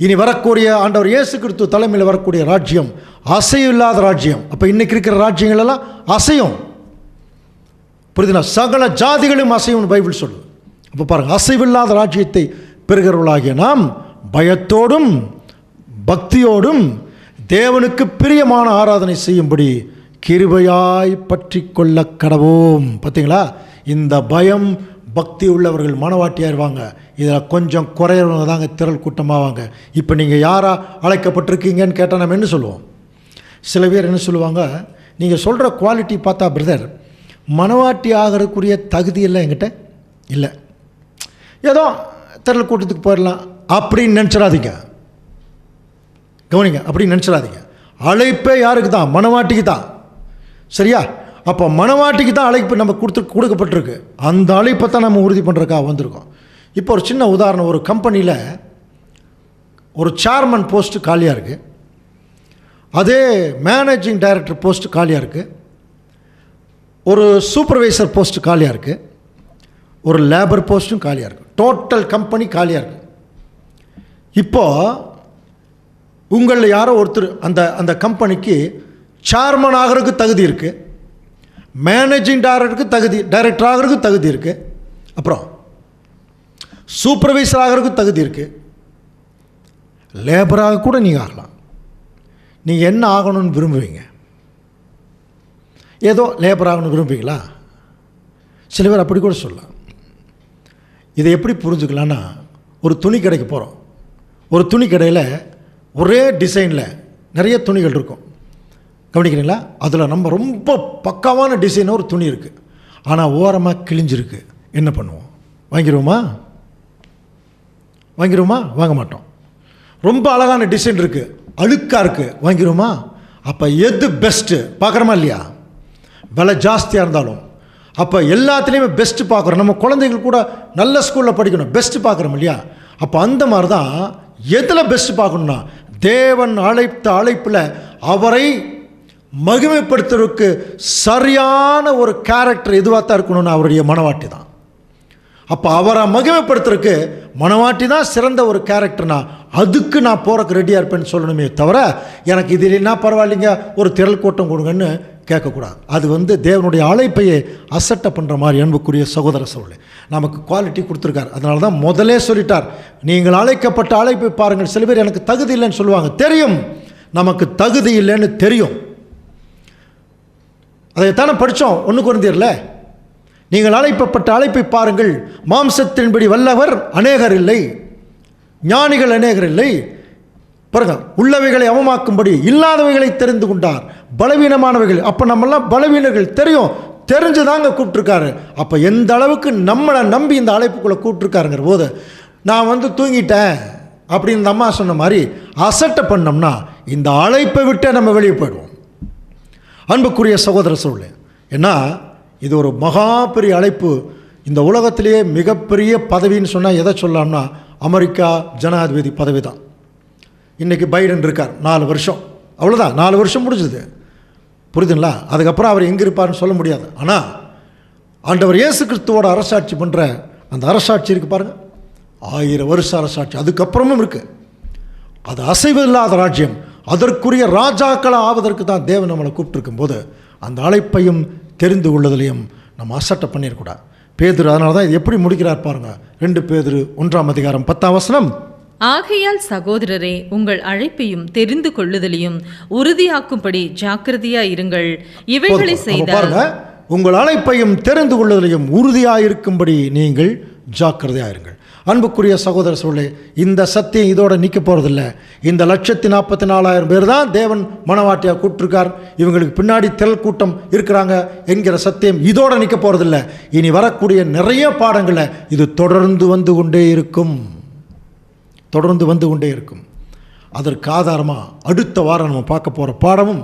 இனி வரக்கூடிய ஆண்டவர் இயேசு கிறிஸ்து தலைமையில் வரக்கூடிய ராஜ்யம் அசைவில்லாத ராஜ்யம். அப்போ இன்றைக்கி இருக்கிற ராஜ்யங்கள் எல்லாம் அசையும். புரியுதுங்களா? சகல ஜாதிகளும் அசையும் பைபிள் சொல்லுது. அப்போ பாருங்கள், அசைவில்லாத ராஜ்யத்தை பெறுகிறவர்களாகிய நாம் பயத்தோடும் பக்தியோடும் தேவனுக்கு பிரியமான ஆராதனை செய்யும்படி கிருபையாய் பற்றி கொள்ள கடவோம். பார்த்தீங்களா? இந்த பயம் பக்தி உள்ளவர்கள் மனவாட்டியாயிருவாங்க. இதில் கொஞ்சம் குறையவங்க தாங்க திரள் கூட்டமாவாங்க. இப்போ நீங்கள் யாராக அழைக்கப்பட்டிருக்கீங்கன்னு கேட்டால் நம்ம என்ன சொல்லுவோம்? சில பேர் என்ன சொல்லுவாங்க, நீங்கள் சொல்கிற குவாலிட்டி பார்த்தா பிரதர் மனவாட்டி ஆகிறதுக்குரிய தகுதியெல்லாம் என்கிட்ட இல்லை, ஏதோ திரள் கூட்டத்துக்கு போயிடலாம் அப்படின்னு நினச்சிடாதீங்க. கவனிங்க, அப்படின்னு நினச்சிடாதீங்க. அழைப்பே யாருக்கு தான்? மனவாட்டிக்கு தான். சரியா? அப்போ மனவாட்டிக்கு தான் அழைப்பு நம்ம கொடுக்கப்பட்டிருக்கு. அந்த அழைப்பை தான் நம்ம உறுதி பண்ணுறதுக்காக வந்திருக்கோம். இப்போ ஒரு சின்ன உதாரணம். ஒரு கம்பெனியில் ஒரு சேர்மன் போஸ்ட்டு காலியாக இருக்குது. அதே மேனேஜிங் டைரக்டர் போஸ்ட் காலியாக இருக்குது, ஒரு சூப்பர்வைசர் போஸ்ட் காலியாக இருக்குது, ஒரு லேபர் போஸ்ட்டும் காலியாக இருக்குது. டோட்டல் கம்பெனி காலியாக இருக்குது. இப்போது உங்களில் யாரோ ஒருத்தர் அந்த கம்பெனிக்கு சேர்மன் ஆகிறதுக்கு தகுதி இருக்குது, மேனேஜிங் டைரக்டர் ஆகிறதுக்கு தகுதி இருக்குது, அப்புறம் சூப்பர்வைசர் ஆகிறதுக்கு தகுதி இருக்குது, லேபராக கூட நீங்கள் ஆகலாம். நீங்கள் என்ன ஆகணும்னு விரும்புவீங்க? ஏதோ லேபர் ஆகணும்னு விரும்புவீங்களா? சில பேர் அப்படி கூட சொல்லலாம். இதை எப்படி புரிஞ்சுக்கலான்னா, ஒரு துணி கடைக்கு போகிறோம். ஒரு துணி கடையில் ஒரே டிசைனில் நிறைய துணிகள் இருக்கும், கவனிக்கிறீங்களா? அதில் நம்ம ரொம்ப பக்காவான டிசைனாக ஒரு துணி இருக்குது, ஆனால் ஓரமாக கிழிஞ்சிருக்கு. என்ன பண்ணுவோம்? வாங்கிடுவோமா? வாங்க மாட்டோம். ரொம்ப அழகான டிசைன் இருக்குது, அழுக்காக இருக்குது, வாங்கிடுவோமா? அப்போ எது பெஸ்ட்டு பார்க்குறோமா இல்லையா? விலை ஜாஸ்தியாக இருந்தாலும் அப்போ எல்லாத்துலேயுமே பெஸ்ட்டு பார்க்குறோம். நம்ம குழந்தைகள் கூட நல்ல ஸ்கூலில் படிக்கணும், பெஸ்ட்டு பார்க்குறோம் இல்லையா? அப்போ அந்த மாதிரி தான் எதில் பெஸ்ட்டு பார்க்கணுன்னா, தேவன் அழைத்த அழைப்பில் அவரை மகிமைப்படுத்துறதுக்கு சரியான ஒரு கேரக்டர் எதுவாக தான் இருக்கணும்னு அவருடைய மனவாட்டி தான். அப்போ அவரை மகிமைப்படுத்துறதுக்கு மனவாட்டி தான் சிறந்த ஒரு கேரக்டர்னா, அதுக்கு நான் போகிறக்கு ரெடியாக இருப்பேன்னு சொல்லணுமே தவிர, எனக்கு இது இல்லைன்னா பரவாயில்லைங்க ஒரு திரள் கூட்டம் கொடுங்கன்னு கேட்கக்கூடாது. அது தேவனுடைய அழைப்பையே அசட்டை பண்ணுற மாதிரி. அன்புக்குரிய சகோதர சகோதரி, நமக்கு குவாலிட்டி கொடுத்துருக்கார். அதனால தான் முதலே சொல்லிட்டார், நீங்கள் அழைக்கப்பட்ட அழைப்பை பாருங்கள். சில பேர் எனக்கு தகுதி இல்லைன்னு சொல்லுவாங்க. தெரியும், நமக்கு தகுதி இல்லைன்னு தெரியும். அதைத்தானே படித்தோம் 1 கொரிந்தியர்ல. நீங்கள் அழைக்கப்பட்ட அழைப்பை பாருங்கள், மாம்சத்தின்படி வல்லவர் அநேகர் இல்லை, ஞானிகள் அநேகர் இல்லை. பாருங்க, உள்ளவைகளை அவமாக்கும்படி இல்லாதவைகளை தெரிந்து கொண்டார், பலவீனமானவைகள். அப்போ நம்மெல்லாம் பலவீனர்கள் தெரிஞ்சுதாங்க கூப்பிட்டுருக்காரு. அப்போ எந்த அளவுக்கு நம்மளை நம்பி இந்த அழைப்புக்குள்ளே கூப்பிட்டுருக்காருங்கிற போது, நான் தூங்கிட்டேன் அப்படின்னு இந்த அம்மா சொன்ன மாதிரி அசட்டை பண்ணோம்னா இந்த அழைப்பை விட்டே நம்ம வெளியே போயிடுவோம். அன்புக்குரிய சகோதர சூழல், ஏன்னா இது ஒரு மகா பெரிய அழைப்பு. இந்த உலகத்திலேயே மிகப்பெரிய பதவின்னு சொன்னால் எதை சொல்லலாம்னா, அமெரிக்கா ஜனாதிபதி பதவி தான். இன்றைக்கி பைடன் இருக்கார் 4 வருஷம், அவ்வளோதான், 4 வருஷம் முடிஞ்சுது. புரியுதுங்களா? அதுக்கப்புறம் அவர் எங்கே இருப்பார்னு சொல்ல முடியாது. ஆனால் ஆண்டவர் இயேசு கிறிஸ்துவோட அரசாட்சி பண்ணுற அந்த அரசாட்சி இருக்குது பாருங்கள், 1000 வருஷ அரசாட்சி அதுக்கப்புறமும் இருக்குது. அது அசைவில்லாத ராஜ்யம். அதற்குரிய ராஜாக்களை ஆவதற்கு தான் தேவன் நம்மளை கூப்பிட்டுருக்கும் போது அந்த அழைப்பையும் தெரிந்து கொள்ளுதலையும் நம்ம அசட்டை பண்ணிடக்கூடாது. பேதுரு அதனால தான் இது எப்படி முடிக்கிறார் பாருங்கள். 2 பேதுரு 1ஆம் அதிகாரம் 10ஆம் வசனம். ஆகையால் சகோதரரே, உங்கள் அழைப்பையும் தெரிந்து கொள்ளுதலையும் உறுதியாக்கும்படி ஜாக்கிரதையாயிருங்கள். இவைகளை செய்தால் பாருங்க, உங்கள் அழைப்பையும் தெரிந்து கொள்ளுதலையும் உறுதியாயிருக்கும்படி நீங்கள் ஜாக்கிரதையாயிருங்கள். அன்புக்குரிய சகோதர சூழலே, இந்த சத்தியம் இதோட நிற்க போகிறதில்ல. இந்த 1,44,000 பேர் தான் தேவன் மனவாட்டியாக கூப்பிட்டுருக்கார், இவங்களுக்கு பின்னாடி திரள் கூட்டம் இருக்கிறாங்க என்கிற சத்தியம் இதோட நிற்க போகிறதில்ல. இனி வரக்கூடிய நிறைய பாடங்களை இது தொடர்ந்து வந்து கொண்டே இருக்கும். அதற்கு ஆதாரமாக அடுத்த வாரம் நம்ம பார்க்க போகிற பாடமும்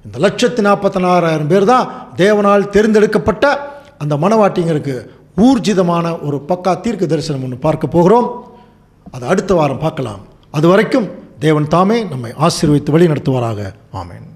இந்த 1,44,000 பேர் தான் தேவனால் தேர்ந்தெடுக்கப்பட்ட அந்த மனவாட்டிங்களுக்கு ஊர்ஜிதமான ஒரு பக்கா தீர்க்க தரிசனம் ஒன்று பார்க்க போகிறோம். அதை அடுத்த வாரம் பார்க்கலாம். அது வரைக்கும் தேவன் தாமே நம்மை ஆசீர்வதித்து வழி நடத்துவாராக. ஆமென்.